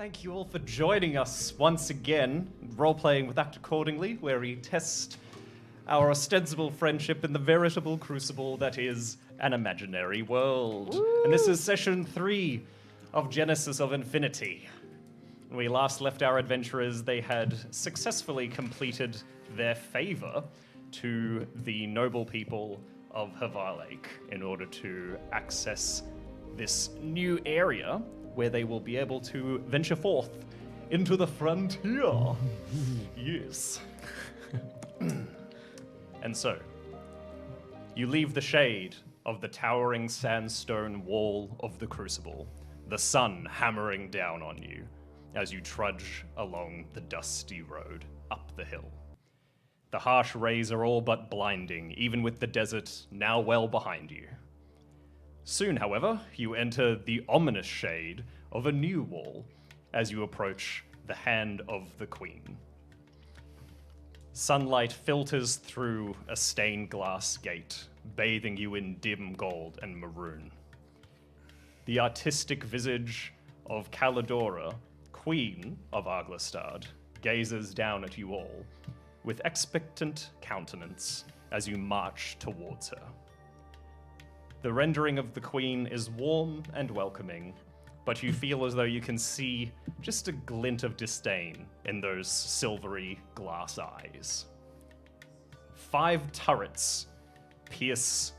Thank you all for joining us once again, role-playing with Act Accordingly, where we test our ostensible friendship in the veritable crucible that is an imaginary world. Woo! And this is session 3 of Genesis of Infinity. When we last left our adventurers, they had successfully completed their favor to the noble people of Havarlake in order to access this new area where they will be able to venture forth into the frontier. Yes. And so, you leave the shade of the towering sandstone wall of the Crucible, the sun hammering down on you as you trudge along the dusty road up the hill. The harsh rays are all but blinding, even with the desert now well behind you. Soon, however, you enter the ominous shade of a new wall as you approach the Hand of the Queen. Sunlight filters through a stained glass gate, bathing you in dim gold and maroon. The artistic visage of Calidora, Queen of Arglastad, gazes down at you all with expectant countenance as you march towards her. The rendering of the Queen is warm and welcoming, but you feel as though you can see just a glint of disdain in those silvery glass eyes. 5 turrets pierce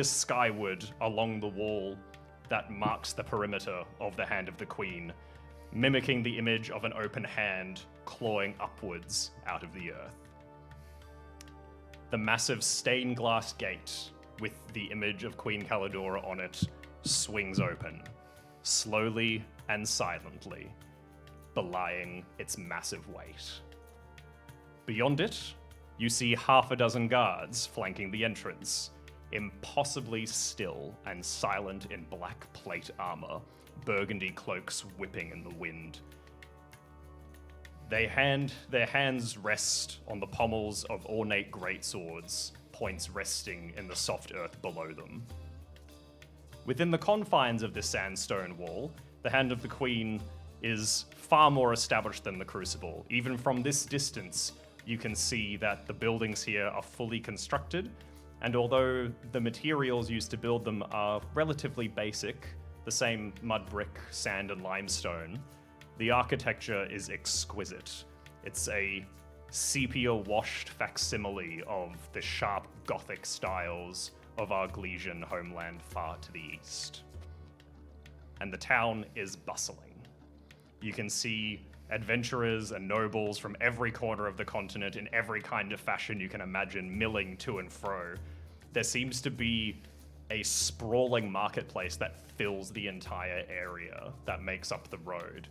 skyward along the wall that marks the perimeter of the Hand of the Queen, mimicking the image of an open hand clawing upwards out of the earth. The massive stained glass gate with the image of Queen Calidora on it swings open, slowly and silently, belying its massive weight. Beyond it, you see half a dozen guards flanking the entrance, impossibly still and silent in black plate armor, burgundy cloaks whipping in the wind. Their hands rest on the pommels of ornate greatswords, points resting in the soft earth below them. Within the confines of this sandstone wall, the Hand of the Queen is far more established than the Crucible. Even from this distance, you can see that the buildings here are fully constructed, and although the materials used to build them are relatively basic, the same mud brick, sand, and limestone, the architecture is exquisite. It's a sepia-washed facsimile of the sharp Gothic styles of Arglesian homeland far to the east. And the town is bustling. You can see adventurers and nobles from every corner of the continent in every kind of fashion you can imagine milling to and fro. There seems to be a sprawling marketplace that fills the entire area that makes up the road,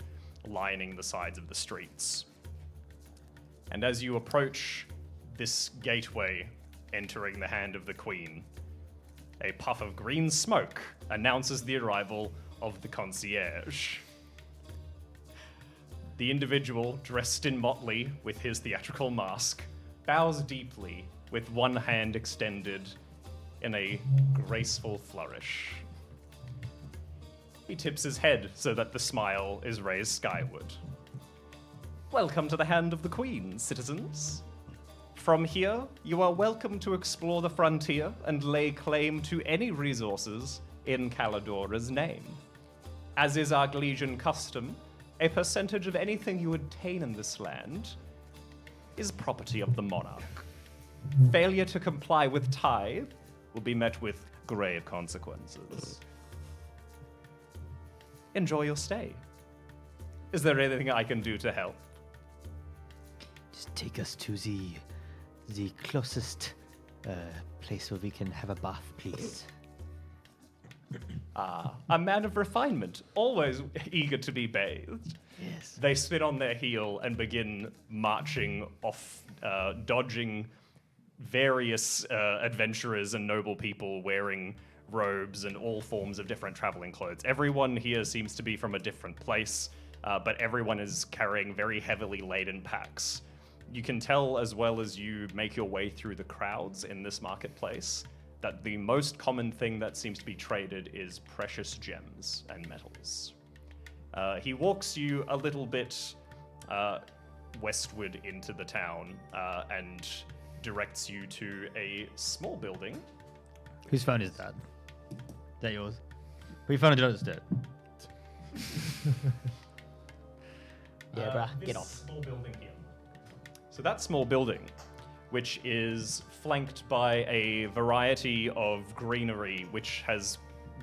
lining the sides of the streets. And as you approach this gateway entering the Hand of the Queen, a puff of green smoke announces the arrival of the concierge. The individual, dressed in motley with his theatrical mask, bows deeply with one hand extended in a graceful flourish. He tips his head so that the smile is raised skyward. Welcome to the Hand of the Queen, citizens. From here, you are welcome to explore the frontier and lay claim to any resources in Calidora's name. As is Arglesian custom, a percentage of anything you obtain in this land is property of the monarch. Failure to comply with tithe will be met with grave consequences. Enjoy your stay. Is there anything I can do to help? Just take us to the closest place where we can have a bath, please. A man of refinement, always eager to be bathed. Yes. They spin on their heel and begin marching off, dodging various adventurers and noble people wearing robes and all forms of different traveling clothes. Everyone here seems to be from a different place, but everyone is carrying very heavily laden packs. You can tell, as well as you make your way through the crowds in this marketplace, that the most common thing that seems to be traded is precious gems and metals. He walks you a little bit westward into the town and directs you to a small building. Whose phone is that? Is that yours? Who phone did I just do? Yeah, bruh, get off. Small building here. So that small building, which is flanked by a variety of greenery, which has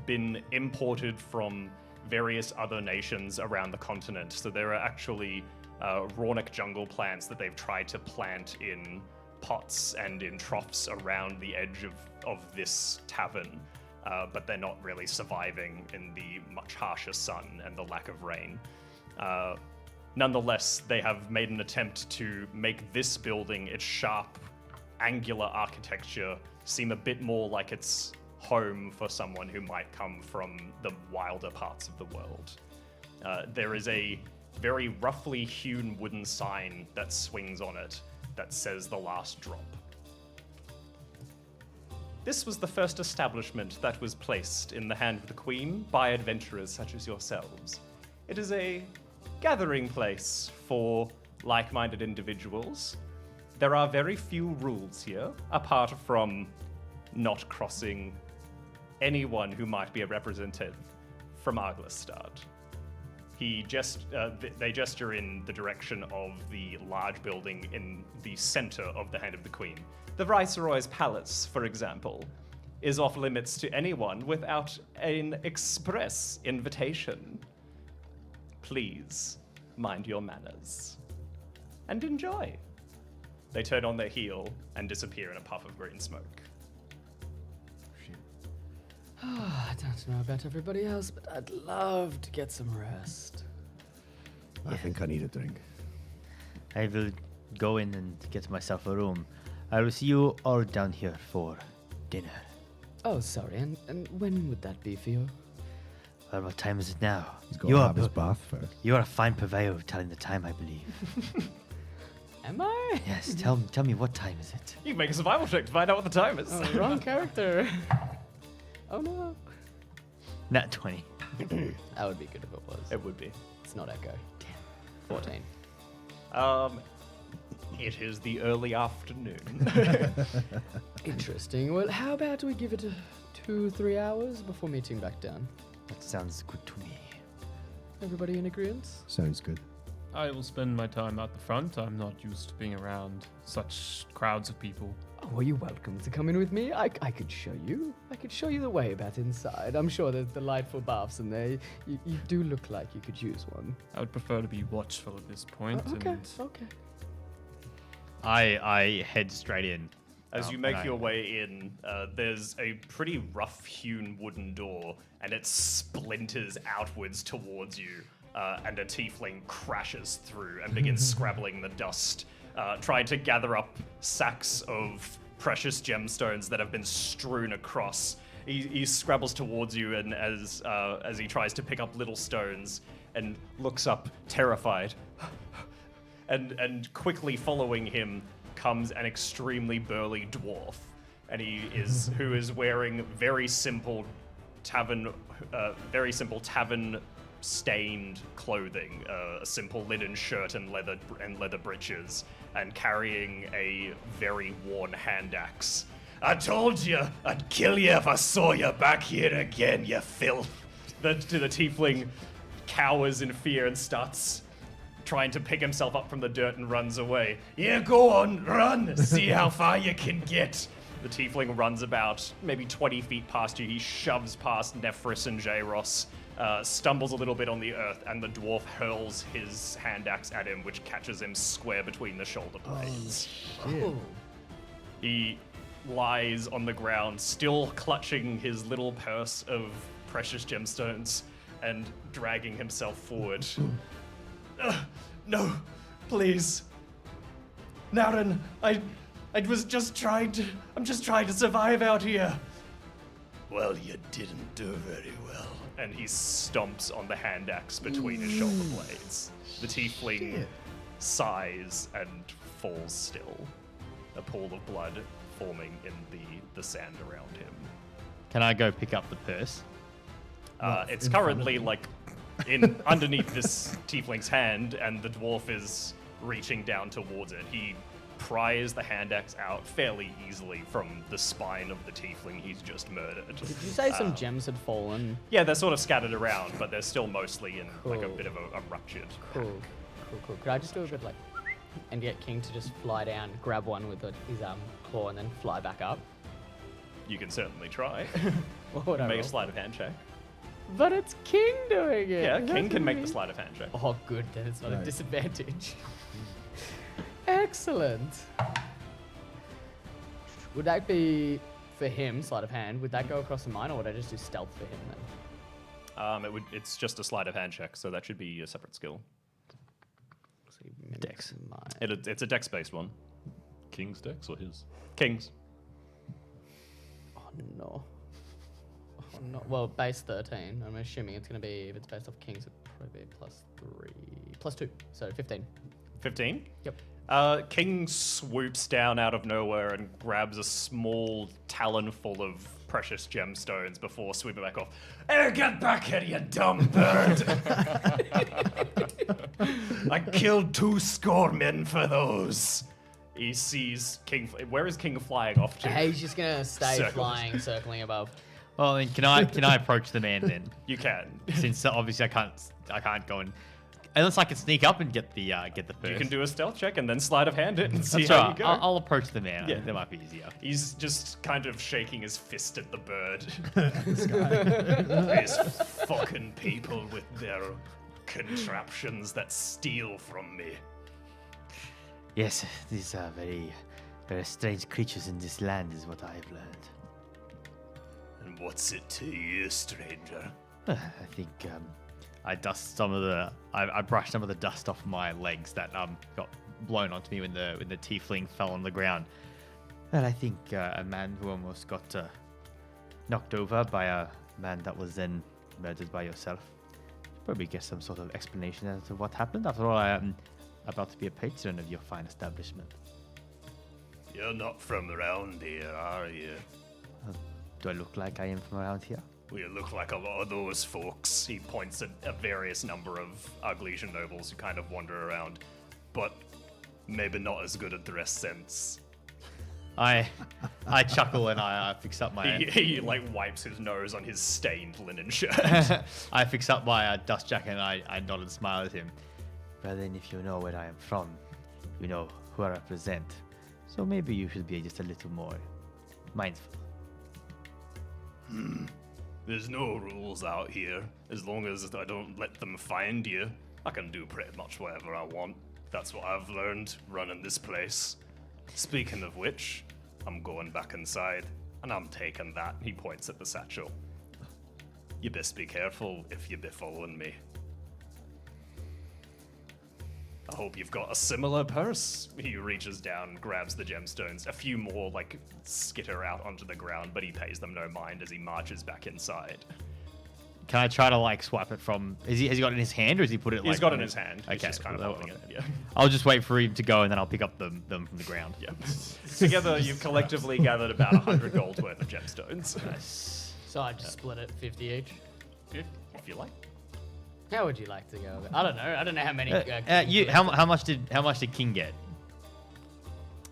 been imported from various other nations around the continent. So there are actually Rornic jungle plants that they've tried to plant in pots and in troughs around the edge of this tavern, but they're not really surviving in the much harsher sun and the lack of rain. Nonetheless, they have made an attempt to make this building, its sharp, angular architecture, seem a bit more like its home for someone who might come from the wilder parts of the world. There is a very roughly hewn wooden sign that swings on it that says The Last Drop. This was the first establishment that was placed in the hand of the Queen by adventurers such as yourselves. It is a gathering place for like-minded individuals. There are very few rules here, apart from not crossing anyone who might be a representative from Arglestad. They gesture in the direction of the large building in the center of the Hand of the Queen. The Viceroy's Palace, for example, is off limits to anyone without an express invitation. Please mind your manners and enjoy. They turn on their heel and disappear in a puff of green smoke. I don't know about everybody else, but I'd love to get some rest. I think I need a drink. I will go in and get myself a room. I will see you all down here for dinner. Oh, sorry, and when would that be for you? Well, what time is it now? He's got to have his bath first. You are a fine purveyor of telling the time, I believe. Am I? Yes, tell me what time is it? You can make a survival check to find out what the time is. Oh, wrong character. Oh no. Nat 20. That would be good if it was. It would be. It's not Echo. Damn. 14. It is the early afternoon. Interesting. Well, how about we give it 2-3 hours before meeting back down? That sounds good to me. Everybody in agreement? Sounds good. I will spend my time out the front. I'm not used to being around such crowds of people. Oh, well, you're welcome to come in with me. I could show you. I could show you the way about inside. I'm sure there's delightful baths in there. You do look like you could use one. I would prefer to be watchful at this point. Okay. I head straight in. As you make your way in, there's a pretty rough-hewn wooden door, and it splinters outwards towards you, and a tiefling crashes through and begins scrabbling the dust, trying to gather up sacks of precious gemstones that have been strewn across. He scrabbles towards you, and as he tries to pick up little stones, and looks up, terrified, and quickly following him comes an extremely burly dwarf, and who is wearing very simple tavern stained clothing, a simple linen shirt and leather breeches, and carrying a very worn hand axe. I told you I'd kill you if I saw you back here again, you filth. The tiefling cowers in fear and starts trying to pick himself up from the dirt and runs away. Yeah, go on, run! See how far you can get. The tiefling runs about maybe 20 feet past you. He shoves past Nephris and Jaeros, stumbles a little bit on the earth, and the dwarf hurls his hand axe at him, which catches him square between the shoulder blades. Oh. He lies on the ground, still clutching his little purse of precious gemstones and dragging himself forward. No, please. Naren, I'm just trying to survive out here. Well, you didn't do very well. And he stomps on the hand axe between his shoulder blades. The tiefling sighs and falls still. A pool of blood forming in the sand around him. Can I go pick up the purse? It's currently like in underneath this tiefling's hand, and the dwarf is reaching down towards it. He pries the hand axe out fairly easily from the spine of the tiefling he's just murdered. Did you say some gems had fallen? Yeah, they're sort of scattered around, but they're still mostly in like a Cool. bit of a ruptured. Cool. Could I just do a bit like, and get King to just fly down, grab one with his claw, and then fly back up? You can certainly try. What would I Make a roll? sleight of hand check. But it's King doing it. Yeah, That's King can make me. the sleight of hand check. Oh, good. Then it's not a Right. disadvantage. Excellent. Would that be for him, sleight of hand? Would that go across the mine, or would I just do stealth for him then? It's just a sleight of hand check, so that should be a separate skill. So he mimics Dex. mine. It's a dex-based one. King's Dex or his? Kings. Oh no. Oh no. Well, base 13. I'm assuming it's going to be, if it's based off Kings, it'd probably be +2. So 15. 15? Yep. King swoops down out of nowhere and grabs a small talon full of precious gemstones before sweeping back off. Hey, get back here, you dumb bird! I killed 2 score men for those. He sees King. Where is King flying off to? Hey, he's just going to stay Circles. flying, circling above. Well, then can I approach the man then? You can. Since obviously I can't go and unless I can sneak up and get the first. You can do a stealth check and then sleight of hand it and see That's how right. you go. I'll approach the man. I Yeah. think that might be easier. He's just kind of shaking his fist at the bird. These fucking people with their contraptions that steal from me. Yes, these are very, very strange creatures in this land, is what I've learned. And what's it to you, stranger? I think I brushed some of the dust off my legs that got blown onto me when the tiefling fell on the ground. And I think a man who almost got knocked over by a man that was then murdered by yourself. Probably get some sort of explanation as to what happened. After all, I am about to be a patron of your fine establishment. You're not from around here, are you? Do I look like I am from around here? Well, you look like a lot of those folks. He points at a various number of Arglesian nobles who kind of wander around, but maybe not as good at dress sense. I chuckle and I fix up my He like wipes his nose on his stained linen shirt. I fix up my dust jacket and I nod and smile at him. Well, then, if you know where I am from, you know who I represent. So maybe you should be just a little more mindful. There's no rules out here. As long as I don't let them find you, I can do pretty much whatever I want. That's what I've learned running this place. Speaking of which, I'm going back inside, and I'm taking that. He points at the satchel. You best be careful if you be following me. I hope you've got a similar purse. He reaches down, grabs the gemstones. A few more, like, skitter out onto the ground, but he pays them no mind as he marches back inside. Can I try to like swipe it from? Has he got it in his hand or has he put it? He's like, got it on in his hand. He's Okay, just kind of well, holding it. Yeah. I'll just wait for him to go and then I'll pick up them from the ground. Yeah. Together, you've collectively gathered about 100 gold worth of gemstones. Nice. So I just split it 50 each. If you like. How would you like to go? I don't know. I don't know how many. How much did King get?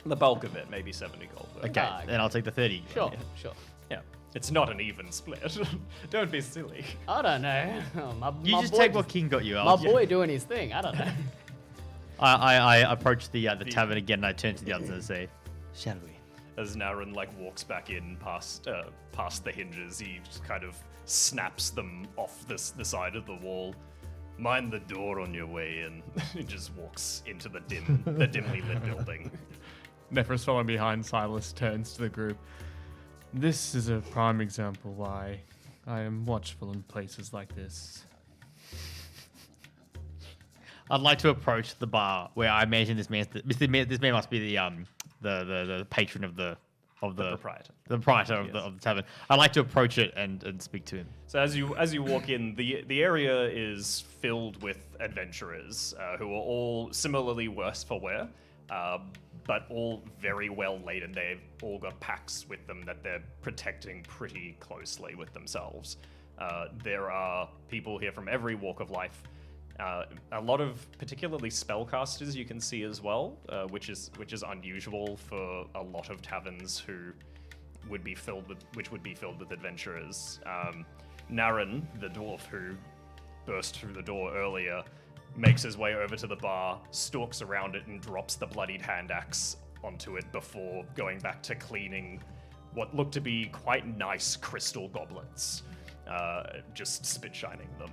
The bulk of it, maybe 70 gold worth. Okay, Ah, then I'll take the 30. Sure, sure. Yeah. It's not an even split. Don't be silly. I don't know. My You just boy take what King got you. My I'll boy doing his thing. I don't know. I approach the tavern again and I turn to the others and say, "Shall we?" As Naren like walks back in past the hinges, he just kind of snaps them off the side of the wall. Mind the door on your way in. He just walks into the dimly lit building. Nephros following behind, Silas turns to the group. This is a prime example why I am watchful in places like this. I'd like to approach the bar where I imagine this man must be the patron of the Proprietor. the proprietor of the tavern. I'd like to approach it and speak to him. So as you walk in, the area is filled with adventurers who are all similarly worse for wear, but all very well laden. They've all got packs with them that they're protecting pretty closely with themselves. There are people here from every walk of life. A lot of particularly spellcasters you can see as well, which is unusual for a lot of taverns which would be filled with adventurers. Naren, the dwarf who burst through the door earlier, makes his way over to the bar, stalks around it, and drops the bloodied hand axe onto it before going back to cleaning what looked to be quite nice crystal goblets. Just spit shining them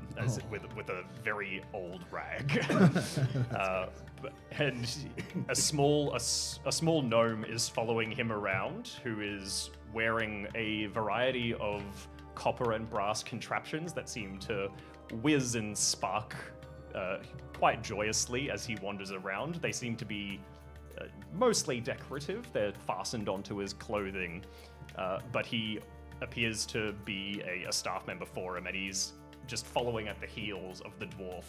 with a very old rag. And a small gnome is following him around, who is wearing a variety of copper and brass contraptions that seem to whiz and spark quite joyously as he wanders around. They seem to be mostly decorative. They're fastened onto his clothing, but he appears to be a staff member for him, and he's just following at the heels of the dwarf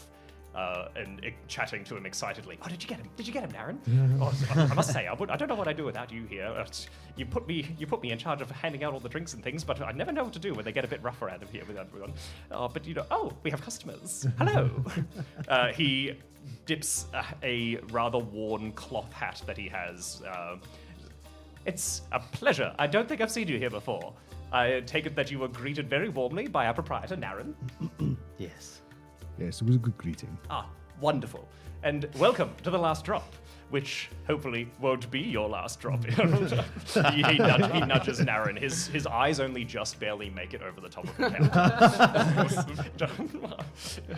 and chatting to him excitedly. Oh, did you get him? Did you get him, Naren? Oh, I must say, I don't know what I'd do without you here. You put me in charge of handing out all the drinks and things, but I never know what to do when they get a bit rough around here with everyone. But we have customers. Hello. He dips a rather worn cloth hat that he has. It's a pleasure. I don't think I've seen you here before. I take it that you were greeted very warmly by our proprietor, Naren. Yes. Yes, it was a good greeting. Ah, wonderful. And welcome to the last drop, which hopefully won't be your last drop. he nudges Naren. His eyes only just barely make it over the top of the counter.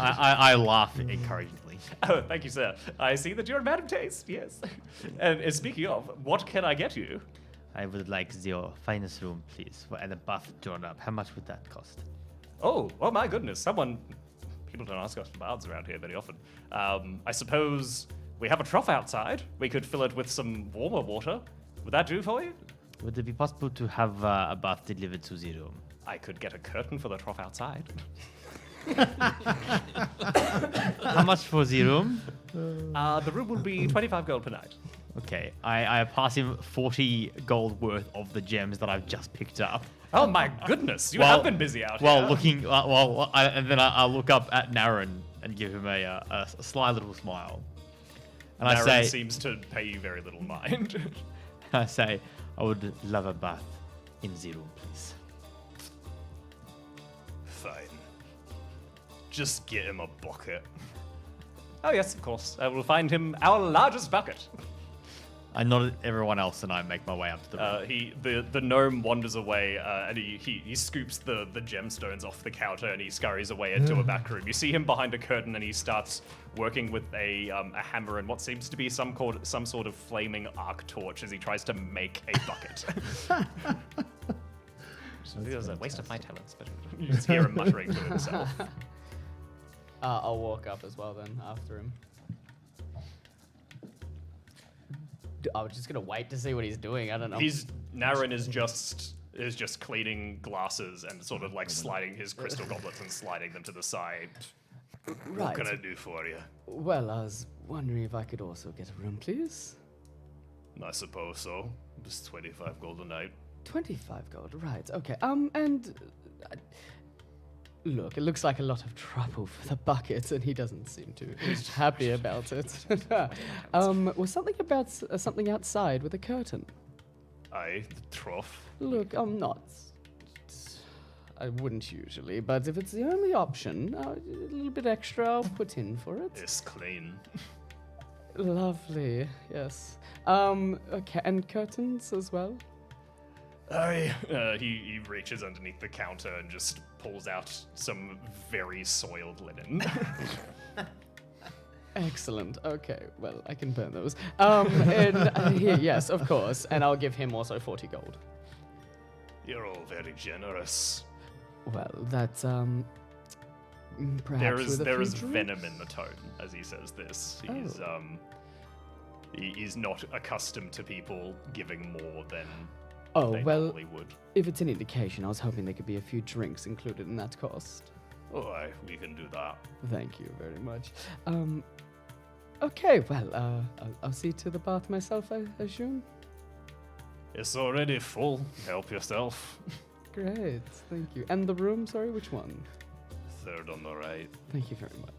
I laugh encouragingly. Oh, thank you, sir. I see that you're a man of taste, yes. And speaking of, what can I get you? I would like your finest room, please, and a bath drawn up. How much would that cost? Oh my goodness. People don't ask us for baths around here very often. I suppose we have a trough outside. We could fill it with some warmer water. Would that do for you? Would it be possible to have a bath delivered to the room? I could get a curtain for the trough outside. How much for the room? The room will be 25 gold per night. Okay, I pass him 40 gold worth of the gems that I've just picked up. Oh my goodness, you have been busy out here. And then I look up at Naren and give him a sly little smile. And Naren I say, seems to pay you very little mind. I say, I would love a bath in the room, please. Fine. Just get him a bucket. Oh yes, of course. I will find him our largest bucket. I nod at everyone else and I make my way up to the room. The gnome wanders away and he scoops the gemstones off the counter and he scurries away into a back room. You see him behind a curtain and he starts working with a hammer and what seems to be some sort of flaming arc torch as he tries to make a bucket. It was a waste of my talents, but you just hear him muttering to himself. I'll walk up as well then after him. I was just gonna wait to see what he's doing. I don't know. Naren is just cleaning glasses and sort of like sliding his crystal goblets and sliding them to the side. Right. What can I do for you? Well, I was wondering if I could also get a room, please. I suppose so. Just 25 gold a night. 25 gold, right? Okay. Look, it looks like a lot of trouble for the bucket, and he doesn't seem too happy about it. Was something outside with a curtain? Aye, the trough. Look, I'm not. I wouldn't usually, but if it's the only option, a little bit extra I'll put in for it. It's clean. Lovely, yes. Okay, and curtains as well? He reaches underneath the counter and just pulls out some very soiled linen. Excellent. Okay, well, I can burn those. Yes, of course. And I'll give him also 40 gold. You're all very generous. Well, that's, perhaps There is venom in the tone as he says this. He's not accustomed to people giving more than they normally would. If it's an indication, I was hoping there could be a few drinks included in that cost. Oh, we can do that. Thank you very much. Okay, well, I'll see to the bath myself, I assume. It's already full. Help yourself. great. Thank you. And the room, sorry, which one? Third on the right. Thank you very much.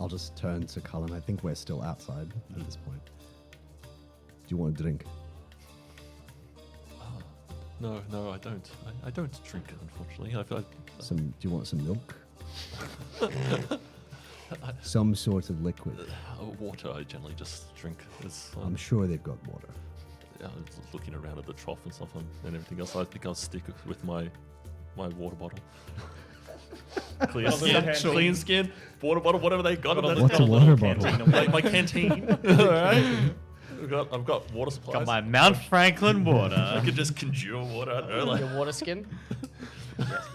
I'll just turn to Cullen. I think we're still outside at this point. Do you want a drink? No, I don't. I don't drink, unfortunately. Do you want some milk? Some sort of liquid. Water, I generally just drink. I'm sure they've got water. I was looking around at the trough and stuff and everything else. I think I'll stick with my water bottle. Clean skin, water bottle, whatever they got. What's a water bottle? My canteen. Alright. I've got water supplies. Got my Mount Franklin water. I could just conjure water. I don't know, like Your water skin?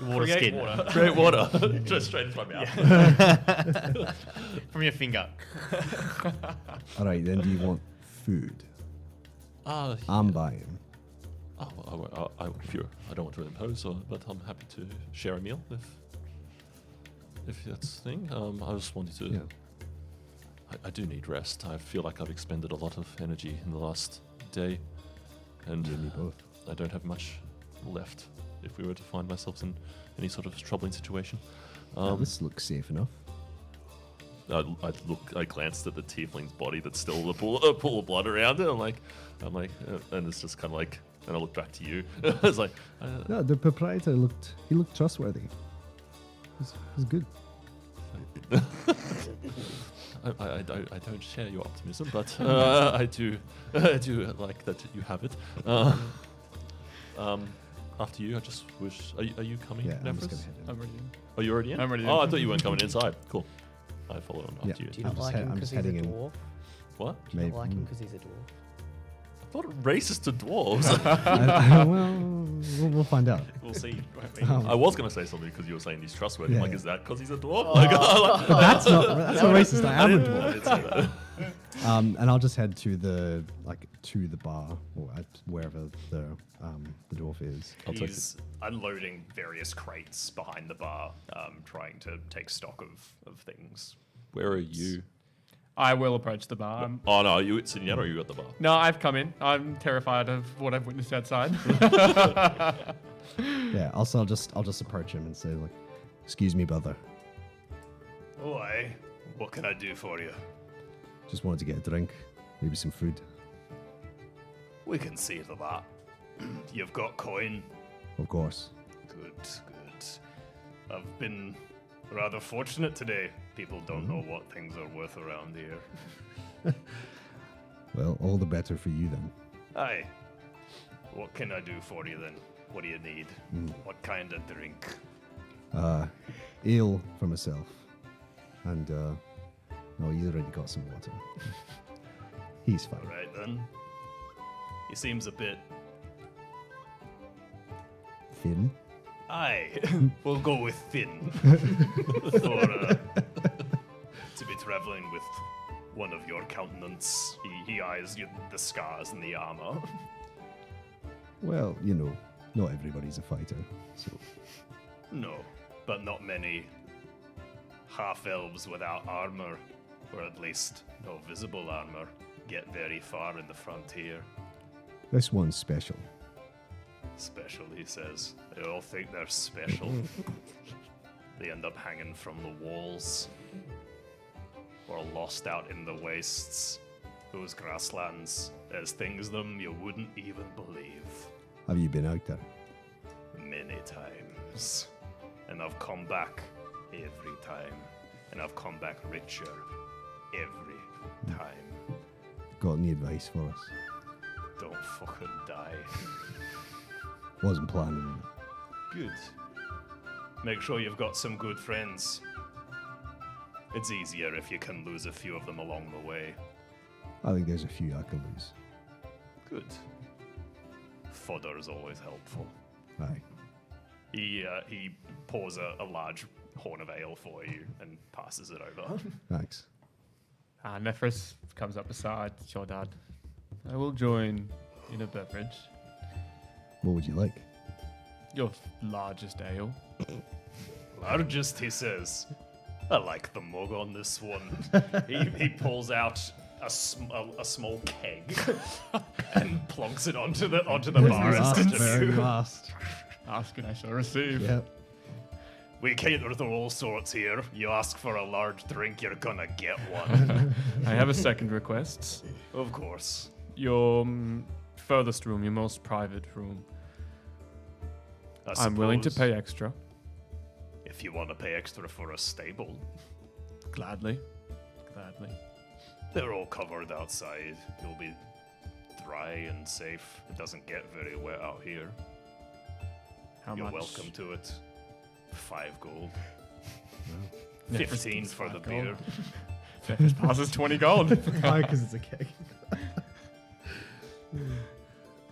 Water skin. water. Great water. Just straight into my mouth. From your finger. All right, then do you want food? I'm buying. I don't want to impose, but I'm happy to share a meal if that's the thing. I just wanted to. Yeah. I do need rest. I feel like I've expended a lot of energy in the last day, and You and me both. I don't have much left if we were to find ourselves in any sort of troubling situation. This looks safe enough. I glanced at the tiefling's body that's still a pool of blood around it. I'm like, and it's just kind of like, and I look back to you. It's like, No, the proprietor looked trustworthy. It was good. I don't share your optimism, but I do like that you have it. After you, I just wish. Are you coming? Yeah, I'm just Nephris? gonna head in. I'm ready. Oh, you're already in. I'm already Oh, in. I thought you weren't coming inside. Cool. I follow on Yeah. after you. Do you I'm not just like he- him I'm because just he's a heading in. dwarf? What? Do you not Maybe. like him because he's a dwarf? I'm not racist to dwarves. Well, we'll find out. We'll see. I was gonna say something because you were saying he's trustworthy. Yeah, Like, yeah. is that because he's a dwarf? Like, That's not racist. I am a I dwarf. didn't say that. And I'll just head to the bar or wherever the dwarf is. I'll take He's unloading various crates behind the bar, trying to take stock of things. Where are you? I will approach the bar. Oh no, are you sitting down or are you at the bar? No, I've come in. I'm terrified of what I've witnessed outside. Yeah. Also, I'll just approach him and say like, "Excuse me, brother. Oh, aye. What can I do for you? Just wanted to get a drink, maybe some food. We can see to that. You've got coin. Of course. Good. I've been rather fortunate today. People don't know what things are worth around here. Well, all the better for you then. Aye. What can I do for you then? What do you need? What kind of drink? Ale for myself, and no, you already got some water. He's fine. All right then. He seems a bit. Thin. Aye. We'll go with thin. To be traveling with one of your countenance. He eyes you, the scars and the armor. Well, you know, not everybody's a fighter, so No, but not many half-elves without armor, or at least no visible armor, get very far in the frontier. this one's special. Special, he says. They all think they're special. They end up hanging from the walls, or lost out in the wastes. Those grasslands, there's things them you wouldn't even believe. Have you been out there? Many times. And I've come back every time. And I've come back richer every time. Got any advice for us? Don't fucking die. Wasn't planning. Good. Make sure you've got some good friends. It's easier if you can lose a few of them along the way. I think there's a few I can lose. Good. Fodder is always helpful. Aye. He pours a large horn of ale for you and passes it over. Thanks. Nephris comes up beside your dad. I will join in a beverage. What would you like? Your largest ale. Largest, he says. I like the mug on this one. He pulls out a small keg and plonks it onto the bar You asked, instead Baron, of you you. asked. Ask and I shall receive. Yep. We cater to all sorts here. You ask for a large drink, you're gonna get one. I have a second request. Of course. Your furthest room, your most private room. I'm willing to suppose pay extra. If you want to pay extra for a stable, Gladly. Gladly. they're all covered outside. You'll be dry and safe. It doesn't get very wet out here. How You're much? welcome to it. 5 gold. Yeah, 15 for the 5 beer. gold. Fetish pass is 20 gold. Why? Because it's a cake.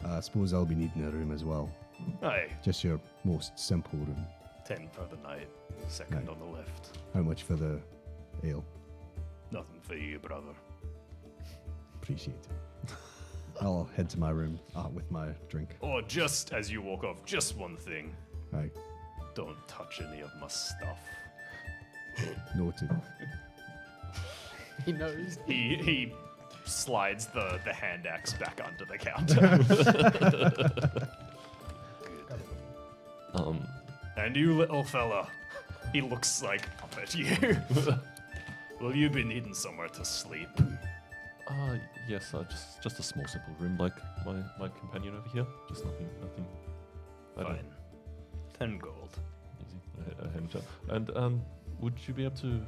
I suppose I'll be needing a room as well. Aye, Just your most simple room. 10 for the night. Second Aye. on the left. How much for the ale? Nothing for you, brother. Appreciate it. I'll head to my room with my drink. Or just as you walk off, just one thing. Aye. Don't touch any of my stuff. Noted. He knows. He slides the hand axe back onto the counter. And you little fella, he looks like up at you. Will you be needing somewhere to sleep? Yes, just a small, simple room like my companion over here. Just nothing. I don't- Fine. 10 gold. Easy. I hand it out. And would you be able to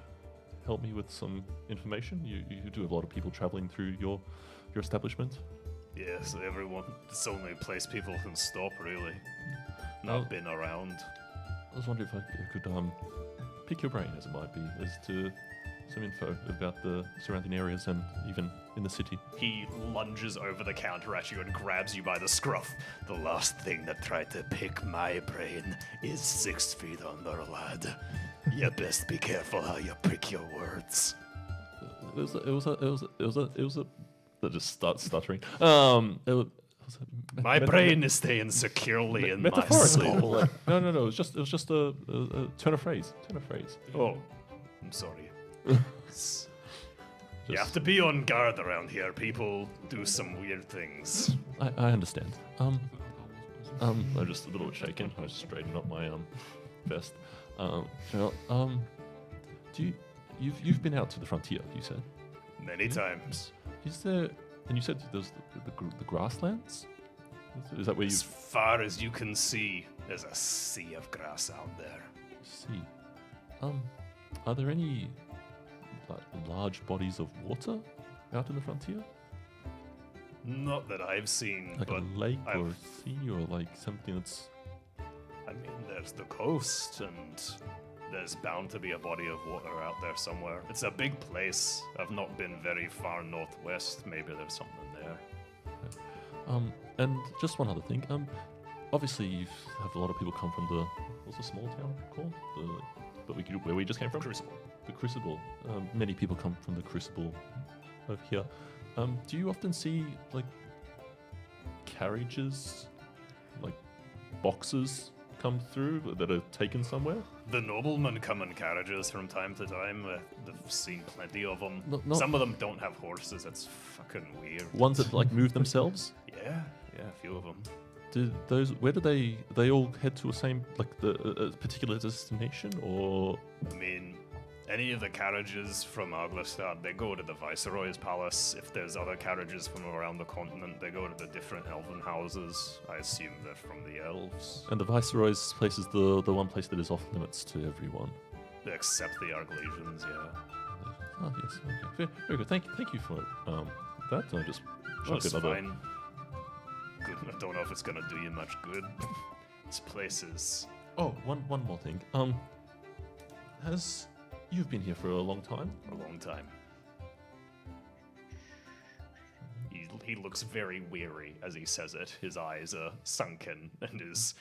help me with some information? You do have a lot of people traveling through your establishment. Yes, everyone. It's the only place people can stop, really. Oh. Not been around. I was wondering if I could pick your brain, as it might be, as to some info about the surrounding areas and even in the city. He lunges over the counter at you and grabs you by the scruff. The last thing that tried to pick my brain is 6 feet under, lad. You best be careful how you pick your words. It was a. That just starts stuttering. My brain is staying securely in my metaphorically. soul. Like, no. It was just a turn of phrase. Oh, I'm sorry. You have to be on guard around here. People do some weird things. I understand. I'm just a little bit shaken. I just straightened up my vest. You've been out to the frontier? You said. Many times. Is there? And you said there's the grasslands. Is that where you As far as you can see, there's a sea of grass out there. see? Are there any large bodies of water out in the frontier? Not that I've seen, Like but a lake or a I've- sea or like something that's. I mean, there's the coast, and there's bound to be a body of water out there somewhere. It's a big place. I've not been very far northwest. Maybe there's something there. And just one other thing. Obviously you have a lot of people come from the what's the small town called? Where we just came from? Crucible. The Crucible. Many people come from the Crucible over here. Do you often see like carriages, like boxes come through that are taken somewhere? The noblemen come in carriages from time to time. I've seen plenty of them. No- Some of them don't have horses. It's fucking weird. Ones that like move themselves? Yeah, a few of them. Where do they all head to a same like a particular destination, or I mean, any of the carriages from Arglestad, they go to the Viceroy's palace. If there's other carriages from around the continent, they go to the different elven houses. I assume they're from the elves. and the Viceroy's place is the one place that is off limits to everyone? Except the Arglesians, yeah. Oh yes, okay, very good. Thank you for that. I just That's chuck another. fine. Good. I don't know if it's gonna do you much good. This place is... Oh, one more thing. You've been here for a long time? a long time. He looks very weary as he says it. His eyes are sunken, and his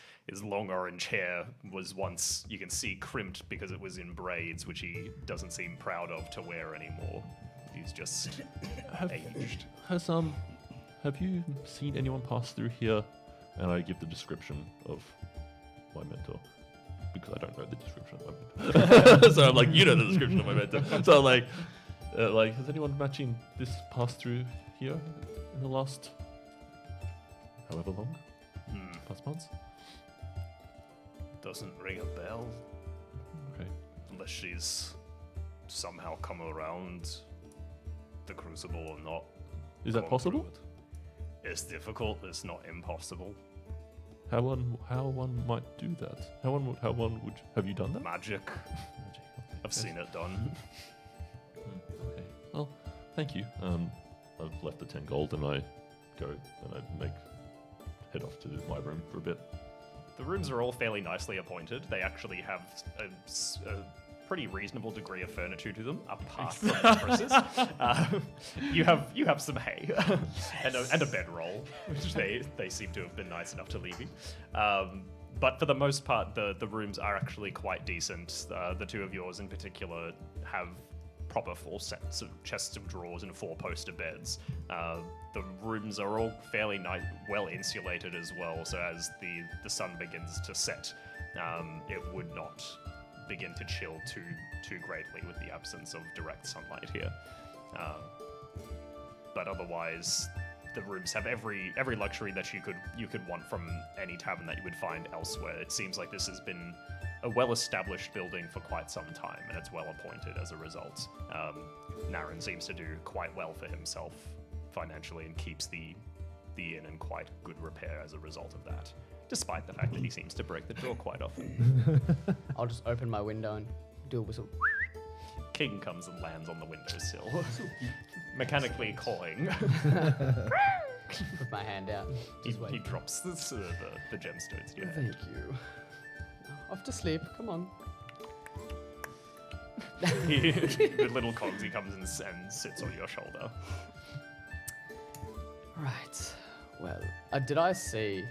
long orange hair was once, you can see, crimped because it was in braids, which he doesn't seem proud of to wear anymore. He's just aged. Have you seen anyone pass through here? And I give the description of my mentor, because I don't know the description of my mentor. So I'm like, you know the description of my mentor. So I'm like, Like, has anyone matching this passed through here in the last however long? Past months? Doesn't ring a bell. Okay. Unless she's somehow come around the Crucible or not. Is that gone possible? through it. It's difficult, it's not impossible. How one might do that? How one would have you done that? Magic. Magic, okay. I've seen it done. Okay. Well, thank you. I've left the 10 gold and I go and I head off to my room for a bit. The rooms are all fairly nicely appointed. They actually have a pretty reasonable degree of furniture to them, apart from mattresses. You have some hay and a bedroll, which they seem to have been nice enough to leave you. But for the most part, the rooms are actually quite decent. The two of yours in particular have proper full sets of chests of drawers and 4-poster beds. The rooms are all fairly nice, well insulated as well, so as the sun begins to set, it would not begin to chill too greatly with the absence of direct sunlight here. But otherwise, the rooms have every luxury that you could want from any tavern that you would find elsewhere. It seems like this has been a well-established building for quite some time, and it's well appointed as a result. Naren seems to do quite well for himself financially and keeps the inn in quite good repair as a result of that, despite the fact that he seems to break the door quite often. I'll just open my window and do a whistle. King comes and lands on the windowsill, mechanically cawing. Put my hand out. He Just wait. drops the gemstones to your Thank hand. you. Off to sleep. Come on. The little Cogsy comes and sits on your shoulder. Right. Well, did I see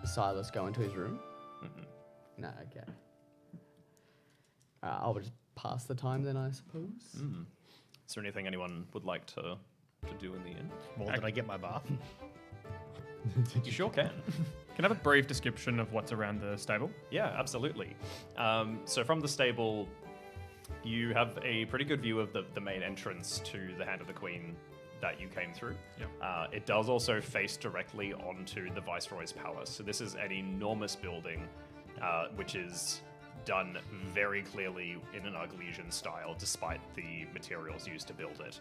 Silas go into his room? No. Okay. I'll just pass the time then, I suppose. Is there anything anyone would like to do in the inn? Well, did I get my bath? You sure can. Can I have a brief description of what's around the stable? Yeah, absolutely. So from the stable, you have a pretty good view of the main entrance to the Hand of the Queen that you came through. Yep. It does also face directly onto the Viceroy's palace. So this is an enormous building, which is done very clearly in an Arglesian style, despite the materials used to build it.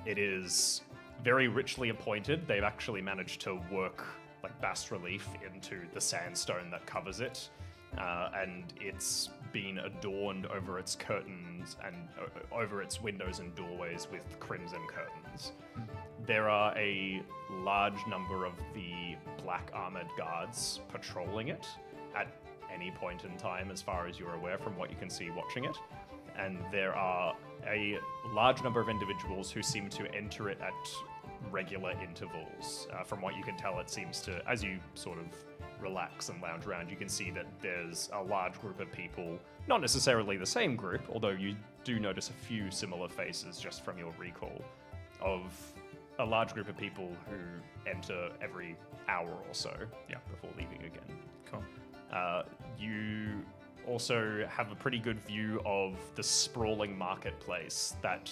It is very richly appointed. They've actually managed to work like bas relief into the sandstone that covers it, and it's been adorned over its curtains and over its windows and doorways with crimson curtains. There are a large number of the black armored guards patrolling it at any point in time, as far as you're aware from what you can see watching it. And there are a large number of individuals who seem to enter it at regular intervals. From what you can tell, it seems to, as you sort of relax and lounge around, you can see that there's a large group of people, not necessarily the same group, although you do notice a few similar faces just from your recall, of a large group of people who enter every hour or so before leaving again. Cool. You also have a pretty good view of the sprawling marketplace that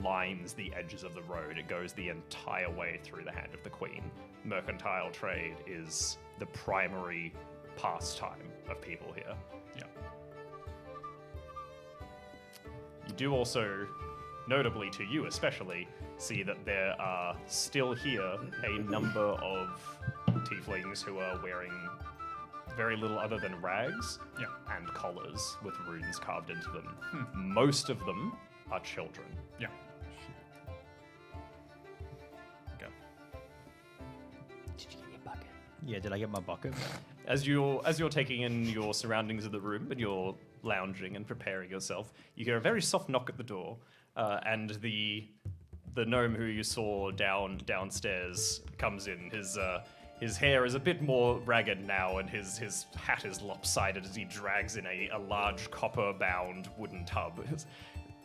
lines the edges of the road. It goes the entire way through the Hand of the Queen. Mercantile trade is the primary pastime of people here. Yeah. You do also, notably to you especially, see that there are still here a number of tieflings who are wearing very little other than rags and collars with runes carved into them. Most of them are children. Yeah. Okay. Did you get your bucket? Yeah, did I get my bucket? As you're taking in your surroundings of the room and you're lounging and preparing yourself, you hear a very soft knock at the door, and the gnome who you saw downstairs comes in. His hair is a bit more ragged now, and his hat is lopsided as he drags in a large copper-bound wooden tub.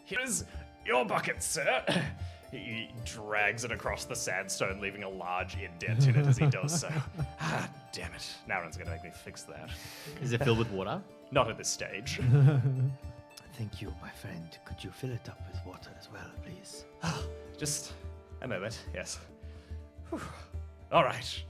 Here's your bucket, sir. He drags it across the sandstone, leaving a large indent in it as he does so. Damn it. Naren's going to make me fix that. Is it filled with water? Not at this stage. Thank you, my friend. Could you fill it up with water as well, please? Just a moment, yes. Whew. All right.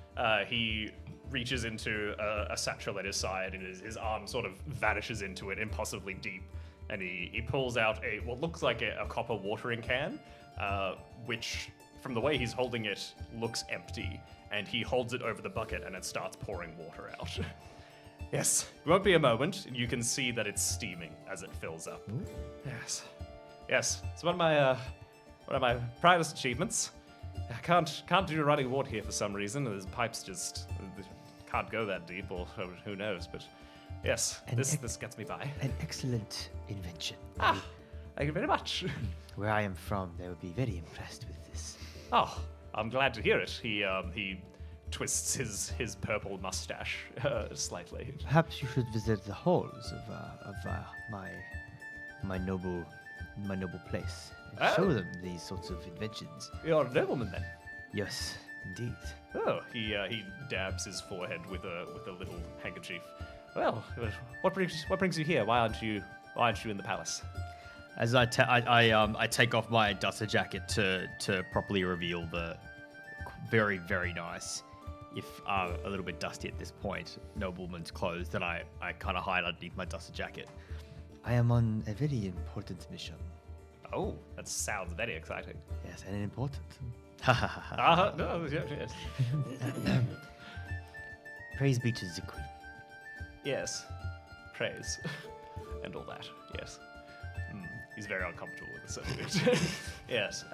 He reaches into a satchel at his side, and his arm sort of vanishes into it, impossibly deep. And he pulls out what looks like a copper watering can, which, from the way he's holding it, looks empty. And he holds it over the bucket, and it starts pouring water out. Yes, it won't be a moment, and you can see that it's steaming as it fills up. Yes, it's one of my proudest achievements. I can't do running water here for some reason. The pipes just can't go that deep, or who knows. But yes, this gets me by. An excellent invention. Thank you very much. Where I am from, they would be very impressed with this. Oh, I'm glad to hear it. He twists his purple mustache slightly. Perhaps you should visit the halls of my noble place and show them these sorts of inventions. You're a nobleman then. Yes, indeed. Oh, he dabs his forehead with a little handkerchief. Well, what brings you here? Why aren't you in the palace? As I take off my duster jacket to properly reveal the very, very nice, if a little bit dusty at this point, nobleman's clothes that I kind of hide underneath my duster jacket. I am on a very important mission. Oh, that sounds very exciting. Yes, and important. No, yes. Praise be to the Queen. Yes. Praise. And all that, yes. He's very uncomfortable with the subject. Yes.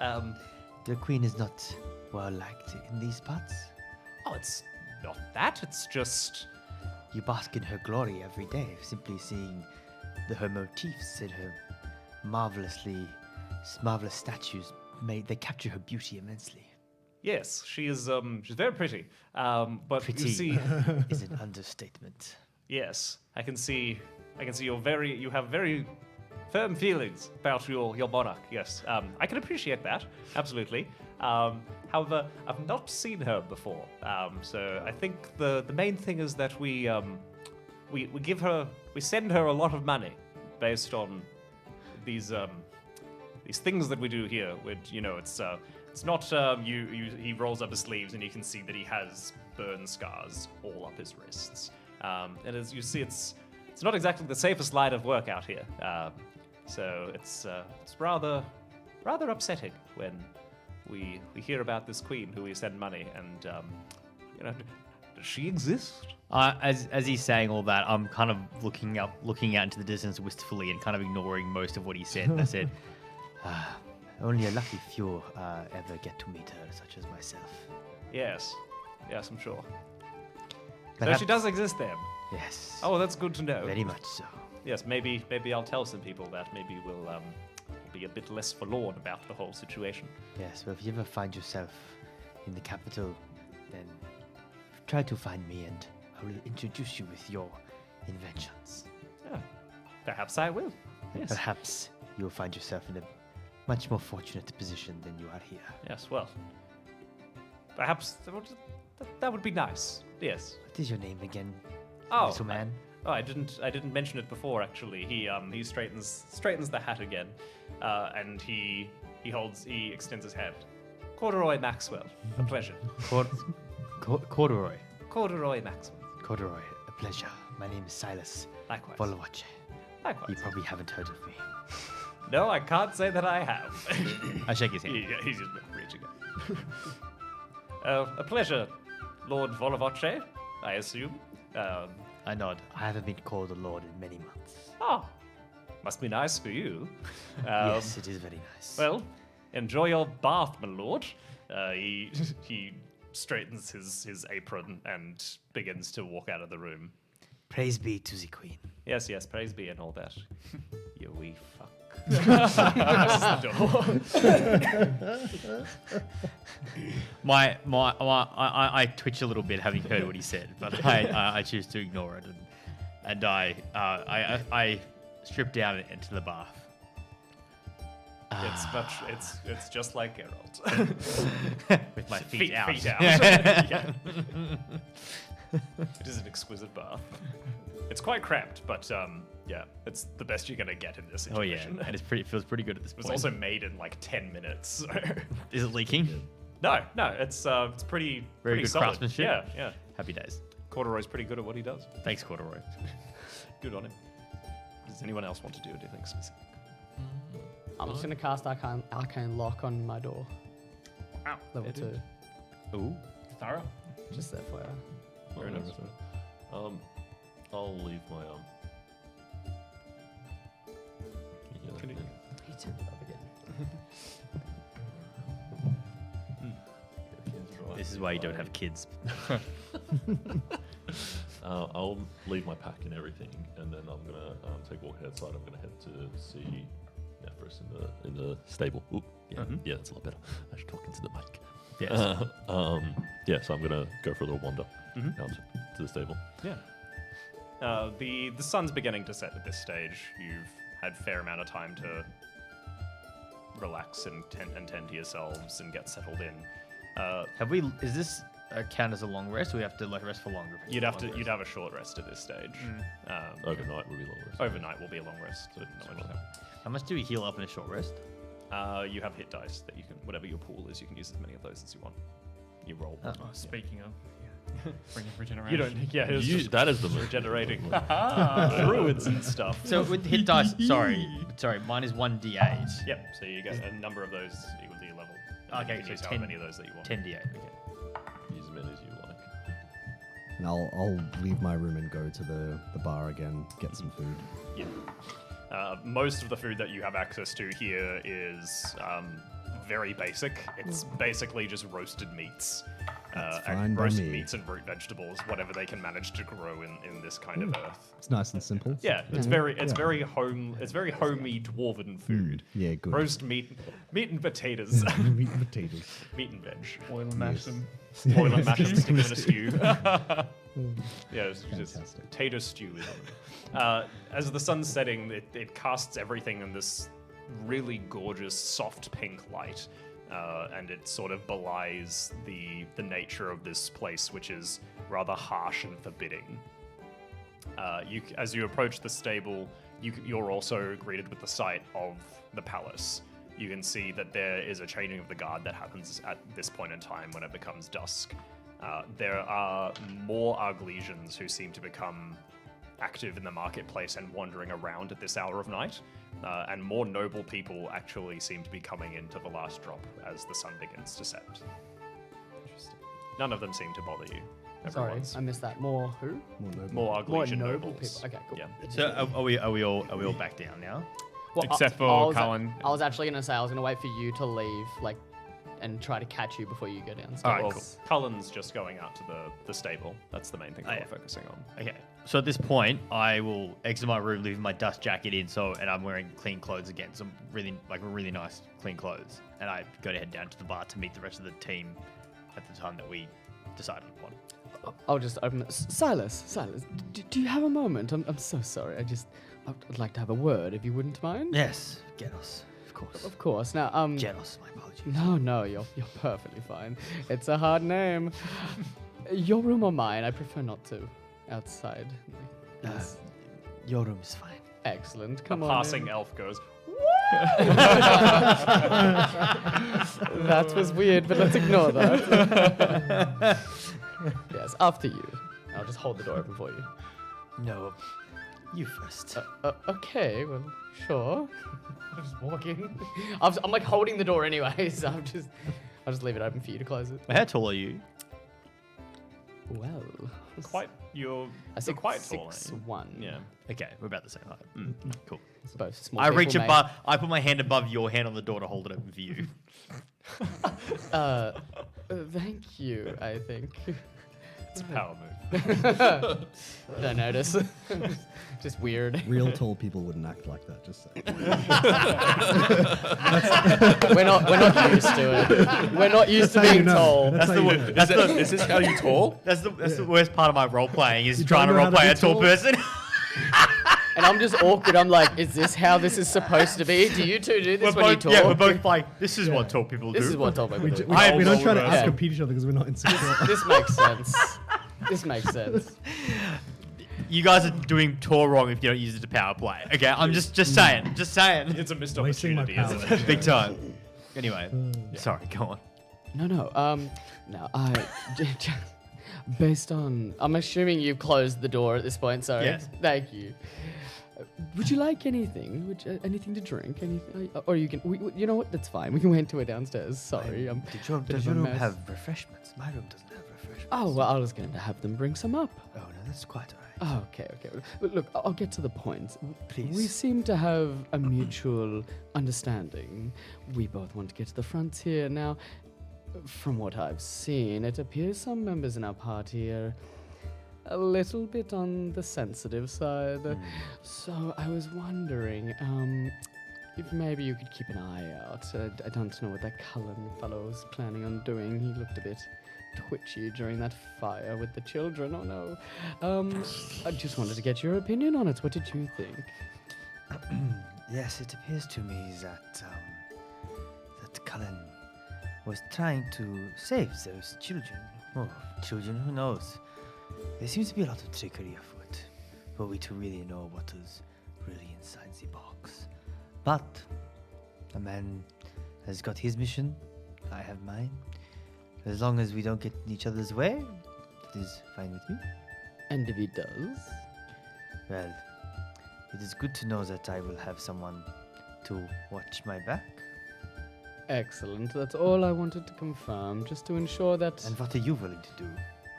The Queen is not well liked in these parts. Oh, it's not that. It's just... You bask in her glory every day, simply seeing her motifs and her marvelous statues. They capture her beauty immensely. Yes, she's very pretty. But Pretty you see... is an understatement. Yes, I can see you have very firm feelings about your monarch. Yes, I can appreciate that, absolutely. However, I've not seen her before, so I think the main thing is that we send her a lot of money based on these things that we do here. Which it's not he rolls up his sleeves and you can see that he has burn scars all up his wrists. And as you see, it's not exactly the safest line of work out here. So it's rather upsetting when we hear about this queen who we send money, and does she exist? As he's saying all that, I'm kind of looking out into the distance wistfully and kind of ignoring most of what he said. And I said, Only a lucky few ever get to meet her, such as myself. Yes, I'm sure. So Perhaps- she does exist then. Yes. Oh, that's good to know. Very much so. Yes, maybe I'll tell some people that. Maybe we'll be a bit less forlorn about the whole situation. Yes, well, if you ever find yourself in the capital, then try to find me and I will introduce you with your inventions. Yeah, perhaps I will. Yes. Perhaps you'll find yourself in a much more fortunate position than you are here. Yes. Well, perhaps that would be nice. Yes. What is your name again, Oh, little man? I didn't mention it before. Actually, he straightens the hat again, and he extends his hand. Corduroy Maxwell, a pleasure. Corduroy. Corduroy Maxwell. Corduroy, a pleasure. My name is Silas Likewise. Volvoce. Likewise. You probably haven't heard of me. No, I can't say that I have. I shake his hand. Yeah, he's just reaching out. A pleasure, Lord Volvoce, I assume. I nod. I haven't been called a lord in many months. Oh, must be nice for you. Yes, it is very nice. Well, enjoy your bath, my lord. He straightens his apron and begins to walk out of the room. Praise be to the Queen. Yes, praise be and all that. You wee fuck. I twitch a little bit having heard what he said, but I choose to ignore it, and I strip down and enter the bath. It's just like Geralt. With my feet out. Feet out. Yeah. It is an exquisite bath. It's quite cramped, but Yeah, it's the best you're gonna get in this Oh yeah, situation. and it feels pretty good at this It was point. also made in like 10 minutes. So. Is it leaking? No, it's pretty Very pretty good solid. craftsmanship. Yeah. Happy days. Corduroy's pretty good at what he does. Thanks, Corduroy. Good on him. Does anyone else want to do anything specific? I'm just gonna cast arcane lock on my door. Ow. Level 2. Ooh. Thorough. Just FYI. Very nice. I'll leave my He turned it up again. This is why you don't have kids. I'll leave my pack and everything, and then I'm gonna take a walk outside. I'm gonna head to see Nephris in the stable. Ooh, yeah, yeah, that's a lot better. I should talk into the mic. Yes. Yeah, so I'm gonna go for a little wander out to the stable. Yeah. The sun's beginning to set at this stage. You've had a fair amount of time to relax and tend to yourselves and get settled in. Have we? Is this count as a long rest? Or we have to like rest for longer? You'd have a short rest at this stage. Overnight will be longer. Overnight will be a long rest. So How much do we heal up in a short rest? you have hit dice that you can, whatever your pool is, you can use as many of those as you want. You roll. Oh, speaking of, bring up regeneration. You don't. Yeah, it's You, just that is the move. regenerating druids and stuff. So with hit dice, sorry, mine is 1d8. Yep. So you get a number of those equal to your level. And Okay, you can so use 10 however many of those that you want. 10d8. Okay. Use as many as you like. And I'll leave my room and go to the bar again, get some food. Yeah. Most of the food that you have access to here is very basic. It's basically just roasted meats. fine And by roasted me. meats and root vegetables, whatever they can manage to grow in this kind of earth. It's nice and simple. Yeah, it's very very homey dwarven food. Yeah, good. Roast meat and potatoes. Meat and potatoes. Meat and veg. Boil and mash them. Boil and mash and stick them in a stew. Yeah, it's just Fantastic. potato stew is on it. As the sun's setting, it casts everything in this really gorgeous, soft pink light, and it sort of belies the nature of this place, which is rather harsh and forbidding. As you approach the stable, you're also greeted with the sight of the palace. You can see that there is a changing of the guard that happens at this point in time when it becomes dusk. There are more Arglesians who seem to become active in the marketplace and wandering around at this hour of night, and more noble people actually seem to be coming into the last drop as the sun begins to set. Interesting. None of them seem to bother you. Sorry, Everyone's I missed that. More who? More noble. more Arglesian More noble nobles. people. Okay, cool. Yeah. So are we all back down now? Well, Except for I was, Cullen. I was actually gonna say I was gonna wait for you to leave, like, and try to catch you before you go downstairs. All right, cool. Cullen's just going out to the stable. That's the main thing that yeah. we're focusing on. Okay. So at this point, I will exit my room, leaving my dust jacket in. And I'm wearing clean clothes again, some really nice clean clothes. And I go to head down to the bar to meet the rest of the team at the time that we decided upon. I'll just open it. Silas, do you have a moment? I'm so sorry. I'd like to have a word, if you wouldn't mind. Yes, Genos, of course. Of course. Now, Genos, my apologies. No, you're perfectly fine. It's a hard name. Your room or mine? I prefer not to. Outside. Yes. Your room is fine. Excellent. A Come on. passing elf goes, That was weird, but let's ignore that. Yes, after you. I'll just hold the door open for you. No, you first. Okay, well, sure. I'll just walk in. I'm like holding the door anyway, so I'll just leave it open for you to close it. How tall are you? Well, you're I think quite tall. aren't you? 6'1". Yeah. Okay, we're about the same height. Cool. Both small I people reach may- above. I put my hand above your hand on the door to hold it open for you. Thank you, I think. It's a power move. Don't notice. Just weird. Real tall people wouldn't act like that, just saying. We're not used to it. We're not used to being tall. That's the Is this how you tall? that's the worst part of my role playing is You trying to don't know role how to play a be tall tall? person. And I'm just awkward. I'm like, is this how this is supposed to be? Do you two do this when you talk? Yeah, we're both like, this is what tall people do. This is what tall people We, do. we, don't- we don't try to Yeah. outcompete each other because we're not insecure. This makes sense. This makes sense. You guys are doing tour wrong if you don't use it to power play. Okay, I'm just saying. It's a missed Wasting my opportunity, isn't power. it? Big time. Anyway, sorry, go on. No. No, based on, I'm assuming you've closed the door at this point. Sorry. Yes. Thank you. Would you like anything? Anything to drink? Anything? Or you can. You know what? That's fine. We can wait until we're downstairs. Sorry. Does your room have refreshments? My room doesn't have refreshments. Oh well, I was going to have them bring some up. Oh, no, that's quite all right. Oh, okay. Look, I'll get to the point. Please. We seem to have a mutual understanding. We both want to get to the frontier. Now, from what I've seen, it appears some members in our party are a little bit on the sensitive side. So I was wondering, if maybe you could keep an eye out. I don't know what that Cullen fellow was planning on doing. He looked a bit twitchy during that fire with the children. Oh no. I just wanted to get your opinion on it. What did you think? Yes, it appears to me that that Cullen was trying to save those children. Oh, children, who knows? There seems to be a lot of trickery afoot, but we to really know what is really inside the box. But a man has got his mission, I have mine. As long as we don't get in each other's way, it is fine with me. And if he does? Well, it is good to know that I will have someone to watch my back. Excellent. That's all I wanted to confirm, just to ensure that. And what are you willing to do?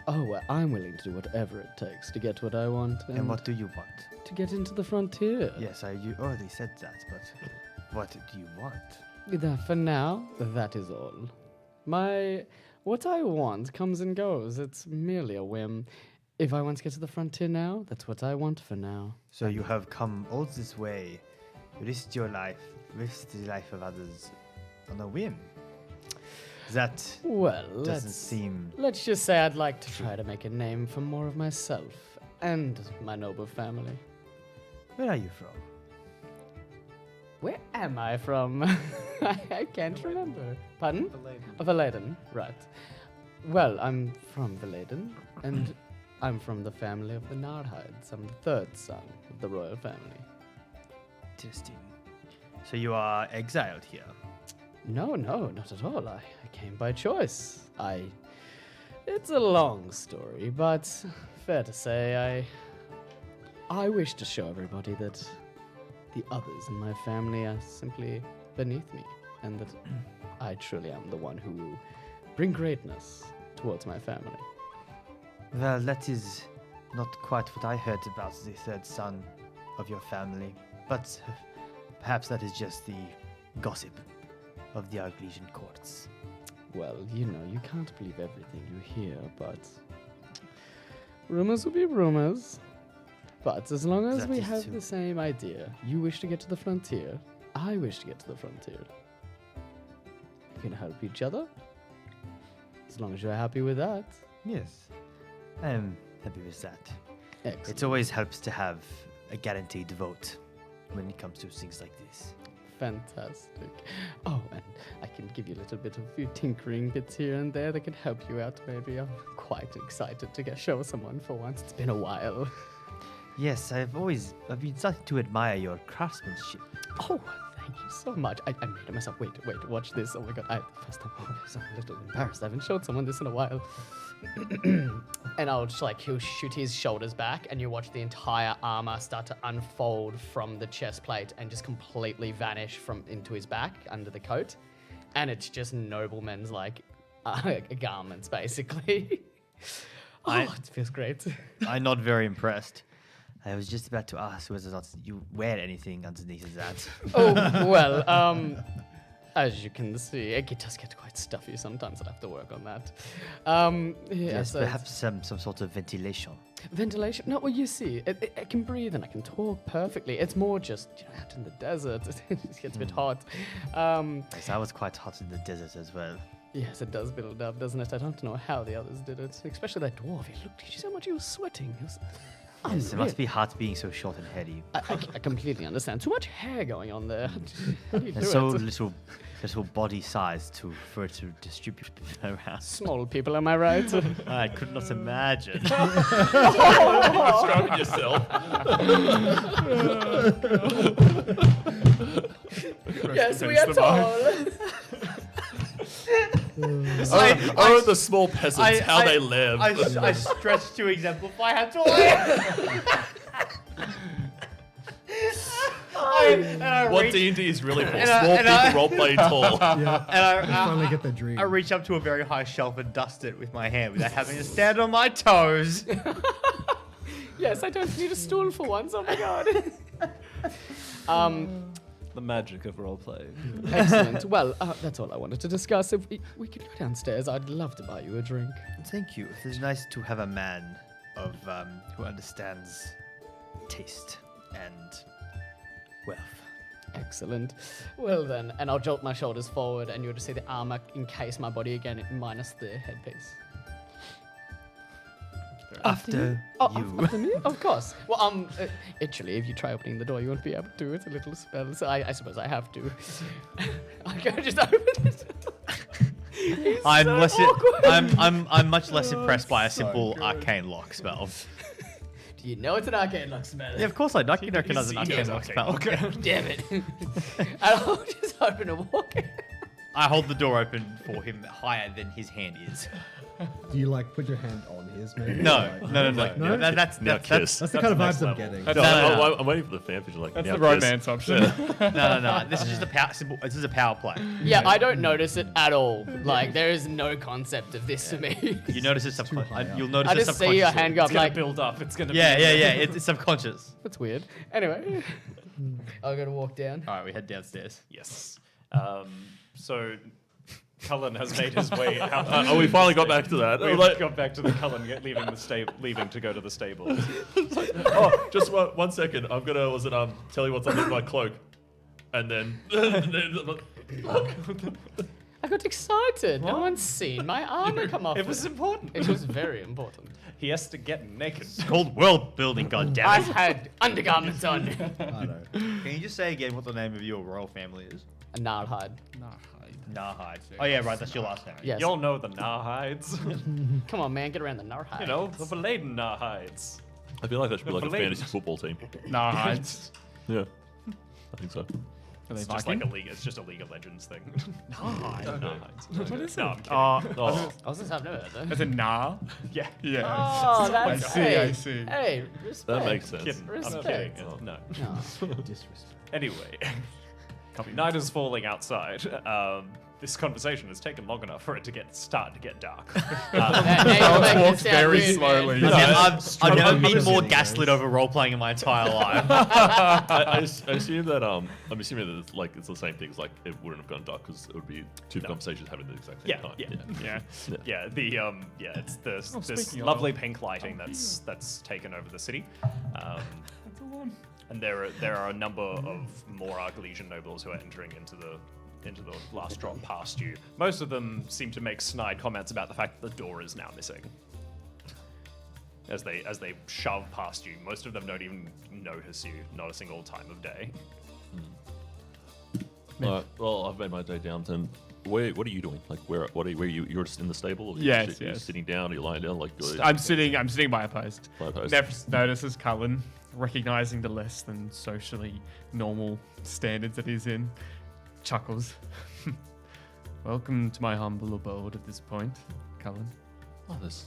Oh, well, I'm willing to do whatever it takes to get what I want. And what do you want? To get into the frontier. Yes, you already said that, but what do you want? For now, that is all. What I want comes and goes. It's merely a whim. If I want to get to the frontier now, that's what I want for now. So you have come all this way, risked your life, risked the life of others on a whim. That doesn't seem... Let's just say I'd like to try to make a name for more of myself and my noble family. Where are you from? Where am I from? I can't remember. Pardon? Verladen, right. Well, I'm from Verladen, and I'm from the family of the Narhides. I'm the third son of the royal family. Interesting. So you are exiled here. No, not at all. I came by choice. It's a long story, but fair to say, I wish to show everybody that the others in my family are simply beneath me, and that I truly am the one who will bring greatness towards my family. Well, that is not quite what I heard about the third son of your family, but perhaps that is just the gossip of the Arglesian courts. Well, you can't believe everything you hear, but rumors will be rumors. But as long as we have the same idea, you wish to get to the frontier, I wish to get to the frontier. We can help each other. As long as you're happy with that. Yes, I am happy with that. Excellent. It always helps to have a guaranteed vote when it comes to things like this. Fantastic. Oh, and I can give you a little bit of a few tinkering bits here and there that can help you out, maybe. I'm quite excited to show someone for once. It's been a while. Yes, I've been starting to admire your craftsmanship. Oh, thank you so much. I made it myself. Wait, watch this. Oh my god, first time I'm a little embarrassed. I haven't showed someone this in a while. And I'll just he'll shoot his shoulders back, and you watch the entire armor start to unfold from the chest plate and just completely vanish into his back under the coat. And it's just noblemen's garments, basically. It feels great. I'm not very impressed. I was just about to ask whether or not you wear anything underneath of that. Oh, well, as you can see, it does get quite stuffy sometimes. I'll have to work on that. Yes, so perhaps some sort of ventilation. ventilation? No, well, you see, I can breathe and I can talk perfectly. It's more just, out in the desert, it just gets a bit hot. Yes, I was quite hot in the desert as well. Yes, it does build up, doesn't it? I don't know how the others did it, especially that dwarf. Did you see how much he was sweating? Yes, it must be hard being so short and heady. I completely understand. Too much hair going on there. How do you do And so it? little body size for it to distribute around. Small people, am I right? I could not imagine. Describing yourself. Yes, we are tall. Oh, the small peasants, how they live. I stretched to exemplify how tall I am. What D&D is really for? and Small I- people role-playing tall. Yeah. And Finally get the dream. I reach up to a very high shelf and dust it with my hand without having to stand on my toes. Yes, I don't need a stool for once. Oh my god. The magic of role playing. Excellent. Well, that's all I wanted to discuss. If we could go downstairs, I'd love to buy you a drink. Thank you. It's nice to have a man of who understands taste and wealth. Excellent. Well then, and I'll jolt my shoulders forward, and you'll just see the armor encase my body again, minus the headpiece. After Oh, you. after me? Of course. Well, actually, if you try opening the door, you won't be able to. It's a little spell, so I suppose I have to. I can just open it. I'm so less. awkward. I'm much less impressed by a simple arcane lock spell. Do you know it's an arcane lock spell? Yeah, of course I can recognize an arcane lock spell. Damn it. And I'll just open and walk in. I hold the door open for him higher than his hand is. Do you like put your hand on his maybe? No, Like- no. No? That's Now kiss. That's the kind of next vibes I'm level. getting. That's, No. I'm waiting for the fanfiction. Like, that's now the kiss. romance option. no. This is just a power. This is a power play. Yeah, I don't notice it at all. Like, there is no concept of this to me. You notice it too high up. You'll notice I it just see your subconsciously. hand go up It's gonna like, build up. It's gonna. Yeah. It's subconscious. that's weird. Anyway, I'm gonna walk down. All right, we head downstairs. Yes. So Cullen has made his way out. Oh, we finally got back to that. We've Like, got back to the Cullen leaving the leaving to go to the stable. oh, just 1 second. I'm gonna tell you what's under my cloak, and then. I got excited. No one's seen my armor come off. It was important. It was very important. He has to get naked. It's called world building. I Goddammit. had undergarments on. I know. Can you just say again what the name of your royal family is? A Narhide. Narhide. Oh yeah, right. That's your last name. Yes. You'll know the Narhides. Come on, man, get around the Narhide. You know, the Valaden Narhides. I feel like that should be like a Believe- fantasy football team. Nah, hides. Yeah, I think so. Are they It's just Viking? like a league. It's just a League of Legends thing. Narhides. What is No, it? I'm kidding. Oh, I was just I've never heard that. As in nah? Yeah. Yeah. Oh, that's see, hey, I see. Hey, respect. that makes sense. Kidding. I'm Respect. kidding. Oh. No. No. Disrespect. Anyway, night is falling outside. This conversation has taken long enough for it to start to get dark. Now you're making it walked sound very weird, slowly. man. I've never been more Struggling gaslit over role playing in my entire life. I assume that I'm assuming that it's the same thing. It's like it wouldn't have gone dark because it would be two conversations happening at the exact same time. Yeah. Yeah. It's this speaking of- lovely pink lighting that's taken over the city. And there are a number of more Arglesian nobles who are entering into the last drop past you. Most of them seem to make snide comments about the fact that the door is now missing. As they shove past you, most of them don't even notice you, not a single time of day. Well, I've made my day down. Then, what are you doing? Like, where are you? You're just in the stable? Or Yes, you're yes. sitting down? Are you lying down? Like, I'm sitting by a post. By a post. Never notices Cullen, recognizing the less than socially normal standards that he's in. Chuckles. Welcome to my humble abode at this point, Cullen. Oh, there's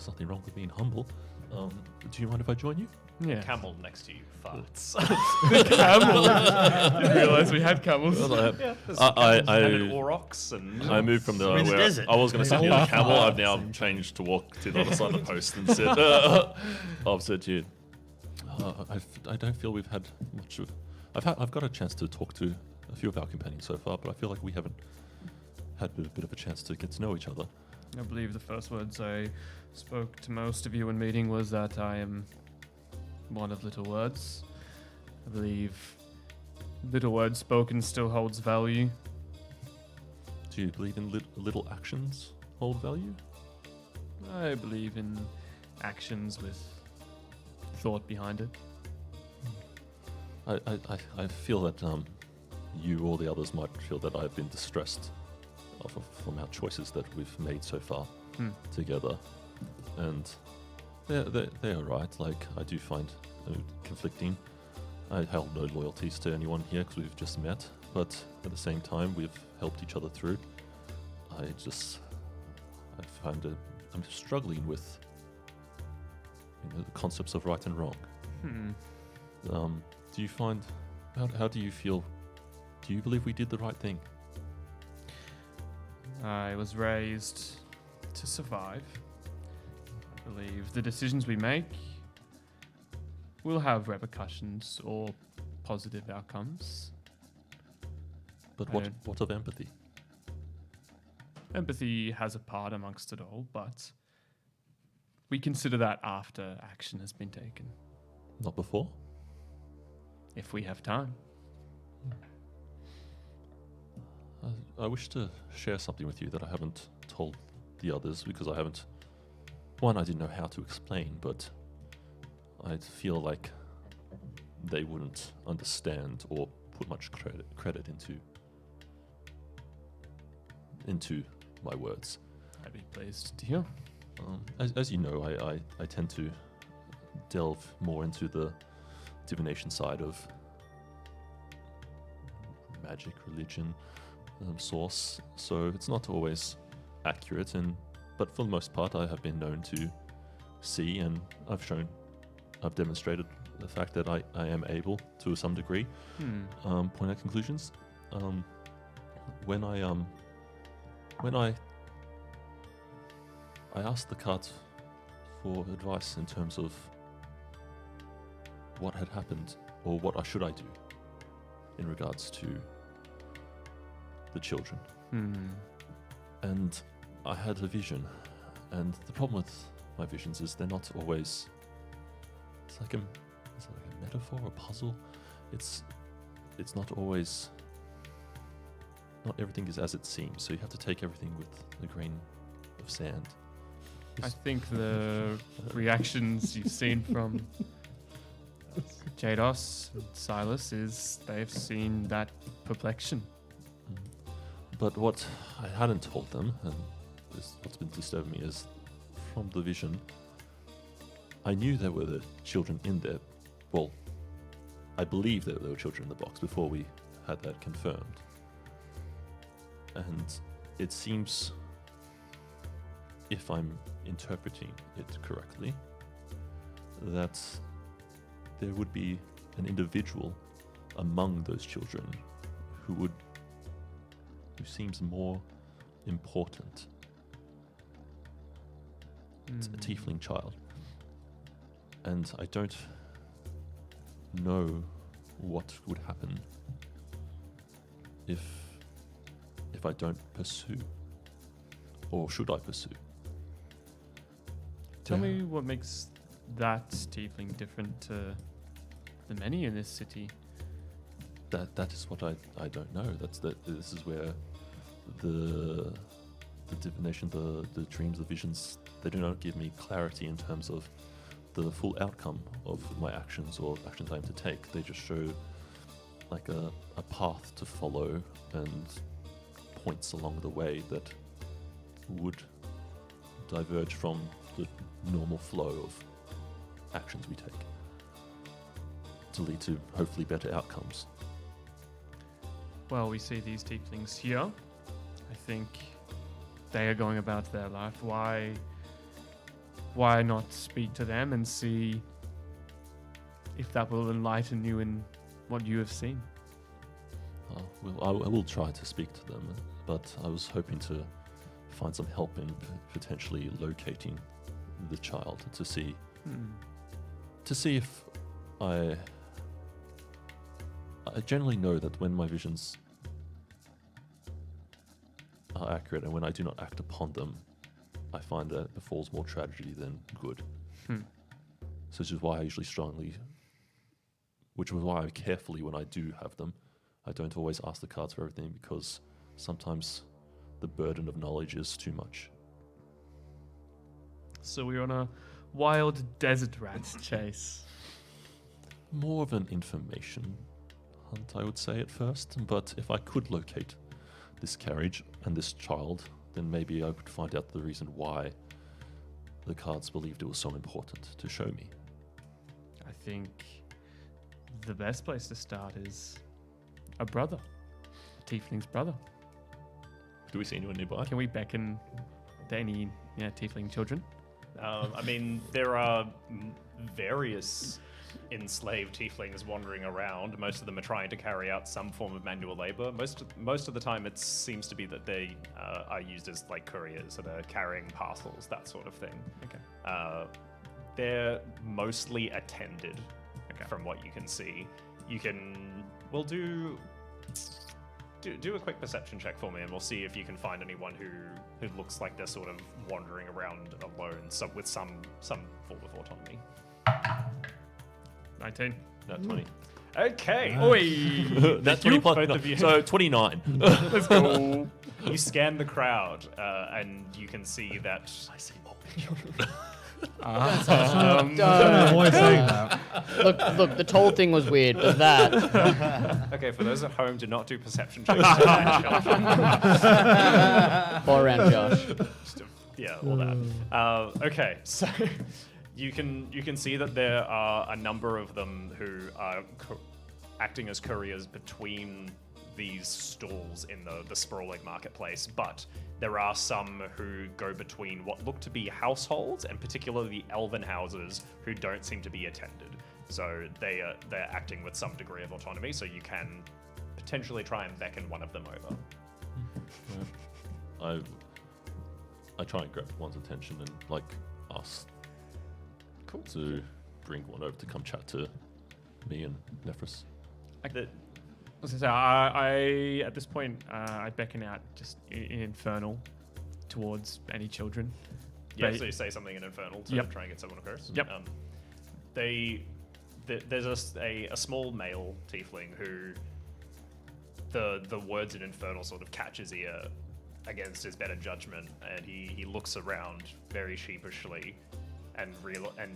nothing wrong with being humble. Do you mind if I join you? Yeah. Camel next to you farts. Didn't realize we had camels. There's I- camels and aurochs and I moved from the We're in the where desert. I was going to sit near all the camel. fart I've now at the same changed to walk to the other side of the post and sit. I've said to you, I don't feel we've had much of. I've got a chance to talk to a few of our companions so far, but I feel like we haven't had a bit of a chance to get to know each other. I believe the first words I spoke to most of you in meeting was that I am one of little words. I believe little words spoken still holds value. Do you believe in little actions hold value? I believe in actions with thought behind it. I feel that you or the others might feel that I've been distressed from our choices that we've made so far together, and they're right. Like, I do find conflicting. I held no loyalties to anyone here because we've just met, but at the same time we've helped each other through. I'm struggling with the concepts of right and wrong. Do you find, how do you feel? Do you believe we did the right thing? I was raised to survive. I believe the decisions we make will have repercussions or positive outcomes. But I- what of empathy? Empathy has a part amongst it all, but we consider that after action has been taken, Not before? if we have time. I wish to share something with you that I haven't told the others because I haven't. One, I didn't know how to explain, but I feel like they wouldn't understand or put much credit into my words. I'd be pleased to hear. As you know, I tend to delve more into the divination side of magic, religion, source, so it's not always accurate, but for the most part I have been known to see, and I've demonstrated the fact that I am able to some degree point out conclusions. When I asked the cards for advice in terms of what had happened or what should I do in regards to the children. And I had a vision, and the problem with my visions is they're not always. It's like a metaphor, a puzzle. It's not always. Not everything is as it seems, so you have to take everything with a grain of sand. I think the reactions you've seen from Jados and Silas is they've seen that perplexion. But what I hadn't told them, and what's been disturbing me, is from the vision, I knew there were the children in there. Well, I believe that there were children in the box before we had that confirmed. And it seems, if I'm interpreting it correctly, that there would be an individual among those children who seems more important. It's a tiefling child. And I don't know what would happen if I don't pursue. Or should I pursue? Tell me what makes that tiefling different to the many in this city. That is what I don't know. This is where the divination, the dreams, the visions, they do not give me clarity in terms of the full outcome of my actions or actions I am to take. They just show like a path to follow and points along the way that would diverge from the normal flow of actions we take to lead to hopefully better outcomes. Well, we see these tieflings here. I think they are going about their life. Why not speak to them and see if that will enlighten you in what you have seen? I will try to speak to them, but I was hoping to find some help in potentially locating the child to see if I generally know that when my visions are accurate and when I do not act upon them, I find that it befalls more tragedy than good. So which is why I usually which is why I carefully, when I do have them, I don't always ask the cards for everything, because sometimes the burden of knowledge is too much. So we're on a wild desert rat chase? More of an information hunt, I would say, at first. But if I could locate this carriage and this child, then maybe I could find out the reason why the cards believed it was so important to show me. I think the best place to start is a brother, a tiefling's brother. Do we see anyone nearby? Can we beckon to any tiefling children? I mean, there are various enslaved tieflings wandering around. Most of them are trying to carry out some form of manual labor. Most of the time, it seems to be that they are used as like couriers, so they're carrying parcels, that sort of thing. Okay. They're mostly attended, from what you can see. We'll do a quick perception check for me, and we'll see if you can find anyone who looks like they're sort of wandering around alone, with some form of autonomy. 19. Nat 20. Okay. Oi! Nat 20 plus, both no, of you. so 29. Let's go. You scan the crowd, and you can see that. I see more children. I'm always saying that. Look, the toll thing was weird, but that. Okay, for those at home, do not do perception checks. Or around Josh. Yeah, all that. Okay, so you can see that there are a number of them who are acting as couriers between these stalls in the sprawling marketplace, but there are some who go between what look to be households, and particularly elven houses, who don't seem to be attended. So they're acting with some degree of autonomy, so you can potentially try and beckon one of them over. I try and grab one's attention and ask to bring one over to come chat to me and Nephris. I at this point, I beckon out just in Infernal towards any children. Yeah, so you say something in Infernal to try and get someone across. Yep. There's a small male tiefling who the words in Infernal sort of catch his ear against his better judgment, and he looks around very sheepishly and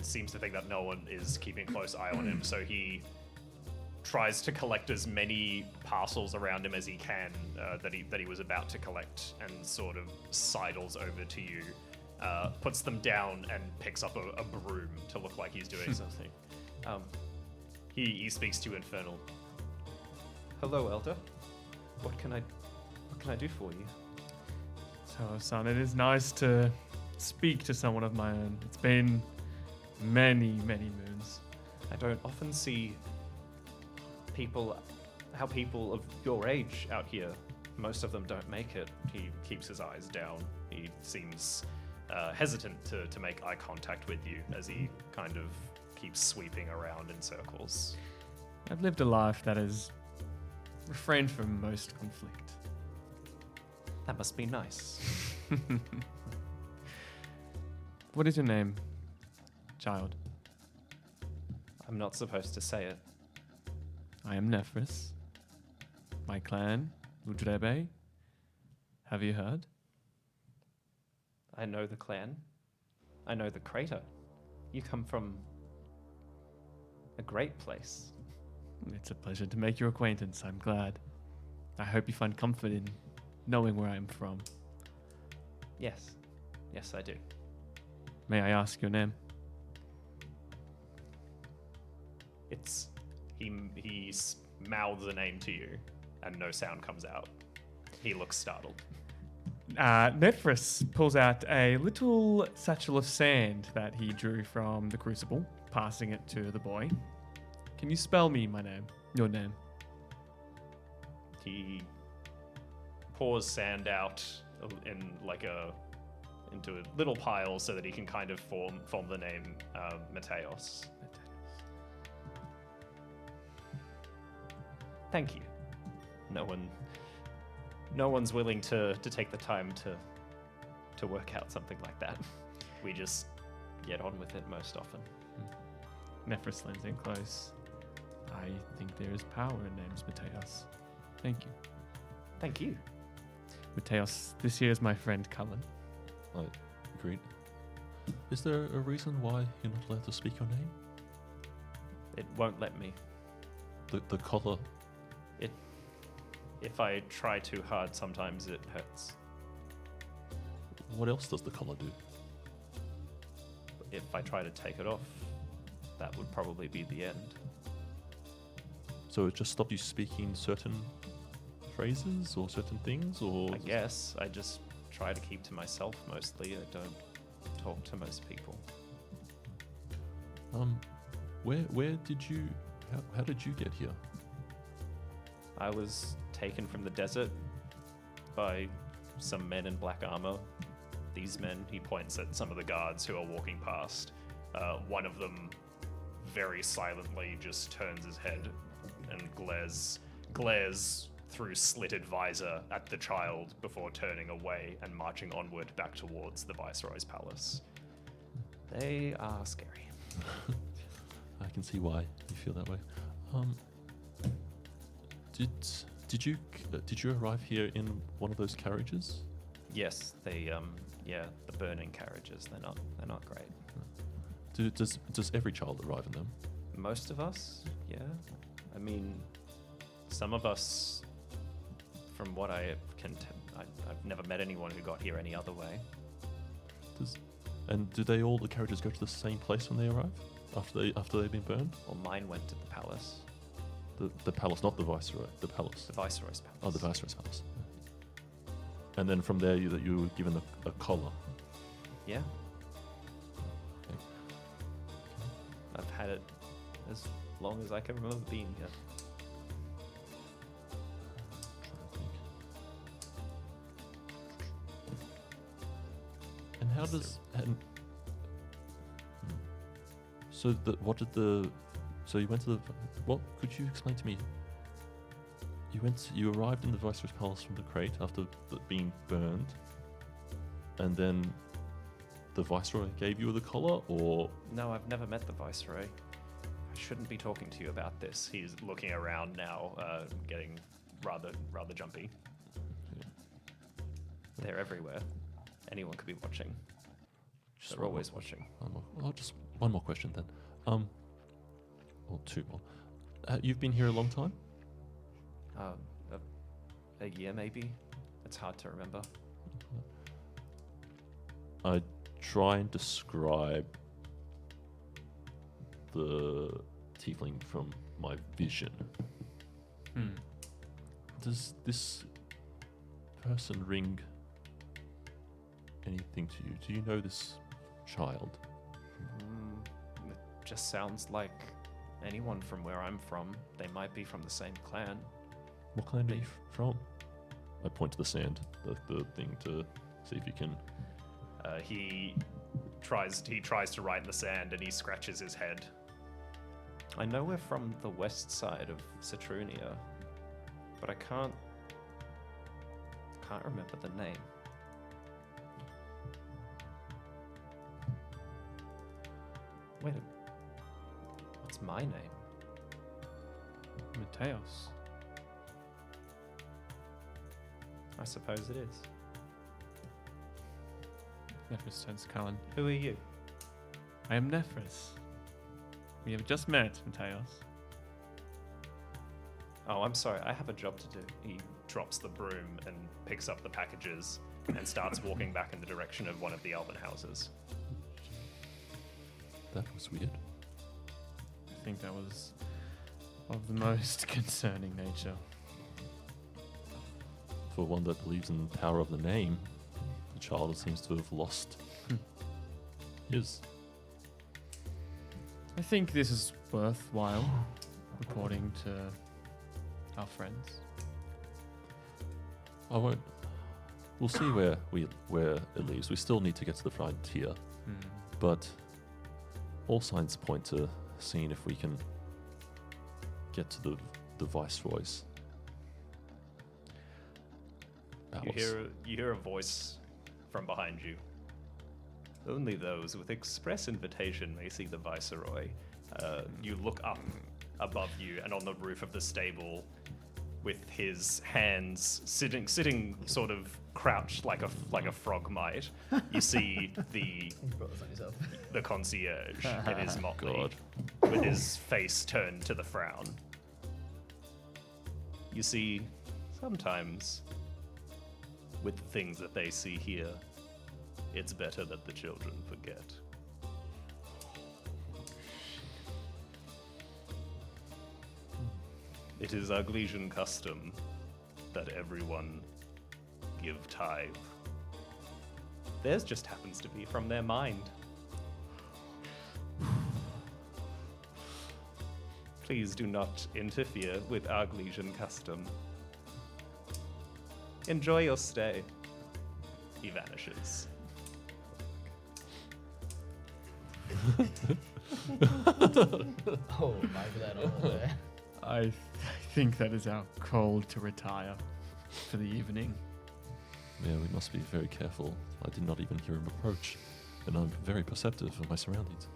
seems to think that no one is keeping a close eye on him. So he tries to collect as many parcels around him as he can that he was about to collect, and sort of sidles over to you, puts them down, and picks up a broom to look like he's doing something. He speaks to Infernal. Hello, Elder. What can I do for you? So, son, it is nice to speak to someone of my own. It's been many, many moons. I don't often see people of your age out here. Most of them don't make it. He keeps his eyes down. He seems hesitant to make eye contact with you as he kind of keeps sweeping around in circles. I've lived a life that has refrained from most conflict. That must be nice. What is your name, child? I'm not supposed to say it. I am Nephris. My clan, Udrebe. Have you heard? I know the clan. I know the crater. You come from a great place. It's a pleasure to make your acquaintance. I'm glad. I hope you find comfort in knowing where I'm from. Yes. Yes, I do. May I ask your name? He mouths a name to you, and no sound comes out. He looks startled. Nephris pulls out a little satchel of sand that he drew from the crucible, passing it to the boy. Can you spell me my name? Your name? He pours sand out into a little pile so that he can kind of form the name Mateos. Thank you. No one's willing to take the time to work out something like that. We just get on with it most often. Nephris leans in close. I think there is power in names, Mateos. Thank you. Thank you. Mateos, this here is my friend Cullen. I agreed. Is there a reason why you're not allowed to speak your name? It won't let me. The collar. If I try too hard, sometimes it hurts. What else does the collar do? If I try to take it off, that would probably be the end. So it just stopped you speaking certain phrases or certain things, or I guess I just try to keep to myself mostly. I don't talk to most people. where did you? How did you get here? I was taken from the desert by some men in black armor. These men, he points at some of the guards who are walking past. One of them very silently just turns his head and glares through slitted visor at the child before turning away and marching onward back towards the Viceroy's palace. They are scary. I can see why you feel that way. Did you arrive here in one of those carriages? Yes, the burning carriages. They're not great. Does every child arrive in them? Most of us, yeah. I mean, some of us, from what I can I've never met anyone who got here any other way. And do they all the carriages go to the same place when they arrive after they've been burned? Well, mine went to the palace. The palace, not the viceroy. The palace. The Viceroy's palace. Oh, the viceroy's palace. And then from there, you were given a collar. Yeah. Okay. I've had it as long as I can remember being here. And how does so so you went to the what? Could you explain to me? You arrived in the Viceroy's palace from the crate after being burned, and then the Viceroy gave you the collar, or No, I've never met the Viceroy. I shouldn't be talking to you about this. He's looking around now, getting rather jumpy. They're everywhere. Anyone could be watching. just They're always watching. Just one more question then. Or two more. You've been here a long time? A year maybe. It's hard to remember. I try and describe the tiefling from my vision. Does this person ring anything to you? Do you know this child? It just sounds like anyone from where I'm from. They might be from the same clan. What clan are you from? I point to the sand, the thing, to see if you can. He tries to write in the sand and he scratches his head. I know we're from the west side of Citrunia, but I can't remember the name. Wait, what's my name? Mateos. I suppose it is. Nephris turns to Cullen. Who are you? I am Nephris. We have just met, Mateos. Oh, I'm sorry. I have a job to do. He drops the broom and picks up the packages and starts walking back in the direction of one of the elven houses. That was weird. I think that was of the most concerning nature. For one that believes in the power of the name, the child seems to have lost his. I think this is worthwhile reporting to our friends. I won't. We'll see where it leads. We still need to get to the frontier, but all signs point to seeing if we can get to the Viceroy's palace. You hear a voice from behind you. Only those with express invitation may see the Viceroy. You look up above you, and on the roof of the stable, with his hands sitting sort of crouched like a frog might. You see the concierge in his motley, with his face turned to the frown. You see, sometimes with the things that they see here, it's better that the children forget. It is Arglesian custom that everyone give tithe. Theirs just happens to be from their mind. Please do not interfere with Arglesian custom. Enjoy your stay. He vanishes. Oh, my that over there. I think that is our call to retire for the evening. Yeah, we must be very careful. I did not even hear him approach, and I'm very perceptive of my surroundings.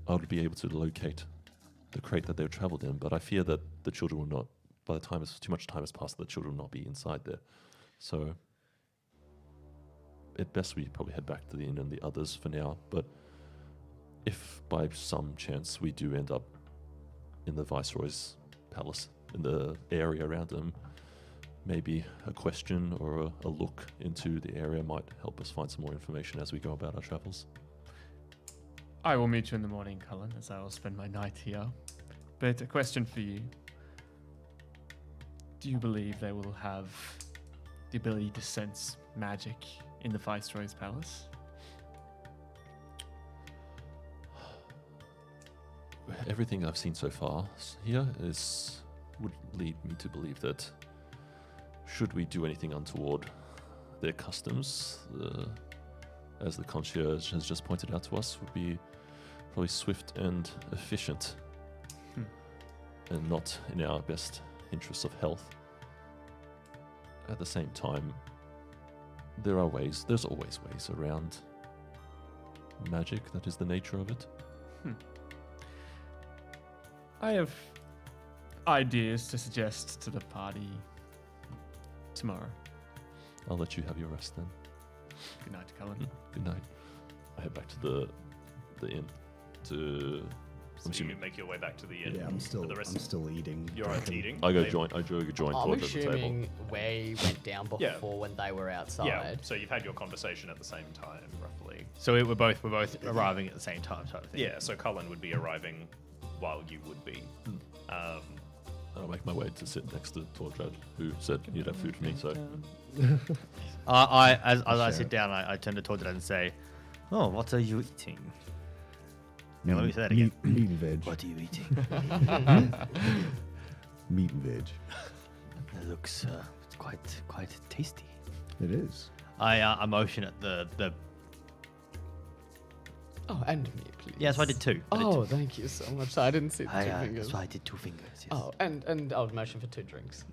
I would be able to locate the crate that they traveled in, but I fear that the children will not, by the time too much time has passed, the children will not be inside there. So, at best we probably head back to the inn and the others for now, but if by some chance we do end up in the Viceroy's palace, in the area around him, maybe a question or a look into the area might help us find some more information as we go about our travels. I will meet you in the morning, Cullen, as I will spend my night here. But a question for you. Do you believe they will have the ability to sense magic in the Viceroy's palace? Everything I've seen so far here would lead me to believe that should we do anything untoward, their customs, as the concierge has just pointed out to us, would be probably swift and efficient, and not in our best interests of health. At the same time, there's always ways around magic. That is the nature of it. I have ideas to suggest to the party tomorrow. I'll let you have your rest then. Good night, Cullen. Good night. I head back to the inn to. So you make your way back to the inn. Yeah, I'm still eating. You're eating. I go They- join towards I'm the table. assuming we went down before Yeah. when they were outside. Yeah. So you've had your conversation at the same time, roughly. So we're both arriving at the same time, type of thing. Yeah. So Cullen would be arriving while you would be. I'll make my way to sit next to Tordrad, who said he'd have food for me. So As I Sure. sit down, I turn to Tordred and say, Oh, what are you eating? let me say that again. Meat and veg. What are you eating? Meat and veg. It looks quite tasty. It is. I motion at the Oh, and me, please. Yes, I did two. Oh, thank you so much. I didn't see the two fingers. That's why I did 2 fingers. Yes. Oh, and I would motion for 2 drinks.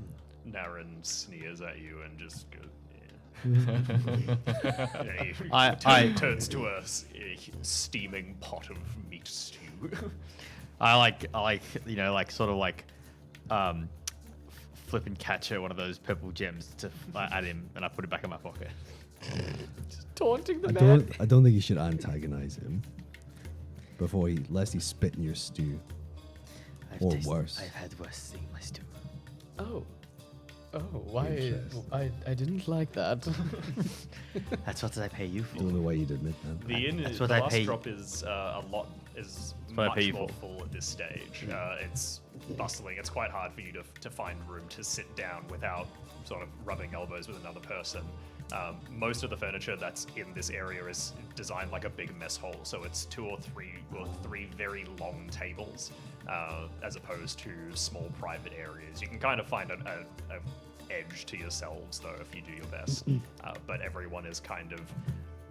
Naren sneers at you and just goes. I turns to a steaming pot of meat stew. I like sort of flip and catch one of those purple gems at him, and I put it back in my pocket. Taunting the man. I don't think you should antagonize him lest he spit in your stew. Or worse. I've had worse things in my stew. Oh, why? Interesting. I didn't like that. That's what I pay you for. Don't know why you'd admit that. The inn, That's the what I last pay- drop is what I much pay you more for. full at this stage. It's bustling. It's quite hard for you to find room to sit down without sort of rubbing elbows with another person. Most of the furniture that's in this area is designed like a big mess hall, so it's 2 or 3 very long tables, as opposed to small private areas. You can kind of find a edge to yourselves, though, if you do your best. But everyone is kind of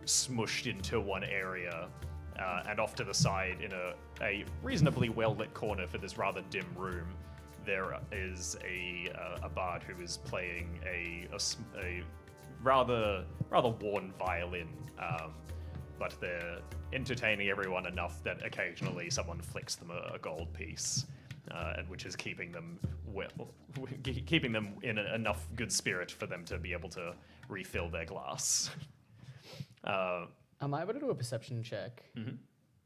smushed into one area, and off to the side in a reasonably well-lit corner for this rather dim room, there is a bard who is playing a rather worn violin, but they're entertaining everyone enough that occasionally someone flicks them a gold piece, and which is keeping them keeping them in enough good spirit for them to be able to refill their glass. Am I able to do a perception check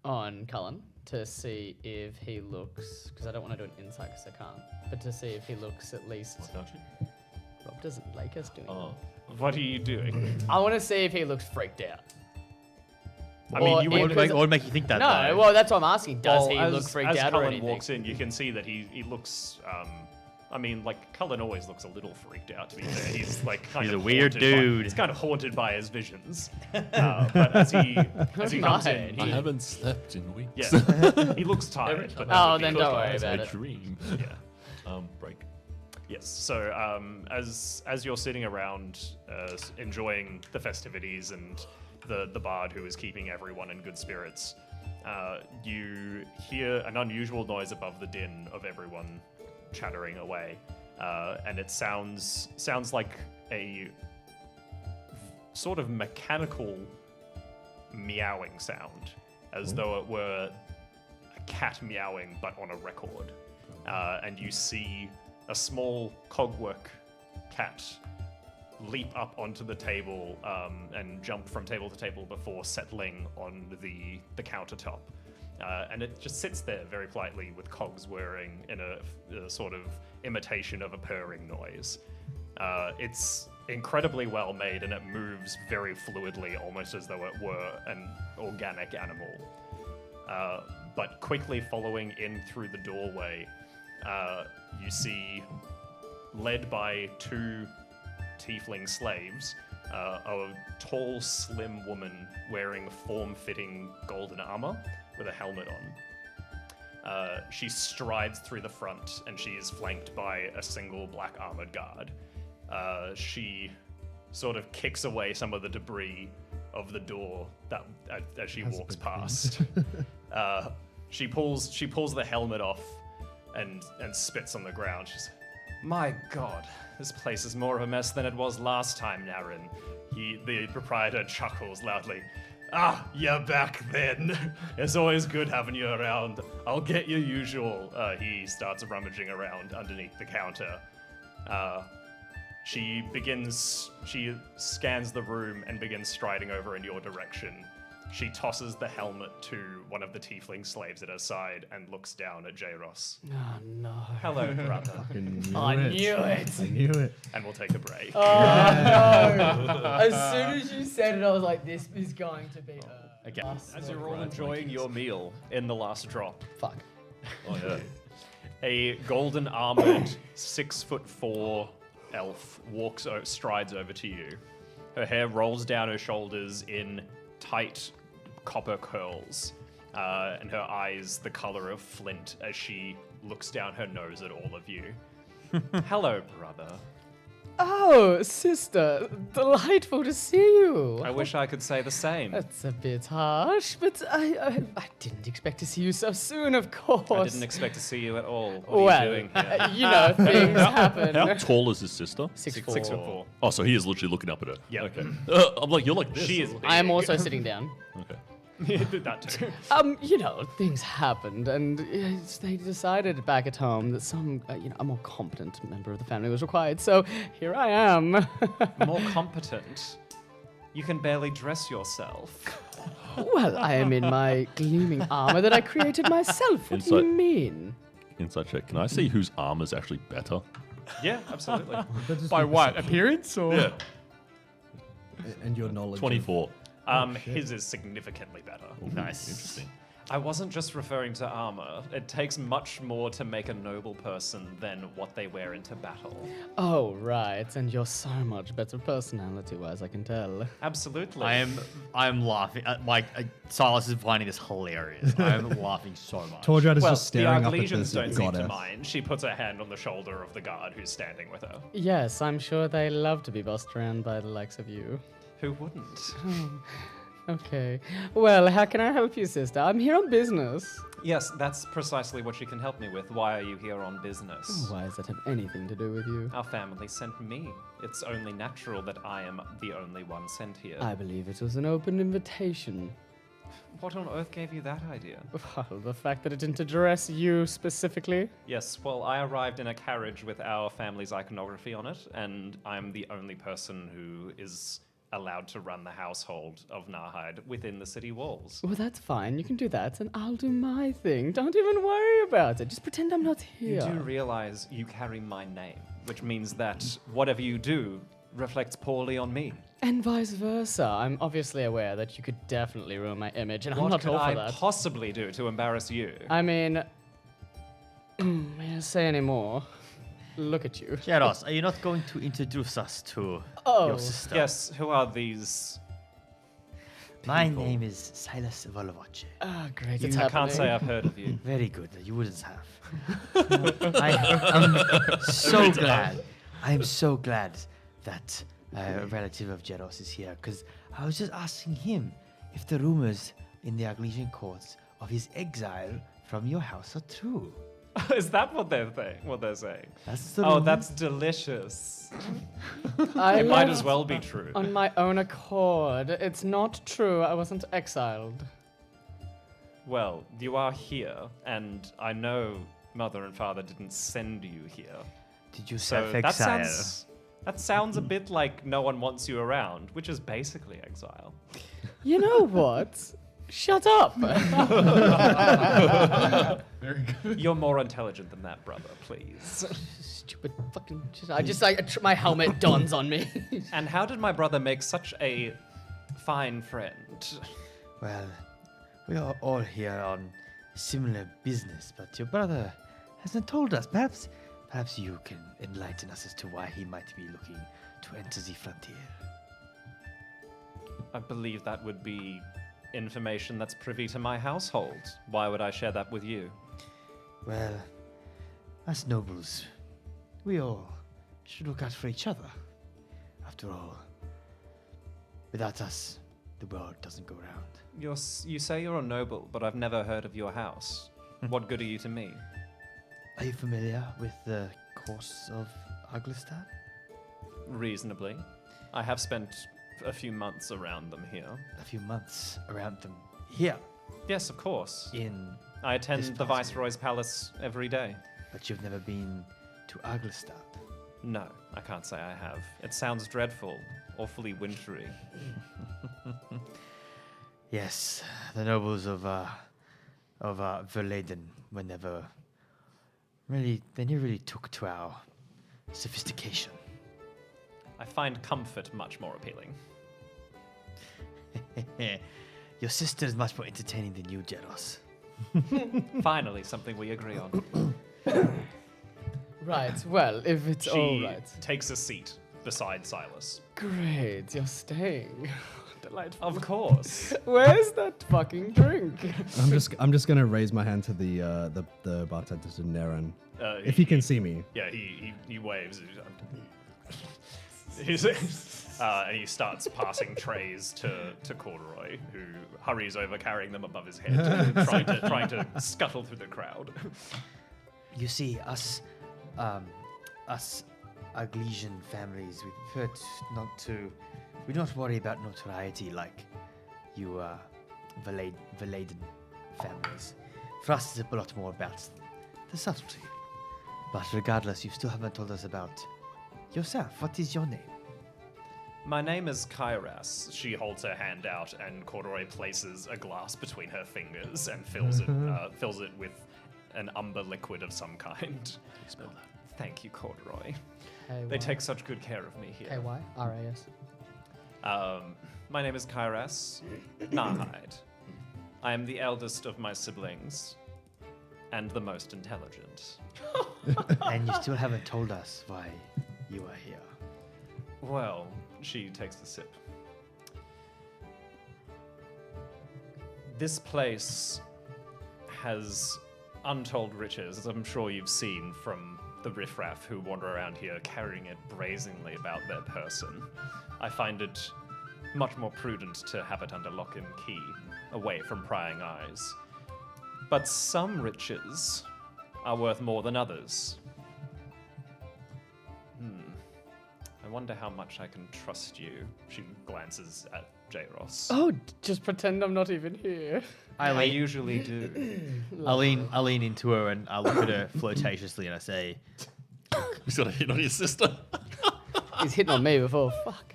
on Cullen to see if he looks, because I don't want to do an insight because I can't, but to see if he looks at least. Can't you? Rob doesn't like us doing Oh. What are you doing? I want to see if he looks freaked out. I mean, you Or would because- What would make you think that? No, though? well, that's what I'm asking. Does Well, he look freaked as out or Cullen anything? walks in, you can see that he looks. I mean, like Cullen always looks a little freaked out. To be fair, he's like kind He's of a weird haunted by- dude. he's kind of haunted by his visions. But as he comes in, Right. I haven't slept in weeks. yeah, he looks tired. But that Oh, would be then because don't worry of- about I it. dream. Yeah. Break. Yes. So as you're sitting around enjoying the festivities and the bard who is keeping everyone in good spirits, you hear an unusual noise above the din of everyone chattering away, and it sounds like a sort of mechanical meowing sound, as though it were a cat meowing but on a record. And you see a small cogwork cat leap up onto the table and jump from table to table before settling on the countertop. And it just sits there very politely with cogs whirring in a sort of imitation of a purring noise. It's incredibly well made and it moves very fluidly, almost as though it were an organic animal. But quickly following in through the doorway, you see, led by two tiefling slaves, a tall, slim woman wearing form-fitting golden armor with a helmet on. She strides through the front, and she is flanked by a single black armored guard. She sort of kicks away some of the debris of the door as she walks past. She pulls the helmet off and spits on the ground. She's, "My God, this place is more of a mess than it was last time, Naren." The proprietor chuckles loudly. "Ah, you're back then. It's always good having you around. I'll get your usual." He starts rummaging around underneath the counter. She scans the room and begins striding over in your direction. She tosses the helmet to one of the tiefling slaves at her side and looks down at Jaros. Oh, no. "Hello, brother." I knew it. I knew it. And we'll take a break. Oh, no. As soon as you said it, I was like, this is going to be Okay. us. As you're all enjoying your meal in the last drop, Fuck. Oh yeah. a golden armored 6'4" elf strides over to you. Her hair rolls down her shoulders in tight copper curls, and her eyes the color of flint as she looks down her nose at all of you. "Hello, brother. Oh, sister, delightful to see you. I wish I could say the same. That's a bit harsh, but I didn't expect to see you so soon, of course. I didn't expect to see you at all. What well, are you doing here? you know, things happen. How tall is his sister? 6'4". Oh, so he is literally looking up at her. Yeah. Okay. I'm like, you're like this. She is I am big. also sitting down. Okay. That too. You know, things happened, and they decided back at home that a more competent member of the family was required. So here I am. More competent. You can barely dress yourself. Well, I am in my gleaming armor that I created myself. What do you Inside- mean? Inside check. Can I see whose armor is actually better? Yeah, absolutely. By what? Appearance or? Yeah. And your knowledge. 24. His is significantly better. Nice. Interesting. I wasn't just referring to armor. It takes much more to make a noble person than what they wear into battle. Oh, right. And you're so much better personality-wise, I can tell. Absolutely. I am laughing. Silas is finding this hilarious. I am laughing so much. Tordred is Well, just the staring up at Arglesians this don't seem to goddess. mind. She puts her hand on the shoulder of the guard who's standing with her. Yes, I'm sure they love to be bossed around by the likes of you. Who wouldn't? Okay. Well, how can I help you, sister? I'm here on business. Yes, that's precisely what you can help me with. Why are you here on business? Why does that have anything to do with you? Our family sent me. It's only natural that I am the only one sent here. I believe it was an open invitation. What on earth gave you that idea? Well, the fact that it didn't address you specifically. Yes, well, I arrived in a carriage with our family's iconography on it, and I'm the only person who is allowed to run the household of Narhide within the city walls. Well, that's fine. You can do that, and I'll do my thing. Don't even worry about it. Just pretend I'm not here. You do realize you carry my name, which means that whatever you do reflects poorly on me. And vice versa. I'm obviously aware that you could definitely ruin my image, and I'm What not could all for I that. possibly do to embarrass you? I mean, may I say any more? Look at you. Jaros, are you not going to introduce us to Oh, your sister? Yes, who are these? My people? name is Silas Volovace. Ah, great. I It's can't happening. say I've heard of you. Very good. You wouldn't have. I'm so glad. I'm so glad that a relative of Jeros is here, because I was just asking him if the rumors in the Arglesian courts of his exile from your house are true. Is that what they're saying? That's the Oh, rumor. that's delicious. I It might left as well be true. on my own accord. It's not true. I wasn't exiled. Well, you are here, and I know mother and father didn't send you here. Did you So self-exile? that sounds a bit like no one wants you around, which is basically exile. You know what? Shut up. You're more intelligent than that, brother, please. Stupid fucking. I just like my helmet dawns on me. And how did my brother make such a fine friend? Well, we are all here on similar business, but your brother hasn't told us. Perhaps you can enlighten us as to why he might be looking to enter the frontier. I believe that would be information that's privy to my household. Why would I share that with you? Well, us nobles, we all should look out for each other. After all, without us, the world doesn't go round. You say you're a noble, but I've never heard of your house. What good are you to me? Are you familiar with the course of Aglestad? Reasonably. I have spent a few months around them here. A few months around them here Yes, of course. in, I attend This the past Viceroy's palace every day. but you've never been to Aglestad. No, I can't say I have. It sounds dreadful, awfully wintry. Yes, the nobles of Verladen were never really took to our sophistication. I find comfort much more appealing. Your sister is much more entertaining than you, Jeros. Finally, something we agree on. Right. Well, if it's all She right. takes a seat beside Silas. Great. You're staying. Delightful. Of course. Where's that fucking drink? I'm just gonna raise my hand to the bartender to Naren. If he can see me. Yeah, he waves. And he starts passing trays to Corduroy, who hurries over, carrying them above his head, trying to scuttle through the crowd. You see, us Arglesian families, we prefer we don't worry about notoriety like you Verladen families. For us, it's a lot more about the subtlety. But regardless, you still haven't told us about yourself. What is your name? My name is Kairas. She holds her hand out, and Corduroy places a glass between her fingers and fills it with an umber liquid of some kind. Smell that. Thank you, Corduroy. K-Y. They take such good care of me here. K-Y-R-A-S. My name is Kairas Narhide. I am the eldest of my siblings and the most intelligent. And you still haven't told us why you are here. Well, she takes a sip. This place has untold riches, as I'm sure you've seen from the riffraff who wander around here carrying it brazenly about their person. I find it much more prudent to have it under lock and key, away from prying eyes. But some riches are worth more than others. I wonder how much I can trust you. She glances at J-Ross. Oh, just pretend I'm not even here. I usually do. I lean into her and I look at her flirtatiously and I say, He's got a hit on your sister. He's hitting on me before. Fuck.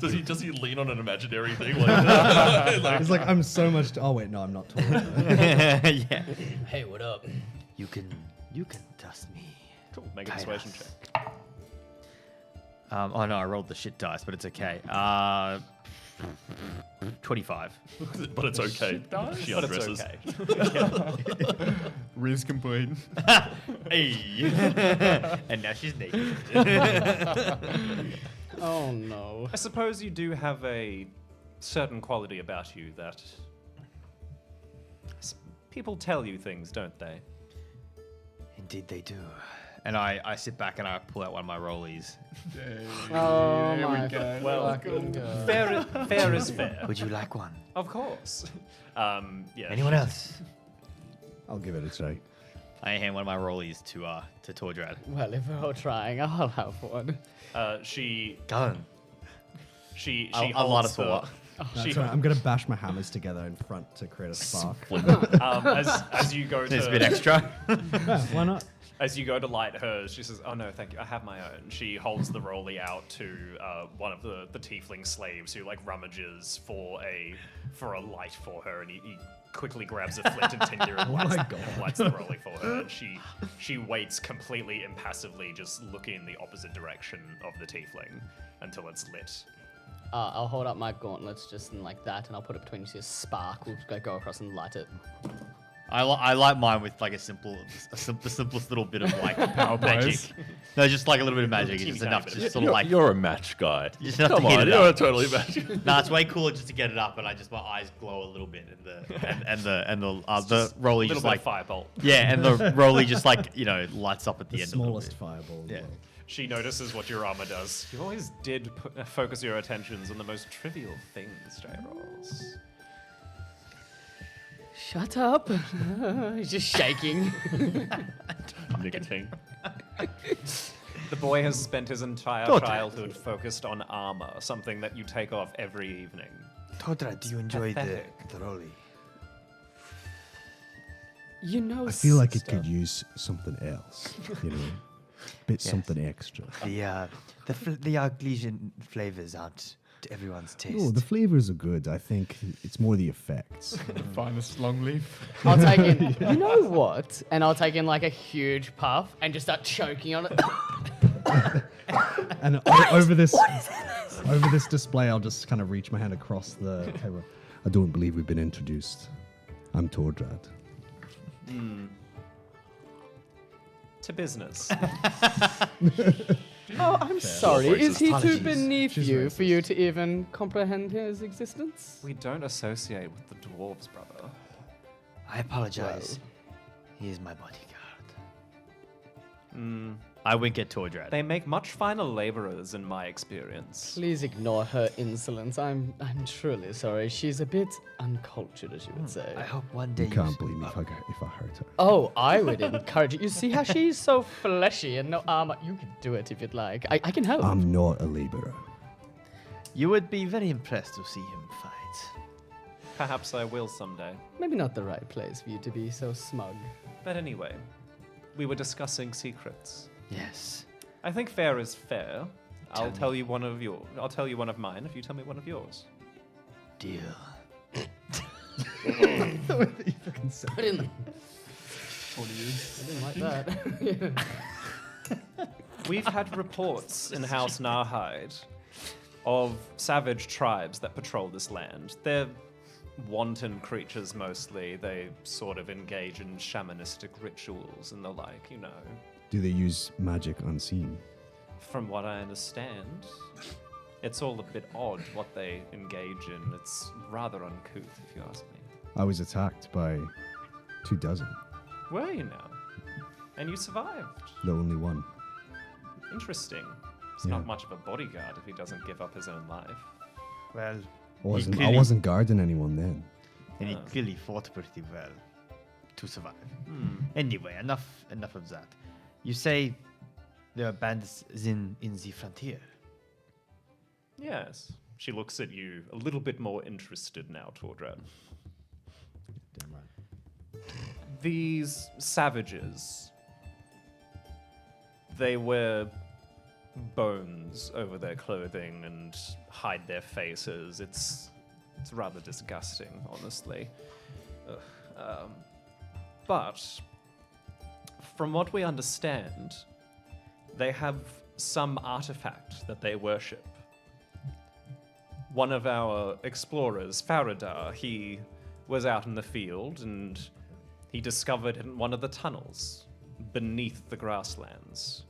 Does he lean on an imaginary thing? Like, It's like I'm so much. Oh wait, no, I'm not tall. yeah. Hey, what up? You can trust me. Cool. Make a persuasion check. Oh no, I rolled the shit dice, but it's okay. 25. but it's okay. She But undresses. it's okay. Riz complete. Hey. And now she's naked. Oh no. I suppose you do have a certain quality about you that people tell you things, don't they? Indeed, they do. And I sit back and I pull out one of my rollies. Oh There we my go. Well, fucking God. Fair is fair. Would you like one? Of course. Yeah. Anyone else? I'll give it a try. I hand one of my rollies to Tordrad. Well, if we're all trying, I'll have one. She Go on. she I'll light holds us all up. No, She, it's all right, I'm gonna bash my hammers together in front to create a spark. as you go There's a bit to extra. Yeah, why not? as you go to light hers, she says, "Oh no, thank you. I have my own." She holds the rolly out to one of the tiefling slaves who like rummages for a light for her, and he quickly grabs a flint and tinder and my God. lights the rolly for her. And she waits completely impassively, just looking in the opposite direction of the tiefling until it's lit. I'll hold up my gauntlets just in like that, and I'll put it between a spark. We'll go across and light it. I light mine with like the simplest little bit of like magic. No, just like a little bit of magic. It's Teeny just tiny enough bit to of just sort of like. You're a match guy. Just enough Come to heat on, it you're up. totally match. Nah, it's way cooler just to get it up, and my eyes glow a little bit, and the rolly Little just bit like of firebolt. yeah, and the rolly just like lights up at the The end. smallest fireball. Yeah. She notices what your armor does. You always did focus your attentions on the most trivial things, J-Rolls. Shut up. He's just shaking. Nicotine. The boy has spent his entire Todd. childhood focused on armor, something that you take off every evening. Todra, do you enjoy pathetic. the rolly? You know, I feel like it sister. could use something else. You know, bit something extra. The Arglesian flavors aren't to everyone's taste. No, the flavors are good. I think it's more the effects. The finest long leaf. I'll take in. You know what? And I'll take in like a huge puff and just start choking on it. And over this display, I'll just kind of reach my hand across the table. I don't believe we've been introduced. I'm Tordrad. To business. Oh, I'm sorry. Is he too Apologies. beneath She's you racist. for you to even comprehend his existence? We don't associate with the dwarves, brother. I apologize. He is my bodyguard. I wink at Tordrad. They make much finer laborers in my experience. Please ignore her insolence. I'm truly sorry. She's a bit uncultured, as you would say. I hope one day You can't blame me if I hurt her. Oh, I would encourage it. You see how she's so fleshy and no armor? You can do it if you'd like. I can help. I'm not a laborer. You would be very impressed to see him fight. Perhaps I will someday. Maybe not the right place for you to be so smug. But anyway, we were discussing secrets. Yes. I think fair is fair. I'll Tell tell you one of your. I'll tell you one of mine if you tell me one of yours. Deal. I didn't like that. We've had reports in House Narhide of savage tribes that patrol this land. They're wanton creatures mostly. They sort of engage in shamanistic rituals and the like, you know. Do they use magic unseen? From what I understand, it's all a bit odd what they engage in. It's rather uncouth, if you ask me. I was attacked by 24. Were you now? And you survived. The only one. Interesting. It's Yeah. not much of a bodyguard if he doesn't give up his own life. Well, I clearly- wasn't guarding anyone then. And he clearly fought pretty well to survive. Anyway, enough of that. You say There are bandits in the frontier. Yes. She looks at you a little bit more interested now, Tordred. Damn right. These savages, they wear bones over their clothing and hide their faces. It's rather disgusting, honestly. But from what we understand, they have some artifact that they worship. One of our explorers, Faradar, he was out in the field and he discovered in one of the tunnels beneath the grasslands.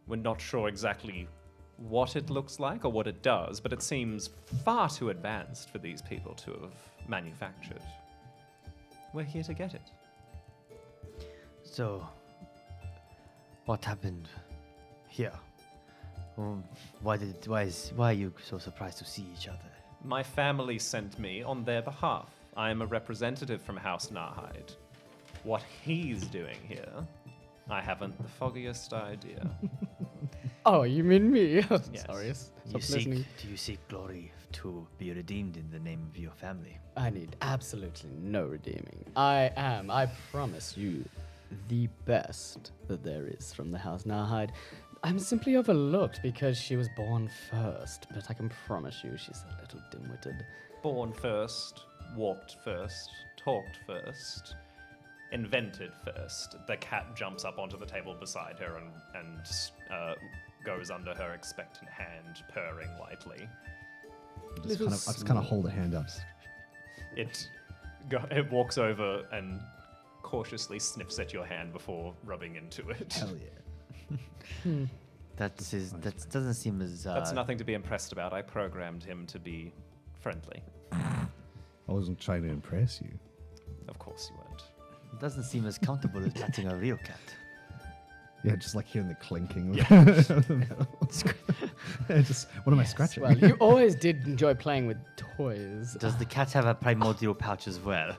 We're not sure exactly what it looks like or what it does, but it seems far too advanced for these people to have manufactured. We're here to get it. So, what happened here? Why are you so surprised to see each other? My family sent me on their behalf. I am a representative from House Narhide. What he's doing here, I haven't the foggiest idea. Oh, you mean me? Yes. Sorry. Do Stop listening. you seek glory to be redeemed in the name of your family? I need absolutely no redeeming. I promise you, the best that there is from the House Narhide. I'm simply overlooked because she was born first, but I can promise you she's a little dim-witted. Born first, walked first, talked first, invented first. The cat jumps up onto the table beside her and goes under her expectant hand, purring lightly. I just kind of hold a hand up. It walks over and cautiously sniffs at your hand before rubbing into it. Hell yeah. That doesn't seem as. That's nothing to be impressed about. I programmed him to be friendly. I wasn't trying to impress you. Of course you weren't. Doesn't seem as comfortable as patting a real cat. Yeah, just like hearing the clinking. Yeah. Of the metal. Yeah, just what am I scratching? Well, you always did enjoy playing with toys. Does the cat have a primordial pouch as well?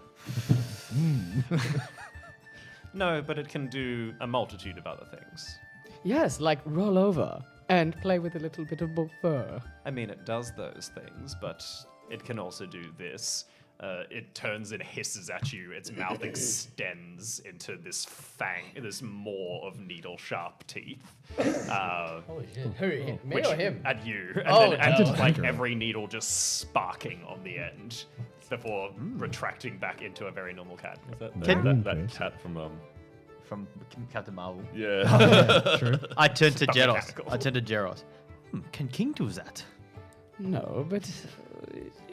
No, but it can do a multitude of other things. Yes, like roll over and play with a little bit of fur. I mean, it does those things, but it can also do this. It turns and hisses at you. Its mouth extends into this this maw of needle-sharp teeth. Holy shit. Hurry, me which- or him? At you. And Oh, then and no. like every needle just sparking on the end before retracting back into a very normal cat. Is that, Can- that cat from From Captain Marvel. yeah. True. I turned to Stuff Jeros. mechanical. I turned to Jeros. Can King do that? No, but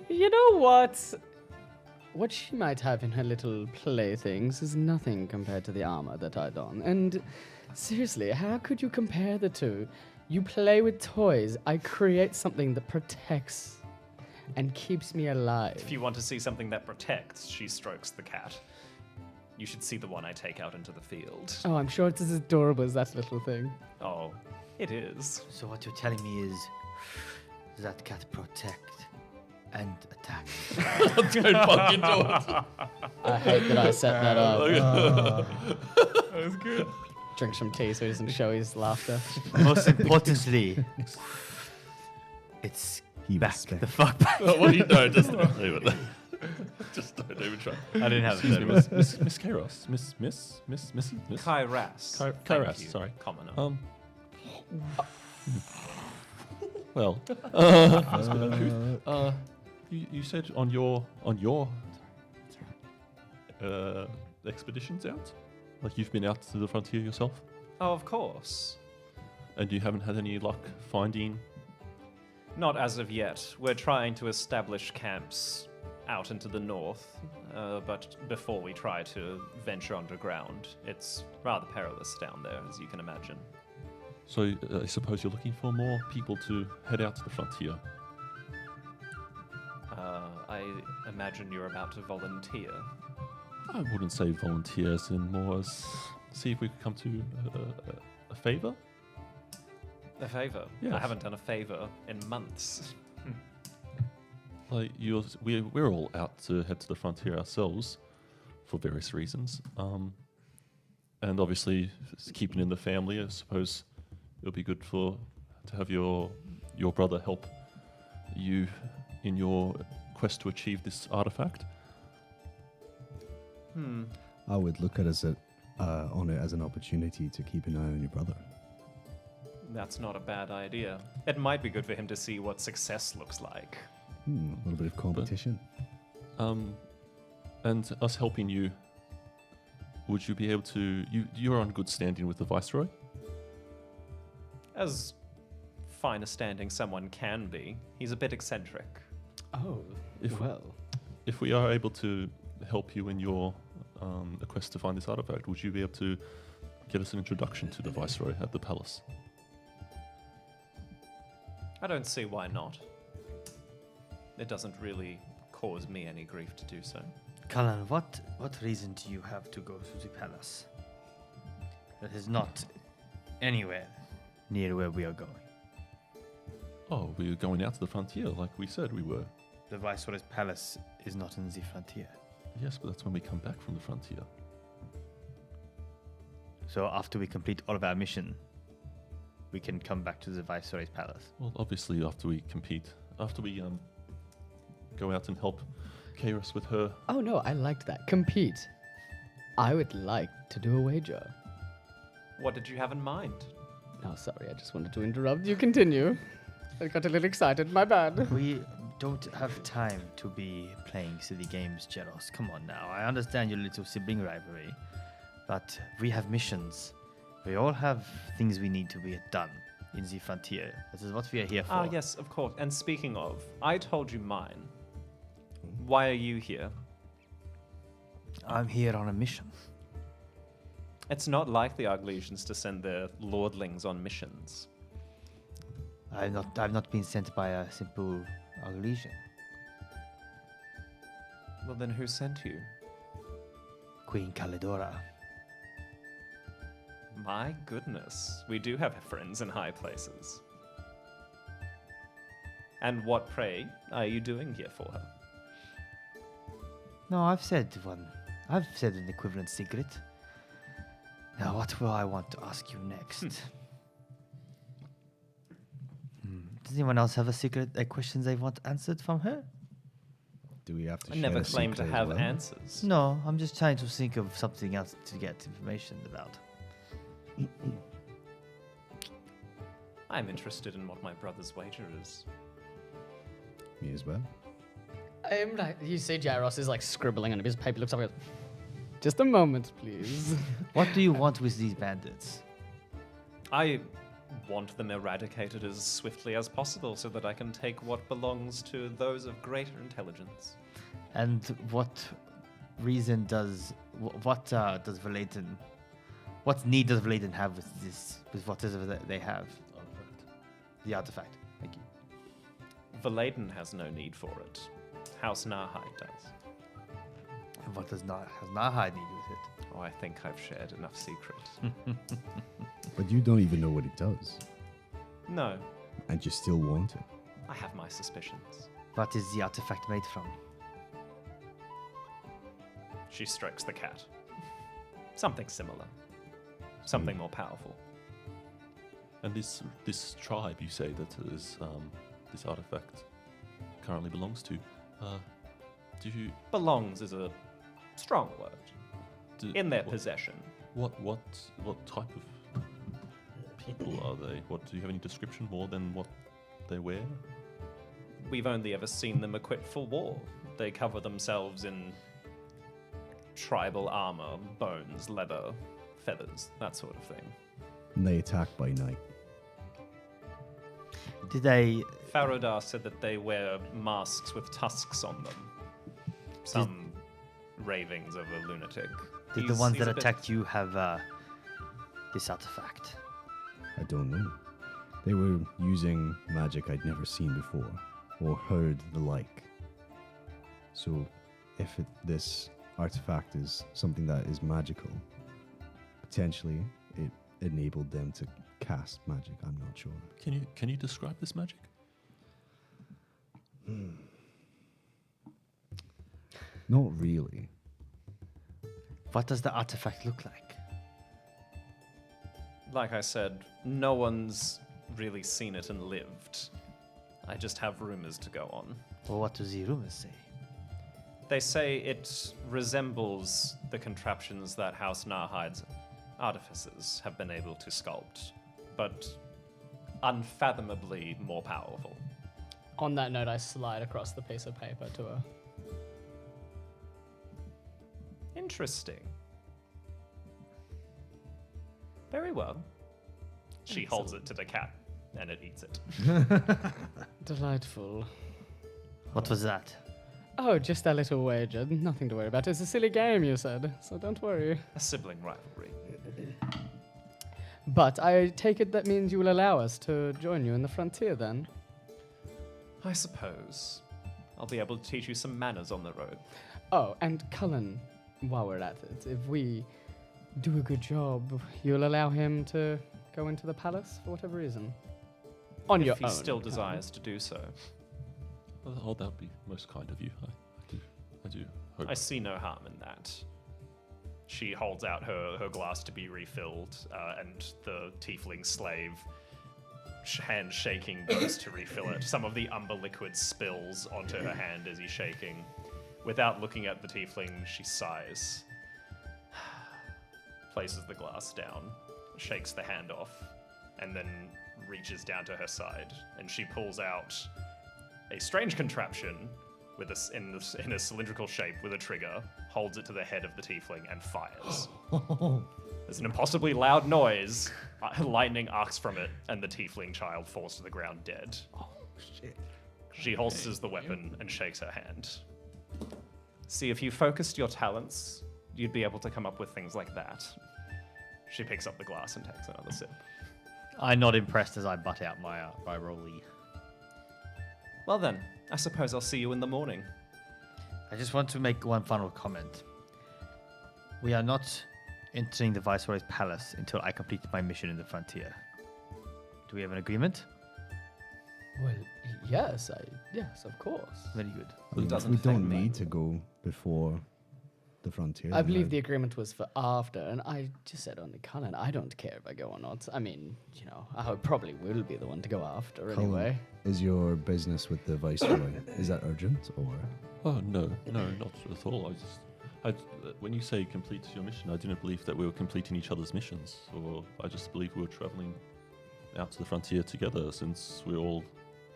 you know what? What she might have in her little playthings is nothing compared to the armor that I don. And seriously, how could you compare the two? You play with toys. I create something that protects and keeps me alive. If you want to see something that protects, she strokes the cat. You should see the one I take out into the field. Oh, I'm sure it's as adorable as that little thing. Oh, it is. So what you're telling me is that cat protect and attack. Don't fucking do it. I hate that I set that up. That was good. Drink some tea so he doesn't show his laughter. Most importantly, it's He back respect. the fuck back. What do you know? Just leave it. Just don't even try. I didn't have Excuse it. me, Miss Kairos. Miss. Kairas. Kairas, Thank you, sorry. Commoner. Well, first bit of truth. You said on your expeditions out, like you've been out to the frontier yourself, Oh, of course. and you haven't had any luck finding. Not as of yet. We're trying to establish camps out into the north, but before we try to venture underground, it's rather perilous down there, as you can imagine. So I suppose you're looking for more people to head out to the frontier. I imagine you're about to volunteer. I wouldn't say volunteers, and more as see if we could come to a favor. A favor? Yes. I haven't done a favor in months. Like we're all out to head to the frontier ourselves for various reasons. And obviously, keeping in the family, I suppose it'll be good to have your brother help you in your quest to achieve this artifact. I would look at on it as an opportunity to keep an eye on your brother. That's not a bad idea. It might be good for him to see what success looks like. A little bit of competition. And us helping you, would you be able to... You're on good standing with the Viceroy? As fine a standing someone can be, he's a bit eccentric. Oh, well. If we are able to help you in your quest to find this artifact, would you be able to get us an introduction to the Viceroy at the palace? I don't see why not. It doesn't really cause me any grief to do so. Cullen, what reason do you have to go to the palace? That is not anywhere near where we are going. Oh, we were going out to the frontier like we said we were. The Viceroy's palace is not in the frontier. Yes, but that's when we come back from the frontier. So after we complete all of our mission, we can come back to the Viceroy's palace. Well, obviously after we go out and help Kairos with her. Oh no, I liked that. Compete. I would like to do a wager. What did you have in mind? No, sorry, I just wanted to interrupt. You continue. I got a little excited, my bad. We don't have time to be playing silly games, Jeros. Come on now. I understand your little sibling rivalry, but we have missions. We all have things we need to be done in the frontier. This is what we are here for. Ah, yes, of course. And speaking of, I told you mine. Why are you here? I'm here on a mission. It's not like the Arglesians to send their lordlings on missions. I've not been sent by a simple Arglesian. Well, then who sent you? Queen Calidora. My goodness, we do have friends in high places. And what, pray, are you doing here for her? No, I've said one. I've said an equivalent secret. Now, what will I want to ask you next? Does anyone else have a questions they want answered from her? Do we have to I share never a claimed to secret as have well? answers. No, I'm just trying to think of something else to get information about. I'm interested in what my brother's wager is. Me as well. I'm like, you see Jaros is like scribbling on a piece of paper, looks up and goes, just a moment, please. What do you want with these bandits? I want them eradicated as swiftly as possible so that I can take what belongs to those of greater intelligence. And what reason does Valadin? What need does Valadin have with this? With whatever they have? The artifact. Thank you. Valadin has no need for it. House Narhide does. And what has Narhide need with it? Oh, I think I've shared enough secret. But you don't even know what it does. No, And you still want it. I have my suspicions. What is the artifact made from? She strokes the cat. Something similar. Something more powerful. And this tribe, you say that is this artifact currently belongs to. Do you Belongs is a strong word. In their possession. What type of people are they? What do you have any description more than what they wear? We've only ever seen them equipped for war. They cover themselves in tribal armor, bones, leather, feathers, that sort of thing. And they attack by night. Did they? Farodar said that they wear masks with tusks on them. Some ravings of a lunatic. Did the ones that attacked you have this artifact? I don't know. They were using magic I'd never seen before or heard the like. So if this artifact is something that is magical, potentially it enabled them to cast magic. I'm not sure. Can you describe this magic? Not really. What does the artifact look like? like I said, no one's really seen it and lived. I just have rumors to go on. Well, what do the rumors say? They say it resembles the contraptions that House Narhide's artificers have been able to sculpt, but unfathomably more powerful. On that note, I slide across the piece of paper to her. Interesting. Very well. She holds it to the cat, and it eats it. Delightful. What was that? Oh, just that little wager. Nothing to worry about. It's a silly game, you said, so don't worry. A sibling rivalry. But I take it that means you will allow us to join you in the frontier then? I suppose. I'll be able to teach you some manners on the road. Oh, and Cullen, while we're at it, if we do a good job, you'll allow him to go into the palace for whatever reason? On your If he own. still Cullen. desires to do so. Oh, that would be most kind of you. I do hope. I see no harm in that. She holds out her glass to be refilled, and the tiefling slave, hand shaking, goes to refill it. Some of the umber liquid spills onto her hand as he's shaking. Without looking at the tiefling, she sighs, places the glass down, shakes the hand off, and then reaches down to her side, and she pulls out a strange contraption with in a cylindrical shape with a trigger, holds it to the head of the tiefling, and fires. There's an impossibly loud noise. Lightning arcs from it, and the tiefling child falls to the ground dead. Oh, shit. She holsters the weapon and shakes her hand. See, if you focused your talents, you'd be able to come up with things like that. She picks up the glass and takes another sip. I'm not impressed as I butt out my rolly. Well then, I suppose I'll see you in the morning. I just want to make one final comment. We are not entering the Viceroy's palace until I complete my mission in the frontier. Do we have an agreement? Well, yes, of course. Very good. It doesn't we affect don't me. need to go before the frontier. I believe the agreement was for after, and I just said only Cullen. I don't care if I go or not. I mean, I probably will be the one to go after anyway. Is your business with the Viceroy, is that urgent or? Oh no, not at all. When you say complete your mission, I didn't believe that we were completing each other's missions, or I just believe we were traveling out to the frontier together since we're all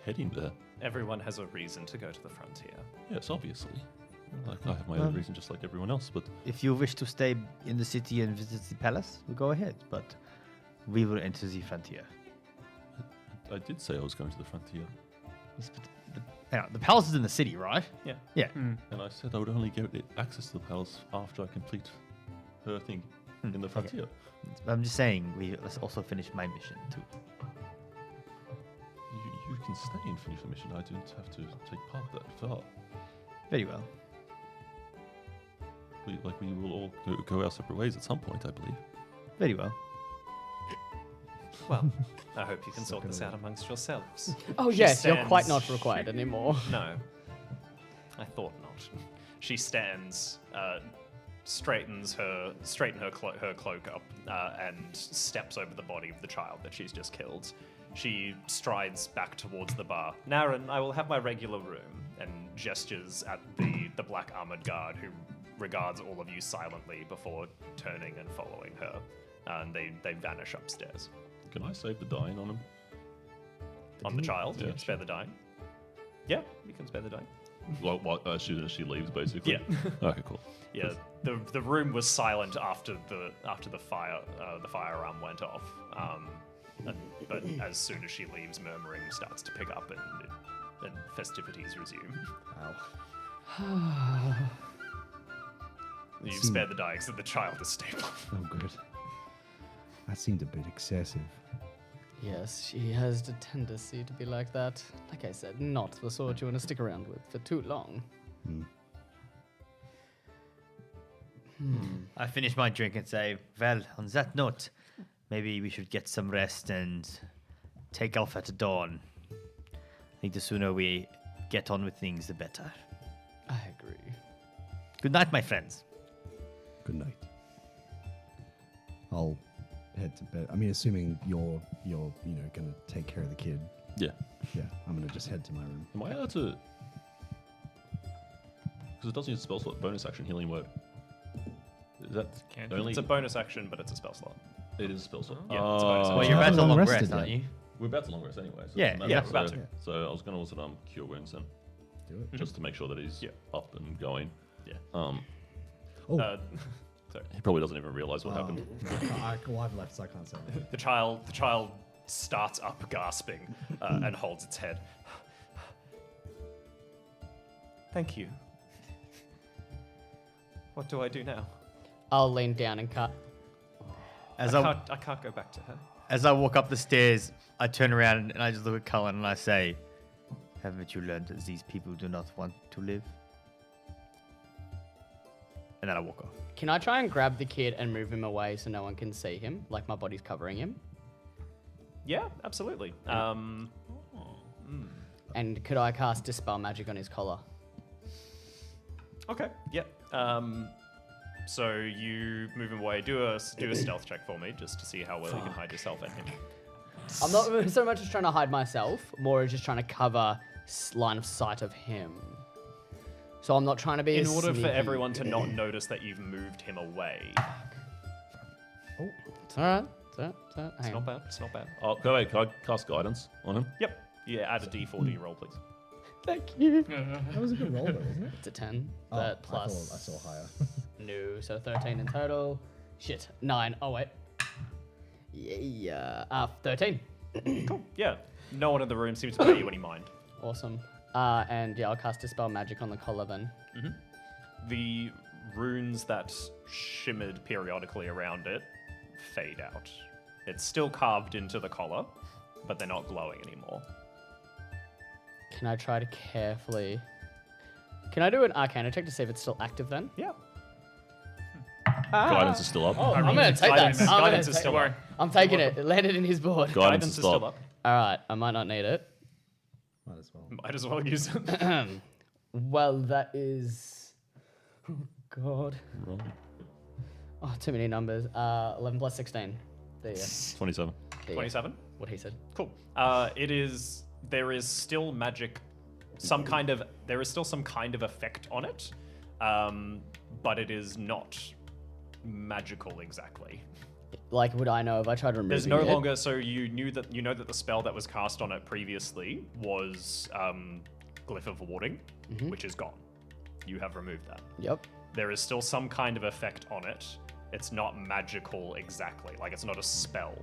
heading there. Everyone has a reason to go to the frontier. Yes, obviously. Like I have my own reason, just like everyone else. But If you wish to stay in the city and visit the palace, go ahead. But we will enter the frontier. I did say I was going to the frontier, Yes, but the palace is in the city, right? Yeah. Yeah. and I said I would only get access to the palace after I complete her thing in the frontier. I'm just saying, let's also finish my mission too. You can stay and finish the mission. I didn't have to take part that far. Very well. We will all go our separate ways at some point, I believe. Very well. Well, I hope you can sort this out amongst yourselves. Oh, She yes, you're quite stands- not required anymore. No, I thought not. She stands, straightens her cloak up, and steps over the body of the child that she's just killed. She strides back towards the bar. Naren, I will have my regular room, and gestures at the black armored guard who regards all of you silently before turning and following her. And they vanish upstairs. Can I save the dying on him? On the child? Yeah. Spare the dying? Yeah, you can spare the dying. Well, as soon as she leaves, basically. Yeah. Okay, cool. Yeah, the room was silent after the firearm went off. But as soon as she leaves, murmuring starts to pick up and festivities resume. You've spared the dying so the child is stable. Oh, good. That seemed a bit excessive. Yes, she has the tendency to be like that. Like I said, not the sort you want to stick around with for too long. I finish my drink and say, well, on that note, maybe we should get some rest and take off at dawn. I think the sooner we get on with things, the better. I agree. Good night, my friends. Good night. I'll head to bed. I mean, assuming you're gonna take care of the kid. Yeah. Yeah, I'm gonna just head to my room. Am I allowed to? Because it doesn't use a spell slot. Bonus action healing word. Is that only? It's a bonus action, but it's a spell slot. It is a spell slot. Yeah, it's a bonus Well, action. you're about to haven't long rested rest, yet. aren't you? We're about to long rest anyway. So Yeah, it doesn't yeah, matter. we're about So- to. So I was going to also cure wounds then, Do it. just to make sure that he's up and going. Yeah. Oh, Sorry. He probably doesn't even realize what happened. I've left, so I can't say that. The child starts up gasping and holds its head. Thank you. What do I do now? I'll lean down and cut. As I can't go back to her. As I walk up the stairs, I turn around and I just look at Cullen and I say, "Haven't you learned that these people do not want to live?" And then I walk off. Can I try and grab the kid and move him away so no one can see him? Like my body's covering him? Yeah, absolutely. And could I cast Dispel Magic on his collar? Okay. Yeah. So you move him away. Do a stealth check for me, just to see how well you can hide yourself and him. I'm not so much as trying to hide myself, more as just trying to cover line of sight of him. So I'm not trying to be In as order for sneaky. everyone to not notice that you've moved him away. It's alright. It's alright. It's Hang not on. bad. It's not bad. Oh, go ahead. Can I cast guidance on him? Yep. Yeah. Add a D4 to your roll, please. Thank you. That was a good roll, though, wasn't it? It's a 10. Oh, That plus. I saw higher. No, so 13 in total. Shit. 9. Oh, wait. Yeah. 13. Cool. Yeah. No one in the room seems to pay you any mind. Awesome. And yeah, I'll cast Dispel Magic on the collar then. The runes that shimmered periodically around it fade out. It's still carved into the collar, but they're not glowing anymore. Can I try to carefully... Can I do an Arcana check to see if it's still active then? Yeah. Guidance is still up. Oh, I'm going to take Guidance- that. guidance is still up. I'm taking it. It landed in his board. Guidance is still up. All right, I might not need it. Might as well. Might as well use it. Well, that is... Oh, God. Wrong. Oh, too many numbers. 11 plus 16. There you go. 27. There you go. 27. What he said. Cool. There is still magic, there is still some kind of effect on it, but it is not magical exactly. Like, would I know if I tried removing There's no it? longer, so you know that the spell that was cast on it previously was Glyph of Warding, which is gone. You have removed that. Yep. There is still some kind of effect on it. It's not magical exactly, like it's not a spell,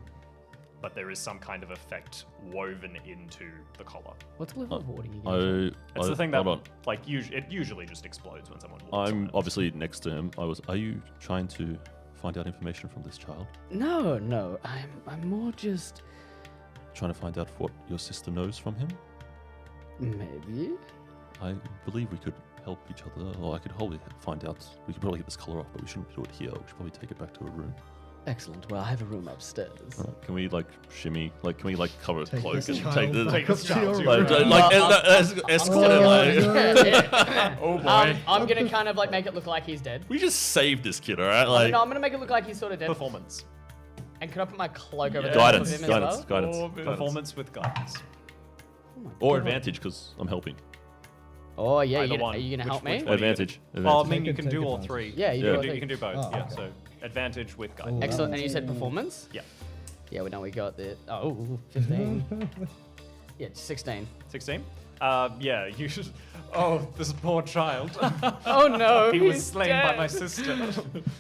but there is some kind of effect woven into the collar. What's Glyph of Warding again? It's the thing that, Hold on. like, it usually just explodes when someone walks on I'm it. obviously next to him. Are you trying to find out information from this child? No. I'm more just... Trying to find out what your sister knows from him? Maybe? I believe we could help each other, or I could probably find out. We could probably get this color off, but we shouldn't do it here. We should probably take it back to a room. Excellent. Well, I have a room upstairs. Can we shimmy? Can we cover a Take cloak this and child take the back this up to child your to your room. room. escort him? Yeah. Oh boy. I'm gonna kind of like make it look like he's dead. We just saved this kid, all right? No, I'm gonna make it look like he's sort of dead. Performance. And can I put my cloak over the guidance, top of him guidance, as well? guidance. Performance with guidance. Oh my Or God. advantage, because I'm helping. Oh yeah, Either are one. you gonna help Which me? one? Advantage. Well, I advantage. mean, you Take can do all advantage. three. Yeah, you do Yeah. all You three. can do both. Oh, Yeah. okay. So advantage with guidance. Excellent. And you said performance? Yeah. Yeah, we know we got the 15. Yeah, 16. 16. Yeah. You should. Oh, this poor child. Oh no, He was he's slain dead. by my sister.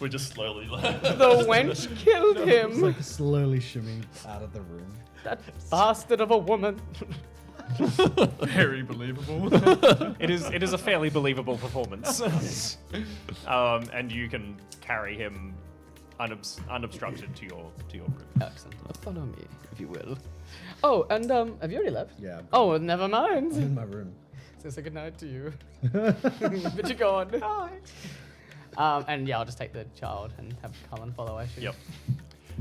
We're just slowly. The wench killed It's him. like slowly shimmying out of the room. That bastard of a woman. Very believable. It is a fairly believable performance. And you can carry him unobstructed to your room. Excellent. Follow me, if you will. Oh, and have you already left? Yeah. Oh, well, never I'm mind. in my room. So say goodnight to you. But you're gone. And yeah, I'll just take the child and have Cullen follow. I should. Yep.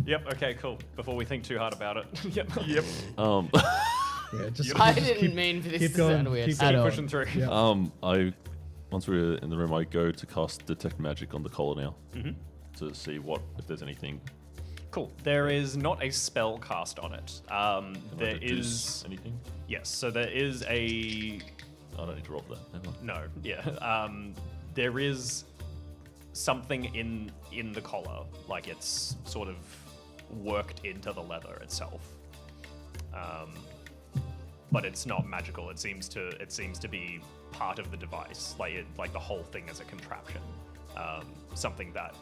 Yep. Okay. Cool. Before we think too hard about it. Yep. Yeah, just I just didn't mean for this keep to going, sound weird keep at going. all. Pushing through. Yeah. Once we're in the room, I go to cast detect magic on the collar now to see if there's anything. Cool. There is not a spell cast on it. Can I There deduce is anything? yes. So there is a I don't need to roll for that. Never mind. no. Yeah. There is something in the collar, like it's sort of worked into the leather itself. But it's not magical. It seems to be part of the device, like the whole thing is a contraption, something that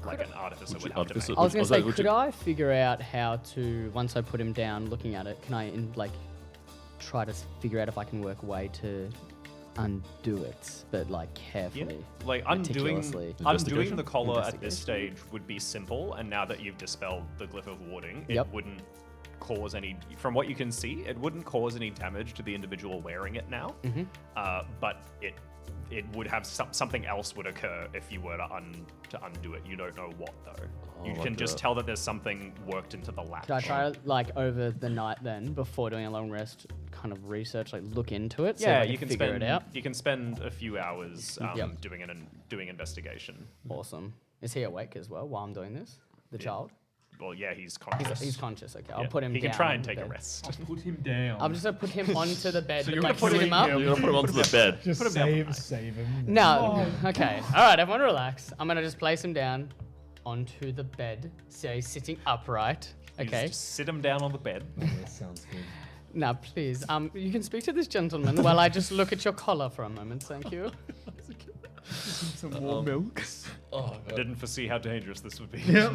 like an artificer Would would you have to artificer- make. I was going was to say, that- would could you- I figure out how to, once I put him down looking at it, can I, try to figure out if I can work a way to undo it, but, like, carefully? Like undoing meticulously. undoing the collar at this Investigation. stage would be simple, and now that you've dispelled the glyph of warding, Yep. it wouldn't cause any. From what you can see, it wouldn't cause any damage to the individual wearing it now. Mm-hmm. But it would have something else would occur if you were to undo it. You don't know what though. You like can just the- tell that there's something worked into the latch. Could I try, like, over the night then, before doing a long rest, kind of research, like, look into it? See if Yeah, I you can figure spend it out? you can spend a few hours Yep. doing investigation. Awesome. Is he awake as well while I'm doing this? The child? Well, yeah, he's conscious. He's conscious, okay. Yeah. I'll put him He down. can try on and the take a bed. rest. Put him down. I'm just going to put him onto the bed, So but, you're like, gonna put sit him him up. You're gonna put him onto the bed. Just Put him down for save him. No. Okay. All right, everyone relax. I'm going to just place him down onto the bed. So he's sitting upright. You Okay. just sit him down on the bed. That sounds good. Now, please, you can speak to this gentleman while I just look at your collar for a moment. Thank you. Some more milk. Oh, I didn't foresee how dangerous this would be. I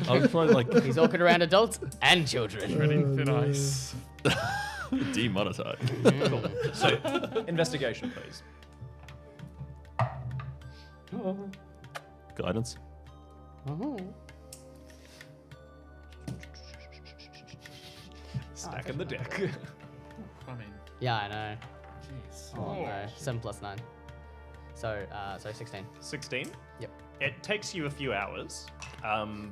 was trying to like He's awkward around adults and children. Spreading thin ice. demonetize. Cool. So, investigation, please. Guidance. Oh. Stack in the deck. I mean, Yeah, I know. jeez. Oh, no. 7 plus 9. So 16. 16. Yep. It takes you a few hours,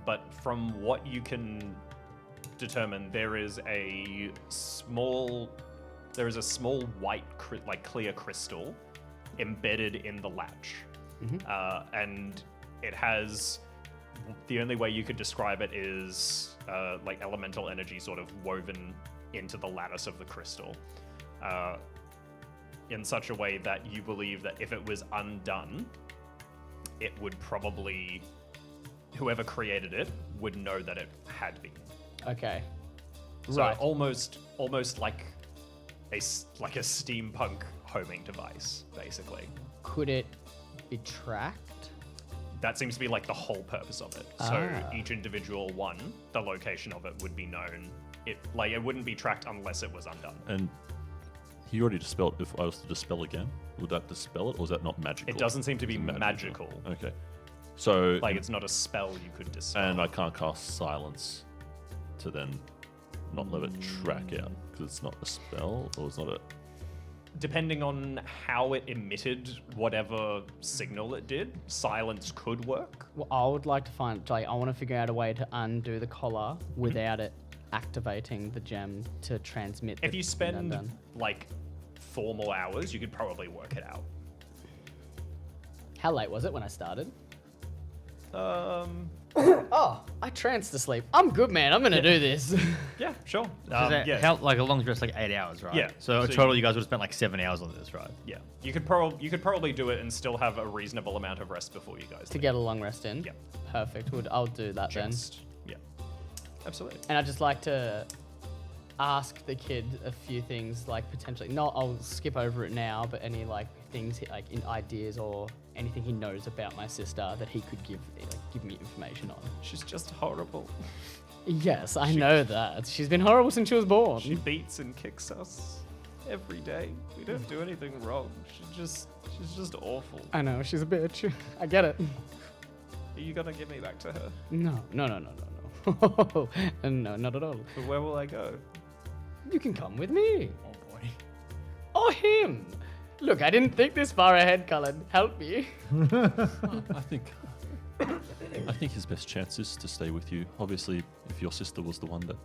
but from what you can determine, there is a small white, like clear crystal embedded in the latch, and it has. The only way you could describe it is like elemental energy sort of woven into the lattice of the crystal, in such a way that you believe that if it was undone, it would probably, whoever created it would know that it had been. Okay. So Right. almost like a steampunk homing device, basically. Could it be tracked? That seems to be like the whole purpose of it. So Ah. each individual one, the location of it would be known. It wouldn't be tracked unless it was undone. And he already dispelled. If I was to dispel again, would that dispel it, or is that not magical? It doesn't seem to be Is it magical. Okay. So Like it's not a spell you could dispel. and I can't cast silence to then not let it track out because it's not a spell, or it's not a. Depending on how it emitted whatever signal it did, silence could work. Well, I would like to find, like, I want to figure out a way to undo the collar without it activating the gem to transmit. If the you spend undone. like 4 more hours, you could probably work it out. How late was it when I started? Um, Oh, I tranced to sleep. I'm good, man. I'm gonna do this. yeah, sure. Yeah. How, like a long rest, like 8 hours, right? Yeah. So, So total, you guys would have spent like 7 hours on this, right? Yeah, you could probably do it and still have a reasonable amount of rest before you guys To leave. get a long rest in. Yeah. Perfect. I'll do that then. Just, yeah, absolutely. And I'd just like to ask the kid a few things, like potentially. Not, I'll skip over it now, but any like things, like in ideas or anything he knows about my sister that he could give me information on. She's just horrible. Yes, I know that. She's been horrible since she was born. She beats and kicks us every day. We don't do anything wrong. She's just awful. I know, she's a bitch. I get it. Are you gonna give me back to her? No. No, not at all. But where will I go? You can come with me. Oh boy. Or him. Look, I didn't think this far ahead, Cullen. Help me. I think his best chance is to stay with you. Obviously, if your sister was the one that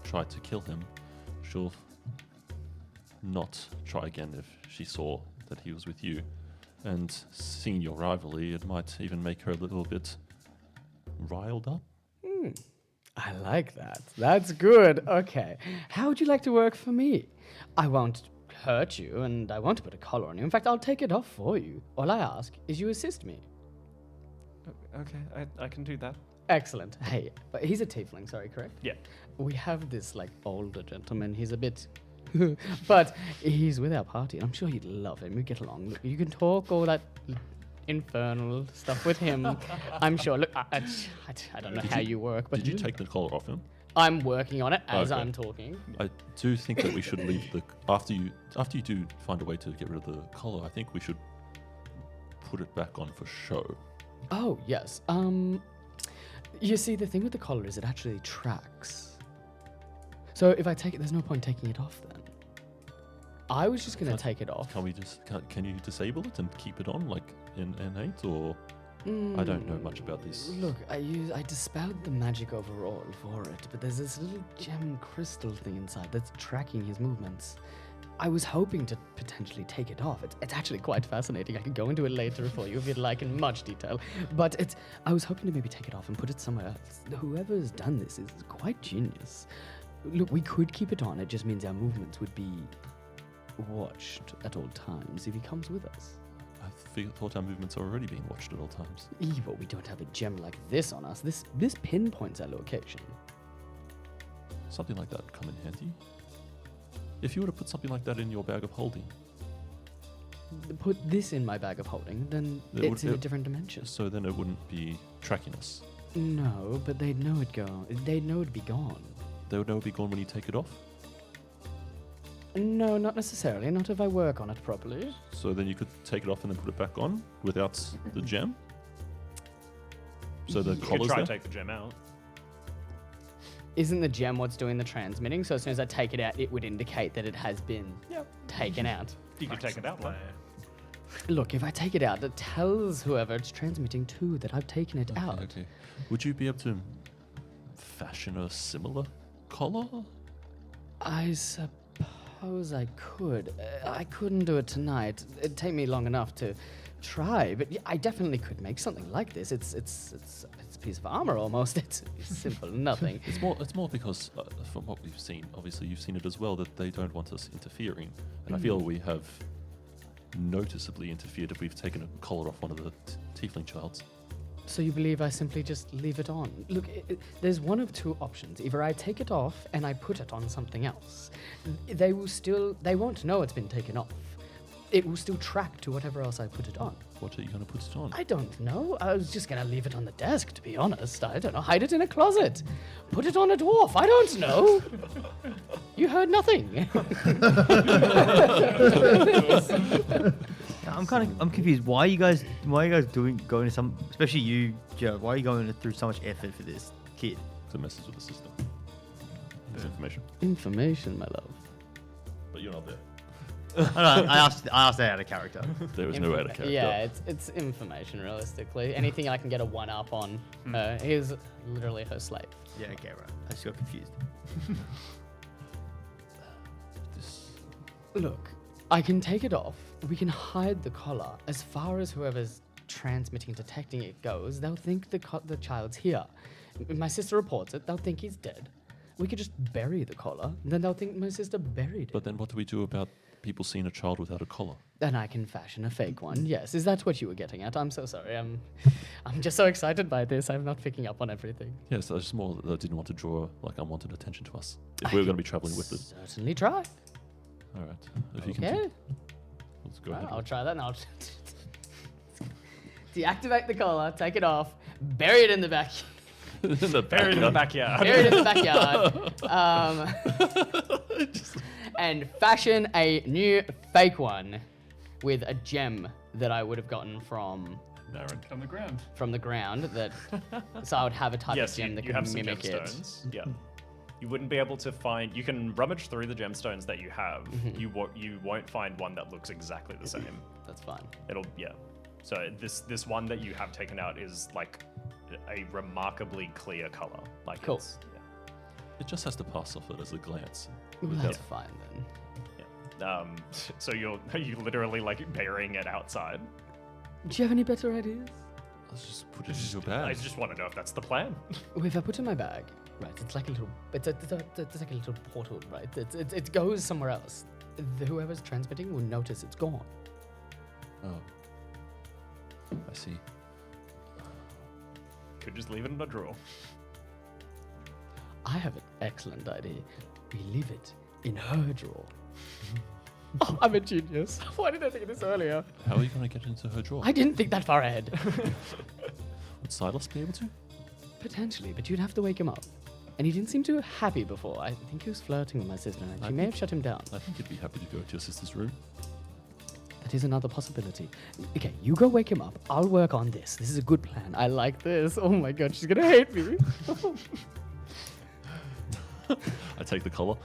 tried to kill him, she'll not try again if she saw that he was with you. And seeing your rivalry, it might even make her a little bit riled up. I like that. That's good. Okay. How would you like to work for me? I won't hurt you, and I won't put a collar on you. In fact, I'll take it off for you. All I ask is you assist me. Okay, I can do that. Excellent. Hey, but he's a tiefling, sorry, correct? Yeah. We have this, like, older gentleman. He's a bit... but he's with our party, and I'm sure you'd love him. We get along. Look, you can talk all that infernal stuff with him. I'm sure. Look, I don't know how you work, but Did you take the collar off him? I'm working on it as Okay. I'm talking. I do think that we should leave the after you do find a way to get rid of the collar. I think we should put it back on for show. Oh, yes. You see, the thing with the collar is it actually tracks. So if I take it, there's no point taking it off then. I was just going to take it off. Can you disable it and keep it on like in N8 or? I don't know much about this. Look, I dispelled the magic overall for it, but there's this little gem crystal thing inside that's tracking his movements. I was hoping to potentially take it off. It's actually quite fascinating. I could go into it later for you if you'd like in much detail. But I was hoping to maybe take it off and put it somewhere else. Whoever's done this is quite genius. Look, we could keep it on. It just means our movements would be watched at all times if he comes with us. I thought our movements are already being watched at all times. But we don't have a gem like this on us. This pinpoints our location. Something like that would come in handy. If you were to put something like that in your bag of holding, Put this in my bag of holding, then it's in a different dimension. so then it wouldn't be tracking us. No, but they'd know it'd go. They'd know it'd be gone. They would know it'd be gone when you take it off. No, not necessarily. Not if I work on it properly. So then you could take it off and then put it back on without the gem. So the You could collar's try there. and take the gem out. Isn't the gem what's doing the transmitting? So as soon as I take it out, it would indicate that it has been taken out. You could take it out. Look, if I take it out, it tells whoever it's transmitting to that I've taken it out. Okay. Would you be able to fashion a similar collar? I suppose I could. I couldn't do it tonight. It'd take me long enough to try, but I definitely could make something like this. It's a piece of armor almost. It's simple, nothing. It's more because from what we've seen, obviously you've seen it as well, that they don't want us interfering, and I feel we have noticeably interfered if we've taken a collar off one of the tiefling childs. So you believe I simply just leave it on? Look, there's one of two options. Either I take it off and I put it on something else. They won't know it's been taken off. It will still track to whatever else I put it on. What are you going to put it on? I don't know. I was just going to leave it on the desk, to be honest. I don't know. Hide it in a closet. Put it on a dwarf. I don't know. You heard nothing. I'm confused. Why are you guys going to some, especially you, Joe? Why are you going through so much effort for this kid? It's a message with the system. It's information. Information, my love. But you're not there. I asked that out of character. There was no out of character. Yeah, it's information, realistically. Anything I can get a one-up on her. He's literally her slave. Yeah, okay, right. I just got confused. Look, I can take it off. We can hide the collar. As far as whoever's transmitting, detecting it goes, they'll think the child's here. If my sister reports it, they'll think he's dead. We could just bury the collar, and then they'll think my sister buried it. But then what do we do about people seeing a child without a collar? Then I can fashion a fake one. Yes, is that what you were getting at? I'm so sorry. I'm just so excited by this. I'm not picking up on everything. Yes, I was more that I didn't want to draw like unwanted attention to us if we were going to be traveling with it. Certainly try. All right. If you can Okay. do, let's go ahead. I'll try that now. Deactivate the collar, take it off, bury it in the back. Buried in the backyard. Bury it in the backyard. And fashion a new fake one with a gem that I would have gotten from Marin. On the ground. the ground. So I would have a type Yes, of gem you that have can some mimic it. gemstones. Yeah. You wouldn't be able to find. You can rummage through the gemstones that you have. You won't find one that looks exactly the same. That's fine. So this one that you have taken out is like a remarkably clear color. Like Cool. It just has to pass off it as a glance. Well, that's fine then. So are you literally like burying it outside? Do you have any better ideas? Let's just put it in your I bag. just want to know if that's the plan. If I put it in my bag, right, it's like a little, it's like a little portal, right? It goes somewhere else. Whoever's transmitting will notice it's gone. Oh. I see. Could just leave it in a drawer. I have an excellent idea. We leave it in her drawer. Oh, I'm a genius. Why did I think of this earlier? How are you going to get into her drawer? I didn't think that far ahead. Would Silas be able to? Potentially, but you'd have to wake him up. And he didn't seem too happy before. I think he was flirting with my sister, and she may have shut him down. I think he'd be happy to go to your sister's room. That is another possibility. Okay, you go wake him up. I'll work on this. This is a good plan. I like this. Oh my god, she's gonna hate me. I take the collar.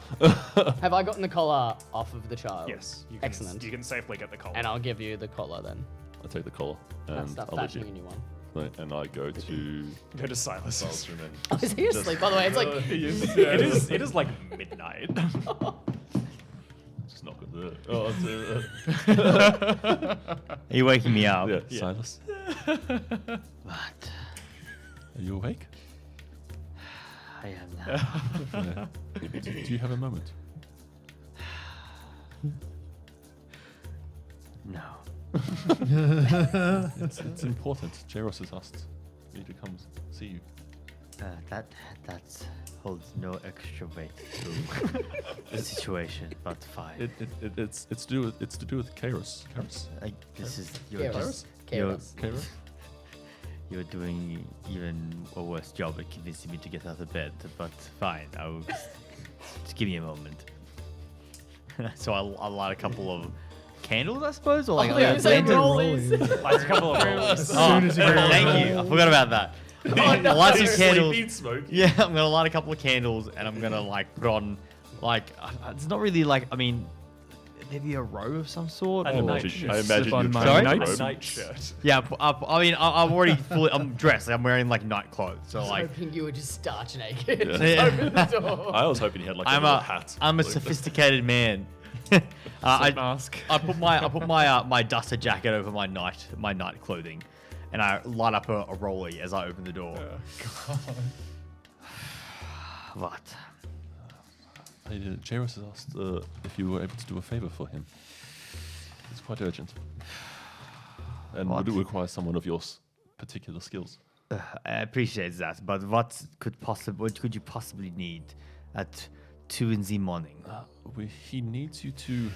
Have I gotten the collar off of the child? Yes. You can, Excellent. You can safely get the collar. And I'll give you the collar then. I take the collar I'll and start I'll let fashioning a you. new one. Right, and I go to Go to Silas's. Silas' room and Oh, is he asleep, by the way? It's like, It is like midnight. just knock on the. Oh, Are you waking me up? yeah, Silas. What? Are you awake? I am now. Do you have a moment? No. It's important. Jaros has asked me to come see you. That holds no extra weight to the situation, but fine. It's to do with Kairos. This is you're Chaos. just Chaos. you're doing even a worse job at convincing me to get out of bed. But fine, I will just give me a moment. So I'll light a couple of candles, I suppose, or like Oh, yeah, say lanterns? rollies. Lights a couple of rolls. Oh, thank you. I forgot about that. I'll light some candles. smoke. Yeah, I'm gonna light a couple of candles, and I'm gonna like put on like it's not really like I mean maybe a robe of some sort. And I a or- night imagine, shirt. I imagine Slip on you're my trying Sorry? to A robe. night shirt. Yeah, I mean I'm already fully I'm dressed. Like, I'm wearing like night clothes, so I was like hoping you would just starch naked. Yeah. Open the door. I was hoping he had like a I'm little a hat. I'm a Like, sophisticated man. Slip I mask. put my duster jacket over my night clothing, and I light up a rollie as I open the door. What? Jairus has asked if you were able to do a favor for him. It's quite urgent. And What? would require someone of your particular skills. I appreciate that, but what could you possibly need at 2 in the morning? He needs you to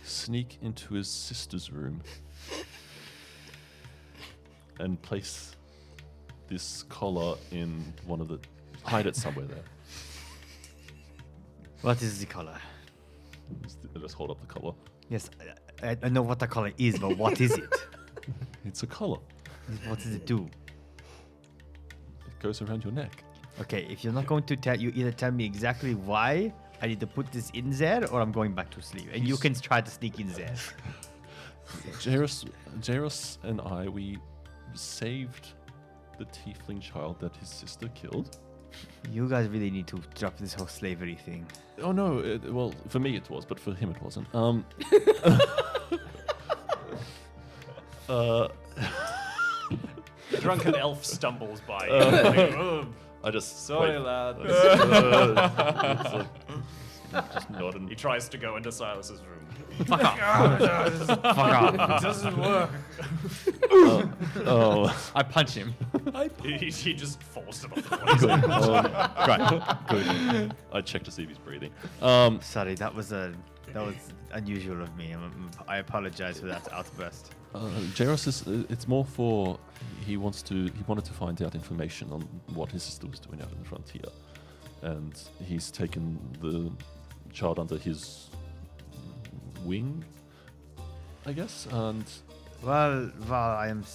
sneak into his sister's room and place this collar in one of the... Hide it somewhere there. What is the color? Just hold up the collar. Yes, I know what the color is, but what is it? It's a collar. What does it do? It goes around your neck. Okay, if you're not going to tell, you either tell me exactly why I need to put this in there, or I'm going back to sleep, and you can try to sneak in there. Jairus and I, we saved the tiefling child that his sister killed. You guys really need to drop this whole slavery thing. Oh no, well, for me it was, but for him it wasn't. The drunken elf stumbles by. I just Sorry, wait. lad. It's like, just nod and He tries to go into Silas's room. Fuck off. Doesn't work. oh, I punch him. He just falls to the floor. Great. good. I check to see if he's breathing. Sorry, that was unusual of me. I apologize for that outburst. Jairus is. It's more for he wanted to find out information on what his sister was doing out in the frontier, and he's taken the child under his wing, I guess. And Well, I am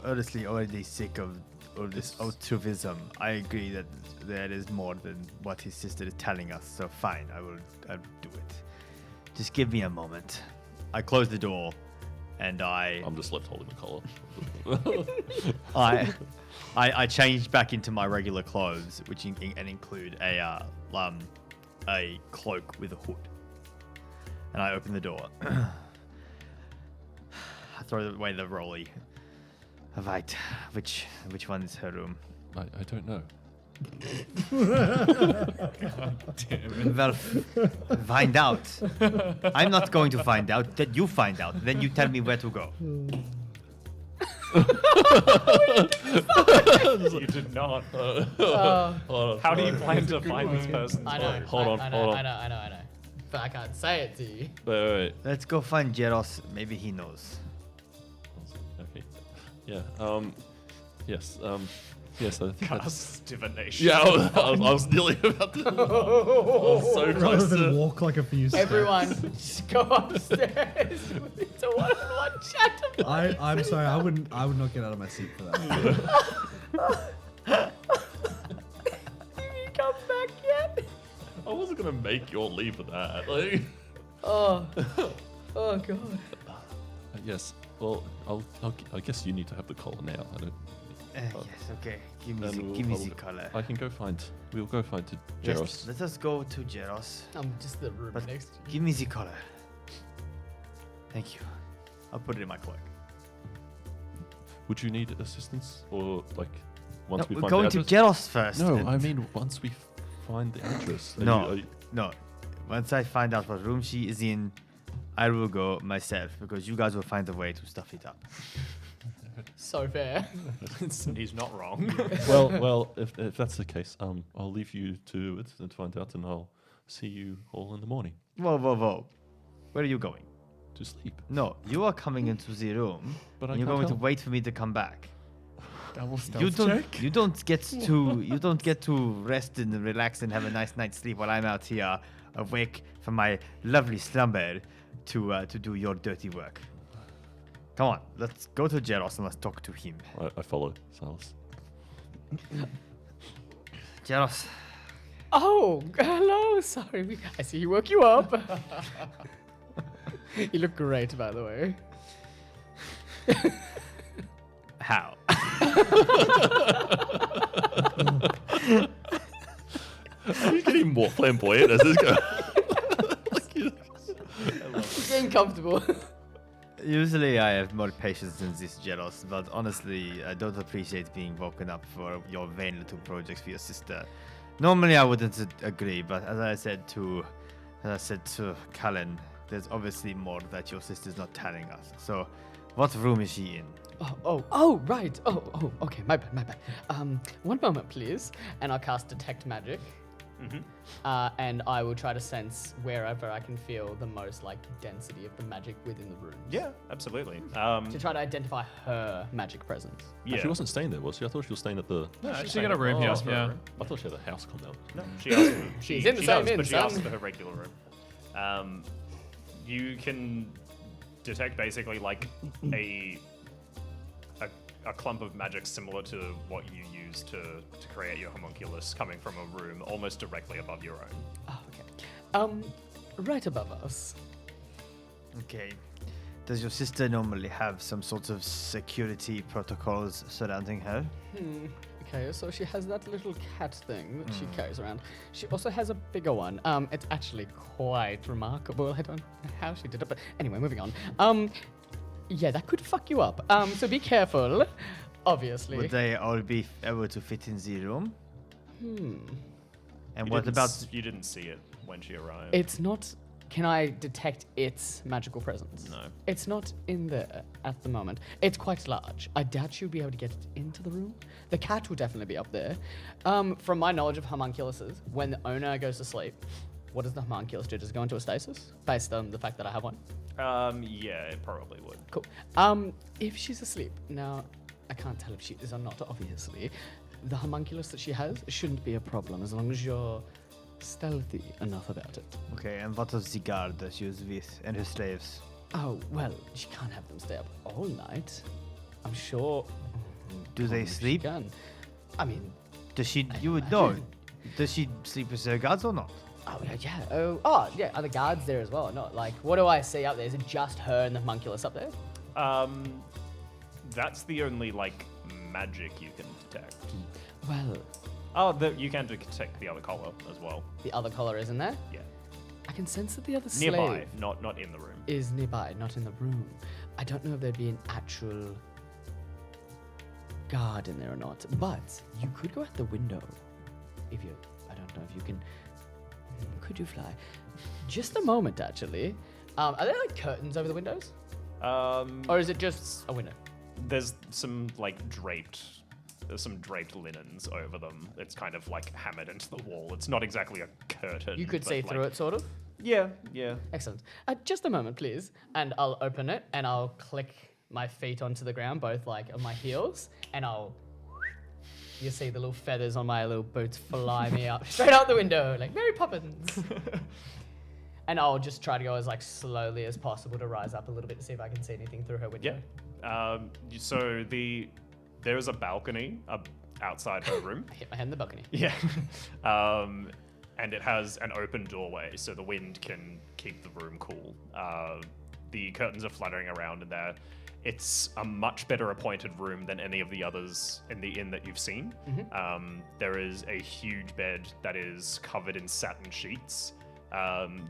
honestly already sick of all this altruism. I agree that there is more than what his sister is telling us. So fine, I'll do it. Just give me a moment. I close the door, and I'm just left holding the collar. I change back into my regular clothes, which include a cloak with a hood. And I open the door. I throw away the rollie. Right. Which one is her room? I don't know. Well, find out. I'm not going to find out. That you find out. Then you tell me where to go. You did not. Hold on. How do you plan to find this person's I know. home? Hold on, I know. But I can't say it to you. Wait. Let's go find Jeros. Maybe he knows. Okay. Yeah. Yes. Yes. I think that's. Cast divination. Yeah, I was nearly about to. I was so Rather close than to. walk like a few steps. Everyone, just go upstairs. It's a one-on-one chat. I'm sorry. I would not get out of my seat for that. Have you come back yet? I wasn't gonna make you all leave for that. Like. Oh god. Yes. Well, I guess you need to have the collar now. I don't. Yes, okay. Give me the color. I can go find. We'll go find to Yes, Jeros. let us go to Jeros. Just the room But next to you. give me the color. Thank you. I'll put it in my cloak. Would you need assistance or like once No, we we're find going the to address? Jeros first. No, and- I mean once we find the address. No. No. Once I find out what room she is in, I will go myself because you guys will find a way to stuff it up. So fair. He's not wrong. well, if that's the case, I'll leave you to it and find out, and I'll see you all in the morning Whoa. Where are you going? to sleep. No, you are coming into the room. But I and you're can't going to help. wait for me to come back. Double You stealth don't. check. You don't get to rest and relax and have a nice night's sleep while I'm out here awake from my lovely slumber to do your dirty work. Come on, let's go to Jeros and let's talk to him. I follow Silas. Jeros, Oh, hello. Sorry, I see he woke you up. You look great, by the way. how? Are you getting more flamboyant as this goes? Getting comfortable. Usually I have more patience than this, Jeros, but honestly, I don't appreciate being woken up for your vain little projects for your sister. Normally I wouldn't agree, but as I said to Cullen, there's obviously more that your sister's not telling us. So, what room is she in? Oh, right. Oh, okay. My bad. One moment, please. And I'll cast Detect Magic. And I will try to sense wherever I can feel the most density of the magic within the room. Yeah, absolutely. To try to identify her magic presence. Yeah. She wasn't staying there, was she? I thought she was staying at the. No, she's she got a staying room at- here. asked for a Yeah. room. I thought she had a house come down. No, she asked. She's in the she same does, inn, but she son. asked for her regular room. You can detect basically a clump of magic similar to what you use to create your homunculus coming from a room almost directly above your own. Oh, okay. Right above us. Okay. Does your sister normally have some sort of security protocols surrounding her? Okay, so she has that little cat thing that she carries around. She also has a bigger one. It's actually quite remarkable. I don't know how she did it, but anyway, moving on. Yeah, that could fuck you up. So be careful, obviously. Would they all be able to fit in the room? And You what didn't about... you didn't see it when she arrived. It's not. Can I detect its magical presence? No. It's not in there at the moment. It's quite large. I doubt she'll be able to get it into the room. The cat will definitely be up there. From my knowledge of homunculuses, when the owner goes to sleep, what does the homunculus do? Does it go into a stasis? Based on the fact that I have one? Yeah, it probably would. Cool. If she's asleep, now I can't tell if she is or not, obviously. The homunculus that she has shouldn't be a problem as long as you're stealthy enough about it. Okay, and what of the guard that she was with and her slaves? Oh, well, she can't have them stay up all night. I'm sure. Do they she sleep? can. I mean, Does she... You would know. Does she sleep with her guards or not? oh, yeah. Oh, yeah. Are the guards there as well or not? What do I see up there? Is it just her and the homunculus up there? That's the only magic you can detect. Well, You can detect the other collar as well. the other collar is in there. Yeah, I can sense that the other nearby, slave not in the room. is nearby, not in the room. I don't know if there'd be an actual guard in there or not, but you could go out the window. If you, I don't know if you can. Could you fly? Just a moment, actually. Are there like curtains over the windows, or is it just a window? There's some draped linens over them. It's kind of like hammered into the wall. It's not exactly a curtain. You could but see through it, sort of. Yeah. Excellent. Just a moment, please. And I'll open it and I'll click my feet onto the ground, both like on my heels, and you see the little feathers on my little boots fly me up straight out the window, like Mary Poppins. And I'll just try to go as slowly as possible to rise up a little bit to see if I can see anything through her window. Yeah. So there is a balcony outside her room. I hit my head in the balcony. Yeah. And it has an open doorway, so the wind can keep the room cool. The curtains are fluttering around in there. It's a much better appointed room than any of the others in the inn that you've seen. There is a huge bed that is covered in satin sheets.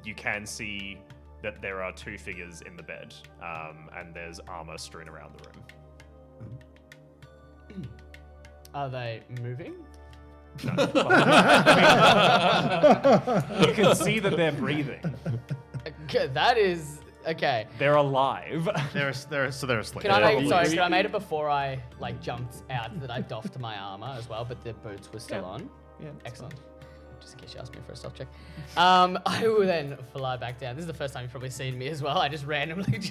You can see that there are 2 figures in the bed, and there's armor strewn around the room. Are they moving? You can see that they're breathing. Okay, that is okay. They're alive. They're asleep. Can I make, sorry, I made it before I jumped out that I doffed my armor as well, but the boots were still on. Yeah, excellent. Just in case you asked me for a stealth check. I will then fly back down. This is the first time you've probably seen me as well. I just randomly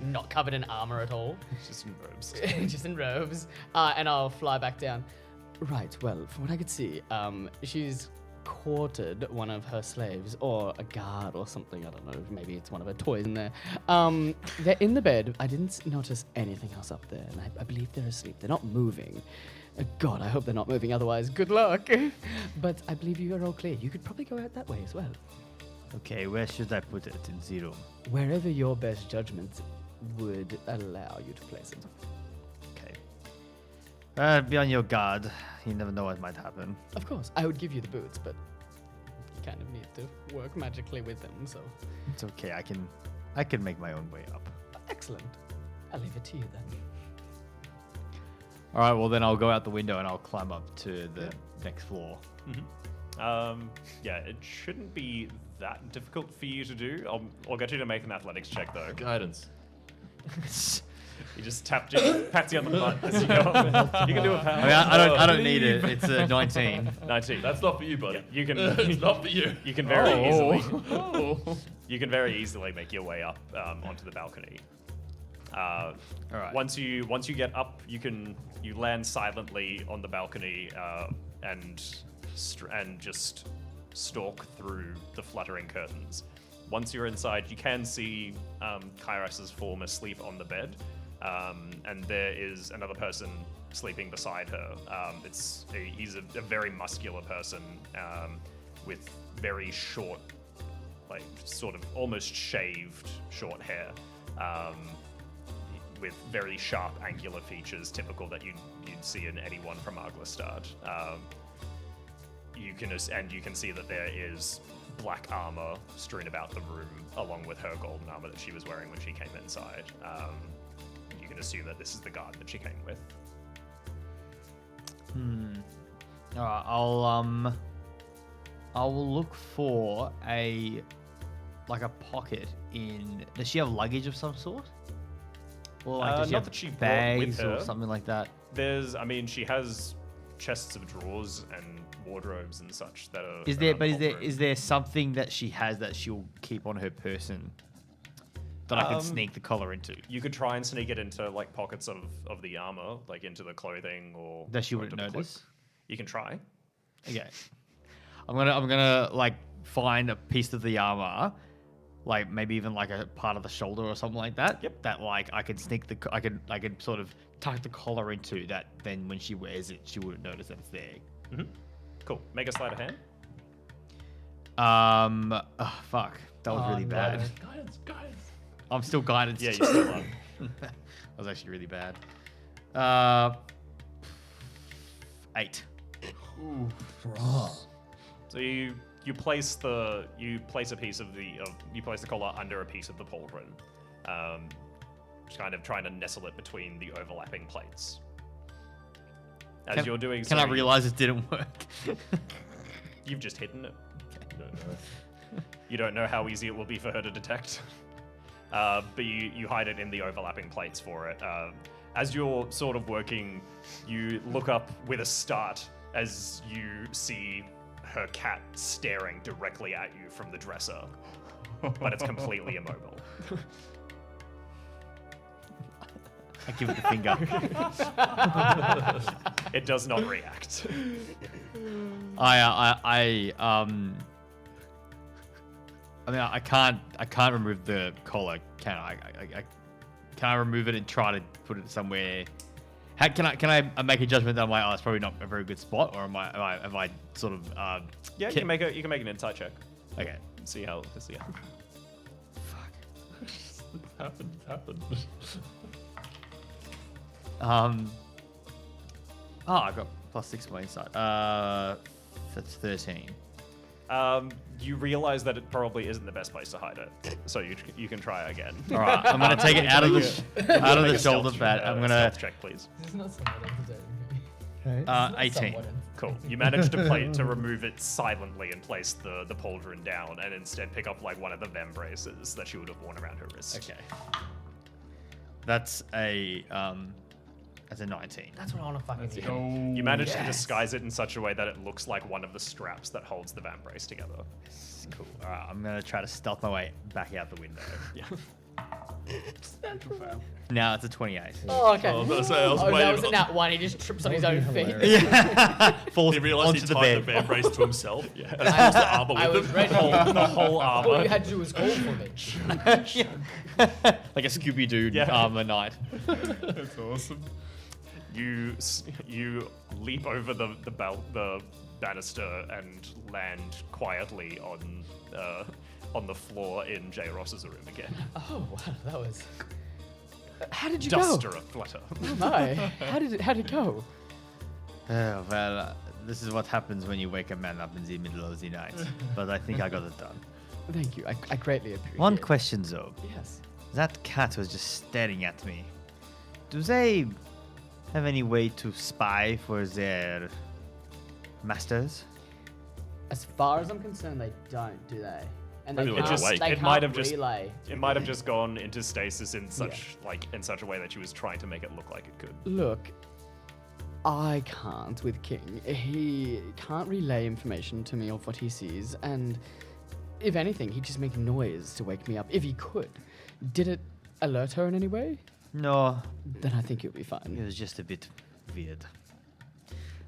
not covered in armor at all. Just in robes. Just in robes. And I'll fly back down. Right, well, from what I could see, she's courted one of her slaves, or a guard or something, I don't know, maybe it's one of her toys in there. They're in the bed. I didn't notice anything else up there, and I believe they're asleep. They're not moving. God, I hope they're not moving, otherwise good luck. But I believe you are all clear. You could probably go out that way as well. Okay, where should I put it in 0? Wherever your best judgment would allow you to place it. Okay. Be on your guard. You never know what might happen. Of course, I would give you the boots, but you kind of need to work magically with them, so. It's okay. I can make my own way up. Excellent. I'll leave it to you then. All right, well then I'll go out the window and I'll climb up to the next floor. Yeah, it shouldn't be that difficult for you to do. I'll get you to make an athletics check though. Guidance. He just pats you on the butt as you go up. You can do a power. I mean, I don't need it. It's a 19. 19. That's not for you, buddy. Yeah, you can. It's not for you. You can very easily. You can very easily make your way up onto the balcony. All right. Once you get up, you land silently on the balcony and just stalk through the fluttering curtains. Once you're inside, you can see Kairos' form asleep on the bed, and there is another person sleeping beside her. He's a very muscular person with very short, sort of almost shaved short hair. With very sharp, angular features, typical that you'd see in anyone from Arglestad. You can see that there is black armor strewn about the room, along with her golden armor that she was wearing when she came inside. You can assume that this is the guard that she came with. All right, I will look for a pocket in. Does she have luggage of some sort? Or does she not have that she brought with bags her. or something like that? She has chests of drawers and wardrobes and such that are. Is there something that she has that she'll keep on her person that I can sneak the collar into? You could try and sneak it into pockets of the armor, into the clothing or. That she or wouldn't into the notice. cloak. You can try. Okay. I'm gonna find a piece of the armor, maybe even a part of the shoulder or something like that. Yep. That I could sneak I could sort of tuck the collar into that. Then when she wears it, she wouldn't notice that it's there. Mm-hmm. Cool. Make a sleight of hand. Oh, fuck. That was really bad. No. Guidance. I'm still guided. Yeah, you still are. That was actually really bad. 8. So you place the collar under a piece of the pauldron, just kind of trying to nestle it between the overlapping plates. As you're doing so, Can I realize it didn't work? you've just hidden it. You don't know how easy it will be for her to detect. But you hide it in the overlapping plates for it. As you're sort of working, you look up with a start as you see her cat staring directly at you from the dresser. But it's completely immobile. I give it the finger. It does not react. I mean, I can't remove the collar, can I? Can I remove it and try to put it somewhere? Can I make a judgment that I'm like, oh, it's probably not a very good spot, or am I sort of? Yeah, you can make an insight check. Okay. See how. Fuck. It's happened. I got +6 for my insight. That's 13. You realize that it probably isn't the best place to hide it, so you can try again. All right, I'm gonna take it out of the Make a shoulder stealth- pad. I'm gonna stealth check, please. This is not somewhat entertaining. 18. Somewhat Cool. You manage to remove it silently and place the pauldron down, and instead pick up like one of the vambraces that she would have worn around her wrist. Okay. That's a 19. That's what I want to fucking hear. You manage to disguise it in such a way that it looks like one of the straps that holds the vambrace together. Cool. All right, I'm gonna try to stealth my way back out the window. Yeah. Now it's a 28. Oh, okay. I was gonna say, I was that waiting was a on- nat one. He just trips on his own feet. Falls He realized onto he the tied the bed. van brace to himself. Yeah. And pulls the armor I with was him. ready. The whole All armor. you had to do was call for me. Like a Scooby-Doo Yeah. armor knight. That's awesome. You leap over the banister and land quietly on the floor in J. Ross's room again. Oh, wow, that was. How did you Duster go? aflutter. Oh my! How did it go? Oh, well, this is what happens when you wake a man up in the middle of the night. But I think I got it done. Thank you. I greatly appreciate One it. question though. Yes. That cat was just staring at me. Do they have any way to spy for their masters? As far as I'm concerned, they don't, do they? And Maybe they they're can't, just awake. they It might can't have just- relay. It might have just gone into stasis in such a way that she was trying to make it look like it could. Look, I can't with King. He can't relay information to me of what he sees, and if anything, he'd just make noise to wake me up if he could. Did it alert her in any way? No, Then I think you'll be it fine. was just a bit weird.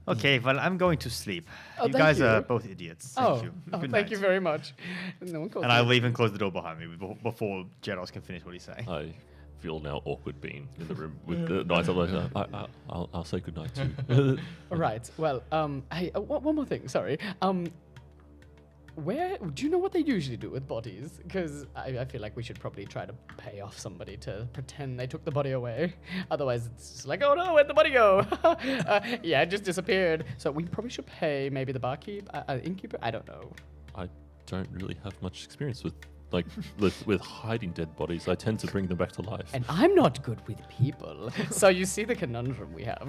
Okay, well, I'm going to sleep. Oh, You thank guys are you. both idiots. Oh, Thank you. Good thank night. you very much. No one calls And I me. leave and close the door behind me before Jeros can finish what he's saying. I feel now awkward being in the room with the knights. I'm like, I'll say good night too. Right. Well, hey, one more thing. Sorry. Where do you know what they usually do with bodies? Because I feel like we should probably try to pay off somebody to pretend they took the body away. Otherwise, it's just like, oh no, where'd the body go? Yeah, it just disappeared. So we probably should pay maybe the barkeep, innkeeper. I don't know. I don't really have much experience with with hiding dead bodies. I tend to bring them back to life. And I'm not good with people. So you see the conundrum we have.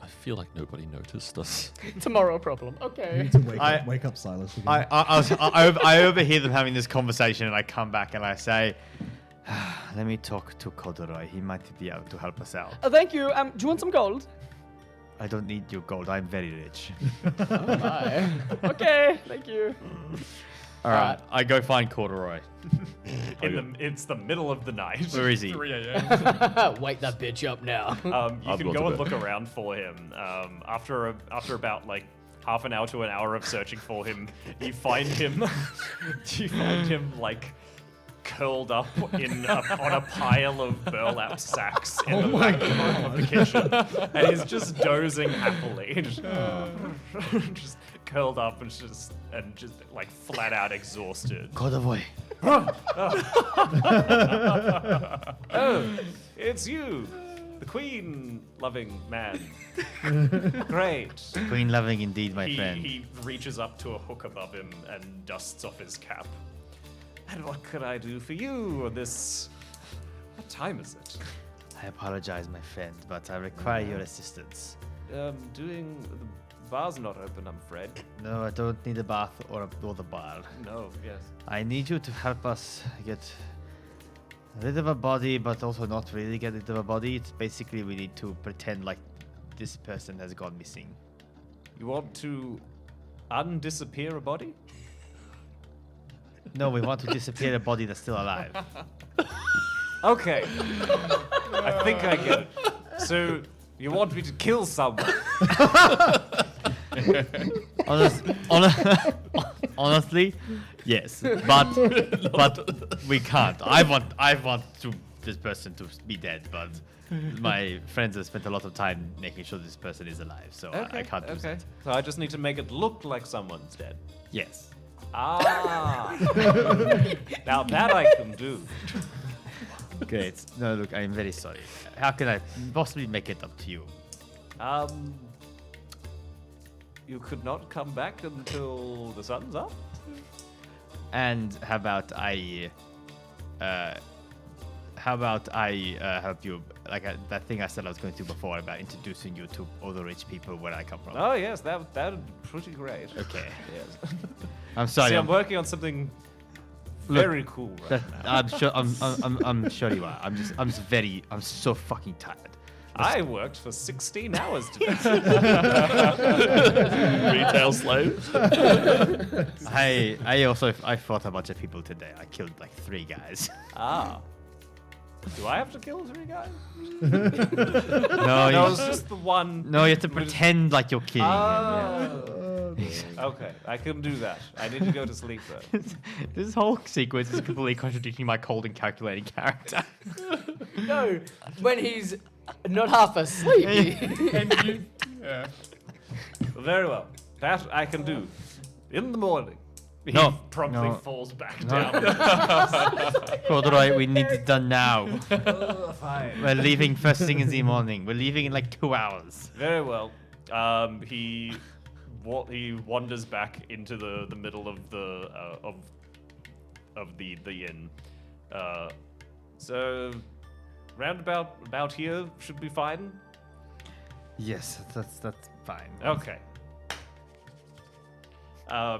I feel like nobody noticed us. Tomorrow problem. Okay. You need to I- wake up Silas again. I overhear them having this conversation, and I come back and I say, Let me talk to Corduroy. He might be able to help us out. Thank you. Do you want some gold? I don't need your gold. I'm very rich. Oh my. Okay. Thank you. all right, I go find Corduroy. It's the middle of the night. Where is he? 3 a.m. Wake that bitch up now. You I've can got go to and bed. look around for him. After about like half an hour to an hour of searching for him, you find him. You find him like curled up on a pile of burlap sacks in the back of the kitchen, and he's just dozing happily, just curled up and just like flat out exhausted. Corduroy. Oh, it's you, the queen-loving man. Great. Queen loving indeed, my He, friend. he reaches up to a hook above him and dusts off his cap. And what could I do for you on this? What time is it? I apologize, my friend, but I require your assistance. Doing the bar's not open, I'm afraid. No, I don't need a bath or the bar. No, yes. I need you to help us get rid of a body, but also not really get rid of a body. It's basically we need to pretend like this person has gone missing. You want to undisappear a body? No, we want to disappear a body that's still alive. Okay. I think I get it. So, you want me to kill someone? Honestly, yes, but we can't. I want this person to be dead, but my friends have spent a lot of time making sure this person is alive, so I can't do that. So I just need to make it look like someone's dead. Yes. Ah. Now that I can do. Great. No, look, I'm very sorry. How can I possibly make it up to you? You could not come back until the sun's up? And how about I help you, like that thing I said I was going to before about introducing you to all the rich people where I come from. Oh yes, that would be pretty great. Okay. Yes. I'm sorry. See, I'm working on something very cool right now. I'm sure. I'm sure you are. I'm so fucking tired. I worked for 16 hours today. Retail slave. I fought a bunch of people today. I killed like 3 guys. Ah. Do I have to kill 3 guys? No, No, it's just the one. no, you have to pretend like you're killing Oh. Okay, I can do that. I need to go to sleep though. him. This whole sequence is completely contradicting my cold and calculating character. No, when he's not half asleep. Very well. That I can do. In the morning. He No, promptly no. falls back No. down. Corduroy, we need it done now. Fine. We're leaving first thing in the morning. We're leaving in like 2 hours. Very well. He wanders back into the middle of the inn. So round about here should be fine. Yes, that's fine. Okay.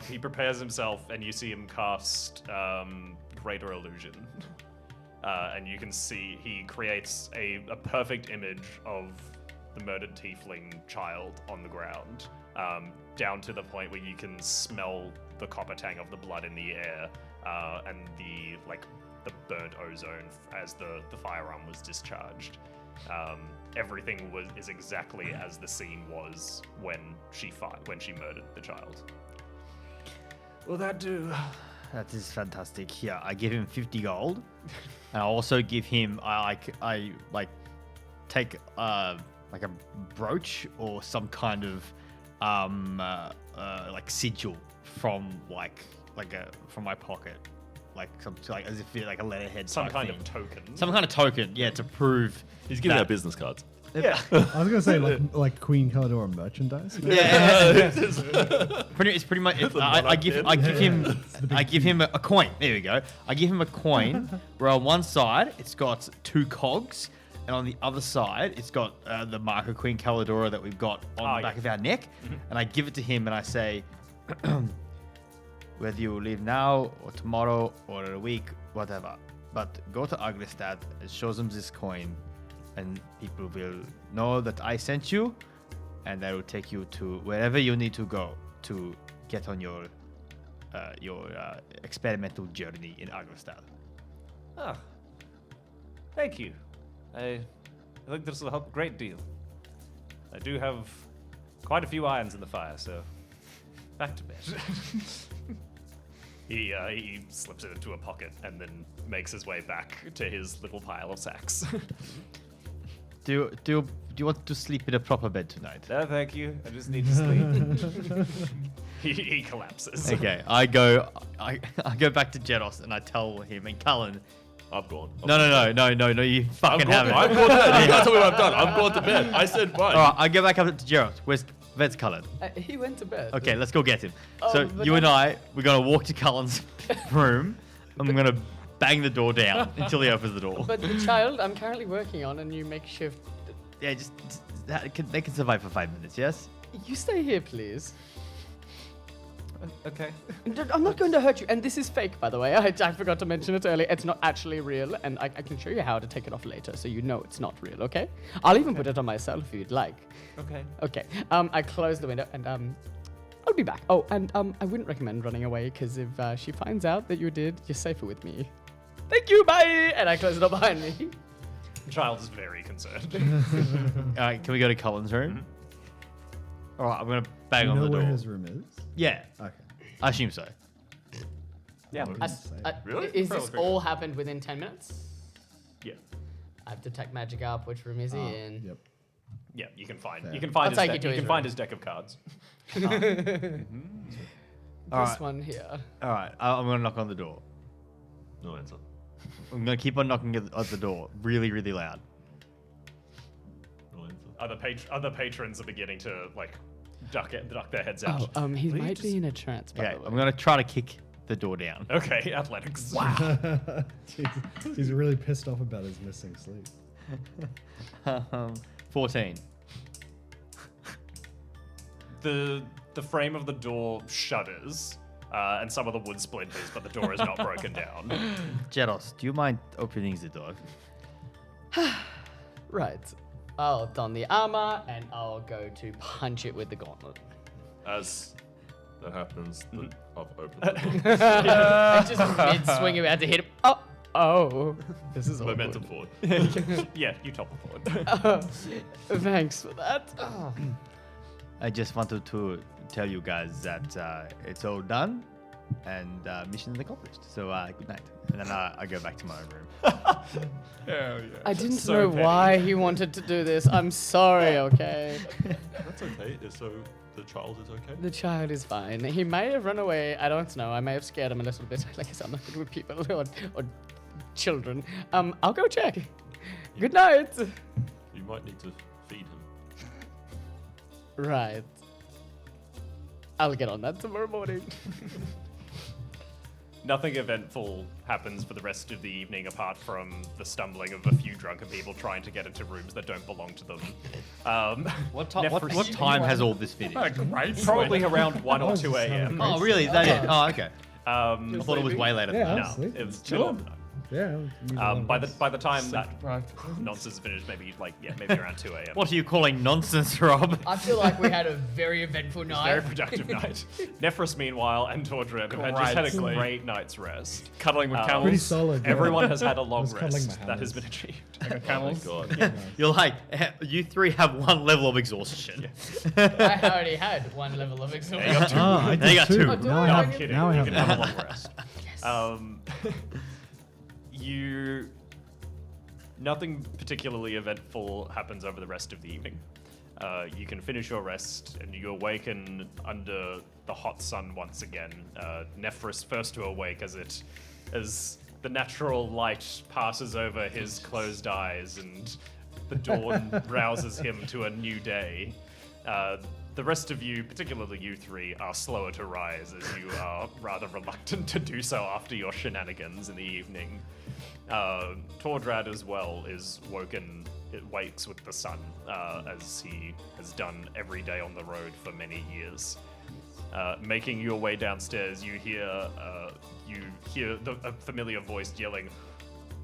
He prepares himself, and you see him cast Greater Illusion. And you can see he creates a perfect image of the murdered tiefling child on the ground, down to the point where you can smell the copper tang of the blood in the air, and the burnt ozone as the firearm was discharged. Everything is exactly as the scene was when she murdered the child. Will that do? That is fantastic. Yeah, I give him 50 gold. And I also give him I take like a brooch or some kind of like sigil from from my pocket, as if it's like a letterhead. Some type kind thing. of token. Some kind of token, yeah, to prove. He's giving that- out business cards. Yeah. I was gonna say like Queen Calidor merchandise. Yeah, it's pretty much. I give him a coin. There we go. I give him a coin where on one side it's got 2 cogs, and on the other side it's got the mark of Queen Calidora that we've got on the back of our neck. And I give it to him and I say, whether you leave now or tomorrow or in a week, whatever, but go to Agrestad and show them this coin. And people will know that I sent you, and I will take you to wherever you need to go to get on your experimental journey in Agrestad. Ah. Thank you. I think this will help a great deal. I do have quite a few irons in the fire, so back to bed. He slips it into a pocket and then makes his way back to his little pile of sacks. Do you want to sleep in a proper bed tonight? No, thank you. I just need to sleep. he collapses. Okay, I go back to Jeros and I tell him and Cullen. I'm gone. No, you fucking haven't. I'm going to bed. You can't tell me what I've done. I'm going to bed. I said fine. All right, I go back up to Jeros. Where's Cullen? He went to bed. Okay, let's go get him. Oh, So but you and I, we're gonna walk to Cullen's room. I'm gonna bang the door down until he opens the door. But the child I'm currently working on a new makeshift. Yeah, they can survive for 5 minutes, yes? You stay here, please. Okay. I'm not going to hurt you. And this is fake, by the way. I forgot to mention it earlier. It's not actually real, and I can show you how to take it off later, so you know it's not real, okay? I'll even put it on myself if you'd like. Okay. Okay. I close the window, and I'll be back. Oh, and I wouldn't recommend running away, because if she finds out that you did, you're safer with me. Thank you, bye! And I close the door behind me. The child is very concerned. All right, can we go to Cullen's room? All right, I'm going to bang You on know the where door. his room is? Yeah, Okay. I assume so. Yeah. Really? Is Fairly this quick. all happened within 10 minutes? Yeah. I have detect magic up. Which room is he in? Yep. Yeah, you can find Fair. you can find I'll his take deck, you to you his can find room. his deck of cards. All This right. one here. All right, I'm going to knock on the door. No answer. I'm going to keep on knocking at the door really, really loud. No answer. Other patrons are beginning to like duck their heads out. He Will you might just- be in a trance, by Okay, the way. I'm going to try to kick the door down. Okay, athletics. He's really pissed off about his missing sleep. 14. The frame of the door shudders, and some of the wood splinters, but the door is not broken down. Jeros, do you mind opening the door? Right. I'll don the armor and I'll go to punch it with the gauntlet. As that happens, I've opened the door. I just mid swing about to hit him. Oh, this is awkward. Momentum forward. Yeah, you topple forward. Thanks for that. I just wanted to tell you guys that it's all done and mission accomplished. So good night. And then I go back to my own room. Hell yeah. I didn't So know petty. why he wanted to do this. I'm sorry, okay? That's okay. So the child is okay? The child is fine. He may have run away. I don't know. I may have scared him a little bit. Like I said, I'm not good with people or children. I'll go check. Good night. You might need to feed him. Right. I'll get on that tomorrow morning. Nothing eventful happens for the rest of the evening apart from the stumbling of a few drunken people trying to get into rooms that don't belong to them. What Nephros- time has all this finished? Probably around 1 or 2 a.m. Oh, really? Is that it? Oh, okay. I Um, thought it was way later Yeah. than that. no, Sleep. it was Chill. middle of the night. Yeah. By the time that Deprived. nonsense is finished, maybe around 2 a.m. What are you calling nonsense, Rob? I feel like we had a very eventful Very productive night. Nephros, meanwhile, and Tordred have just had a Great. great night's rest. Cuddling with Um, camels. Pretty solid. yeah. Everyone has had a I long was cuddling rest my that has hammers. been achieved. Like a Oh my camels. god. You're like, you three have one level of exhaustion. I already had one level of exhaustion. I Now you got did two. too. Oh, do Now I? I No, have. I'm kidding. Now I You have. can have a long rest. Nothing particularly eventful happens over the rest of the evening. You can finish your rest, and you awaken under the hot sun once again. Nephros first to awake as the natural light passes over his closed eyes, and the dawn rouses him to a new day. The rest of you, particularly you three, are slower to rise as you are rather reluctant to do so after your shenanigans in the evening. Tordrad as well is woken, it wakes with the sun, as he has done every day on the road for many years. Making your way downstairs, you hear a familiar voice yelling,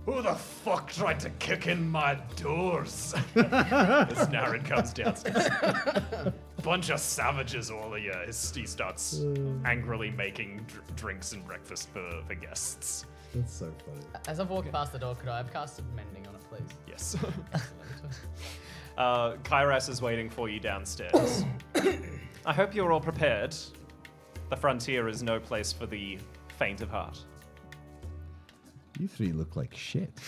"Who the fuck tried to kick in my doors?" As Naren comes downstairs. Bunch of savages all here. He starts angrily making drinks and breakfast for guests. That's so funny. As I've walked past the door, could I have casted mending on it, please? Yes. Kairas is waiting for you downstairs. I hope you're all prepared. The frontier is no place for the faint of heart. You three look like shit.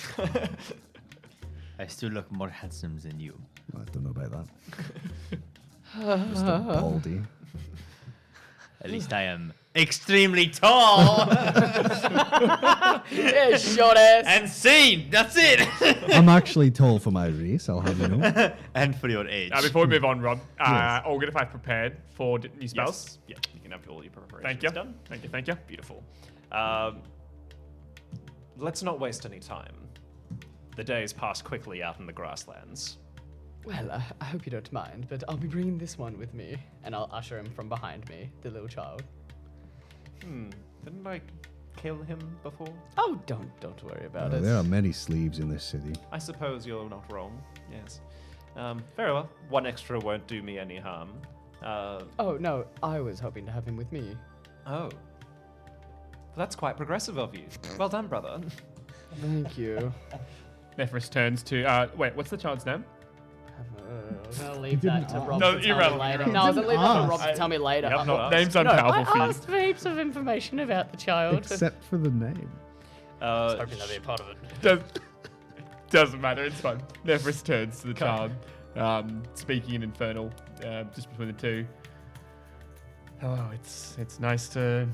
I still look more handsome than you. I don't know about that. Mr. Baldy. At least I am extremely tall Yeah, short ass. and seen. That's it. I'm actually tall for my race, I'll have you know. And for your age. Before we move on, Rob, Yes. all good if I've prepared for new spells. Yes. Yeah, you can have all your preparations Thank you. done. Thank you. Beautiful. let's not waste any time. The days pass quickly out in the grasslands. Well, I hope you don't mind, but I'll be bringing this one with me, and I'll usher him from behind me, the little child. Didn't I kill him before? Oh, don't worry about it. There are many sleeves in this city. I suppose you're not wrong. Yes. Very well. One extra won't do me any harm. Oh, no, I was hoping to have him with me. Oh. That's quite progressive of you. Well done, brother. Thank you. Nephris turns to. Wait, what's the child's name? I'm gonna leave that to Rob No, to tell me irrelevant, later. irrelevant. No, I was gonna leave that to Rob I- to tell me later. Yep, not Name's No, unpowerful for I you. asked for heaps of information about the child. Except for the name. Hoping that'd be a part of it. Doesn't matter, it's fine. Nephris turns to the child, speaking in Infernal, just between the two. Hello, it's nice to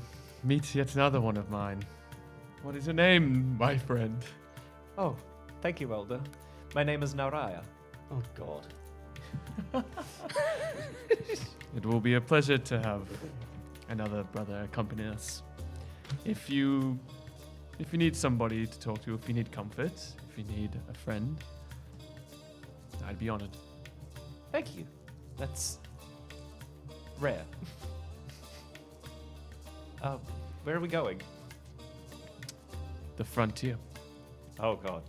meet yet another one of mine. What is your name, my friend? Oh, thank you, Elder. My name is Naraya. Oh, God. It will be a pleasure to have another brother accompany us. If you need somebody to talk to, if you need comfort, if you need a friend, I'd be honored. Thank you. That's rare. Where are we going? The frontier. Oh, God.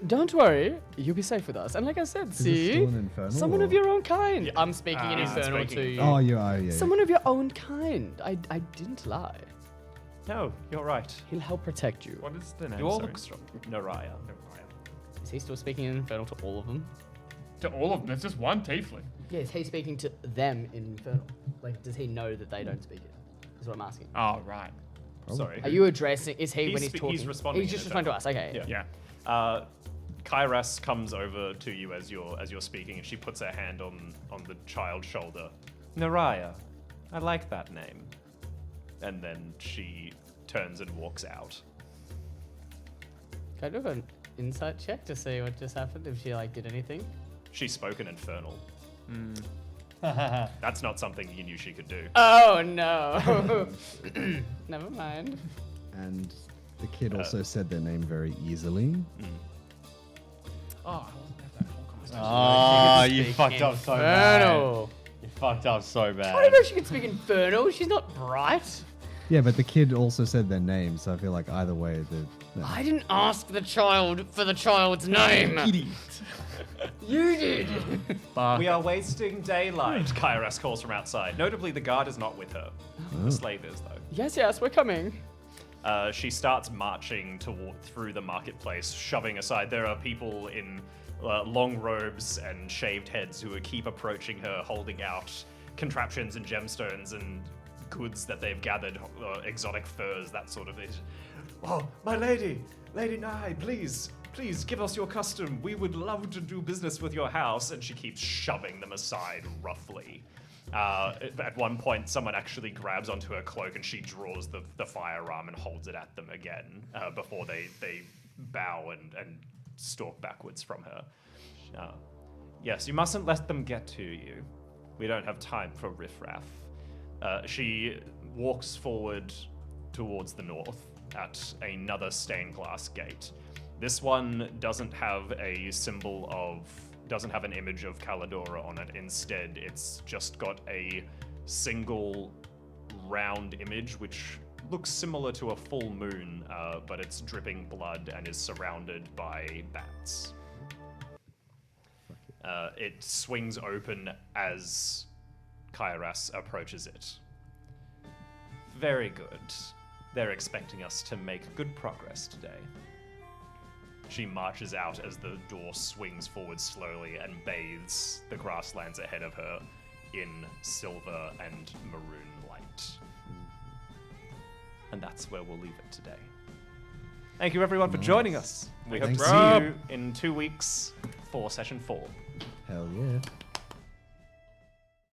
Don't worry, you'll be safe with us. And like I said, Is it see? still an infernal? Someone or- of your own kind. I'm speaking in he's Infernal speaking to in you. Oh, you are, yeah. Someone of your own kind. I didn't lie. No, you're right. He'll help protect you. What is the name? You all sorry? look strong. Naraya. Is he still speaking in Infernal to all of them? To all of them. There's just one tiefling. Yeah, is he speaking to them in Infernal? Like, does he know that they don't speak it? That's what I'm asking. Oh, right. Sorry. Are you addressing? Is he He's when he's spe- talking? he's responding He's in just responding to us. Infernal. Okay. Yeah. Kairas comes over to you as you're speaking, and she puts her hand on the child's shoulder. Naraya, I like that name. And then she turns and walks out. Can I do an insight check to see what just happened? If she did anything? She spoke in Infernal. That's not something you knew she could do. Oh no! Never mind. And the kid also said their name very easily. Oh, I wasn't there for that whole conversation. Oh, you Speak fucked up so bad. Infernal. You fucked up so I don't bad. know if she can speak Infernal. She's not bright. Yeah, but the kid also said their name, so I feel like either way, the I didn't ask the child for the child's name. You did. We are wasting daylight, Kairas calls from outside. Notably, the guard is not with her. The slave is, though. Yes, we're coming. She starts marching through the marketplace, shoving aside. There are people in long robes and shaved heads who keep approaching her, holding out contraptions and gemstones and goods that they've gathered, exotic furs, that sort of it. Oh, my lady, Lady Nye, please give us your custom. We would love to do business with your house. And she keeps shoving them aside roughly. At one point, someone actually grabs onto her cloak and she draws the firearm and holds it at them again before they bow and stalk backwards from her. Yes, you mustn't let them get to you. We don't have time for riffraff. She walks forward towards the north at another stained glass gate. This one doesn't have a doesn't have an image of Caladora on it. Instead, it's just got a single round image which looks similar to a full moon, but it's dripping blood and is surrounded by bats. It swings open as Kairas approaches it. Very good. They're expecting us to make good progress today. She marches out as the door swings forward slowly and bathes the grasslands ahead of her in silver and maroon light. And that's where we'll leave it today. Thank you everyone for joining us. We hope to Thanks. see you in 2 weeks for session 4. hell yeah.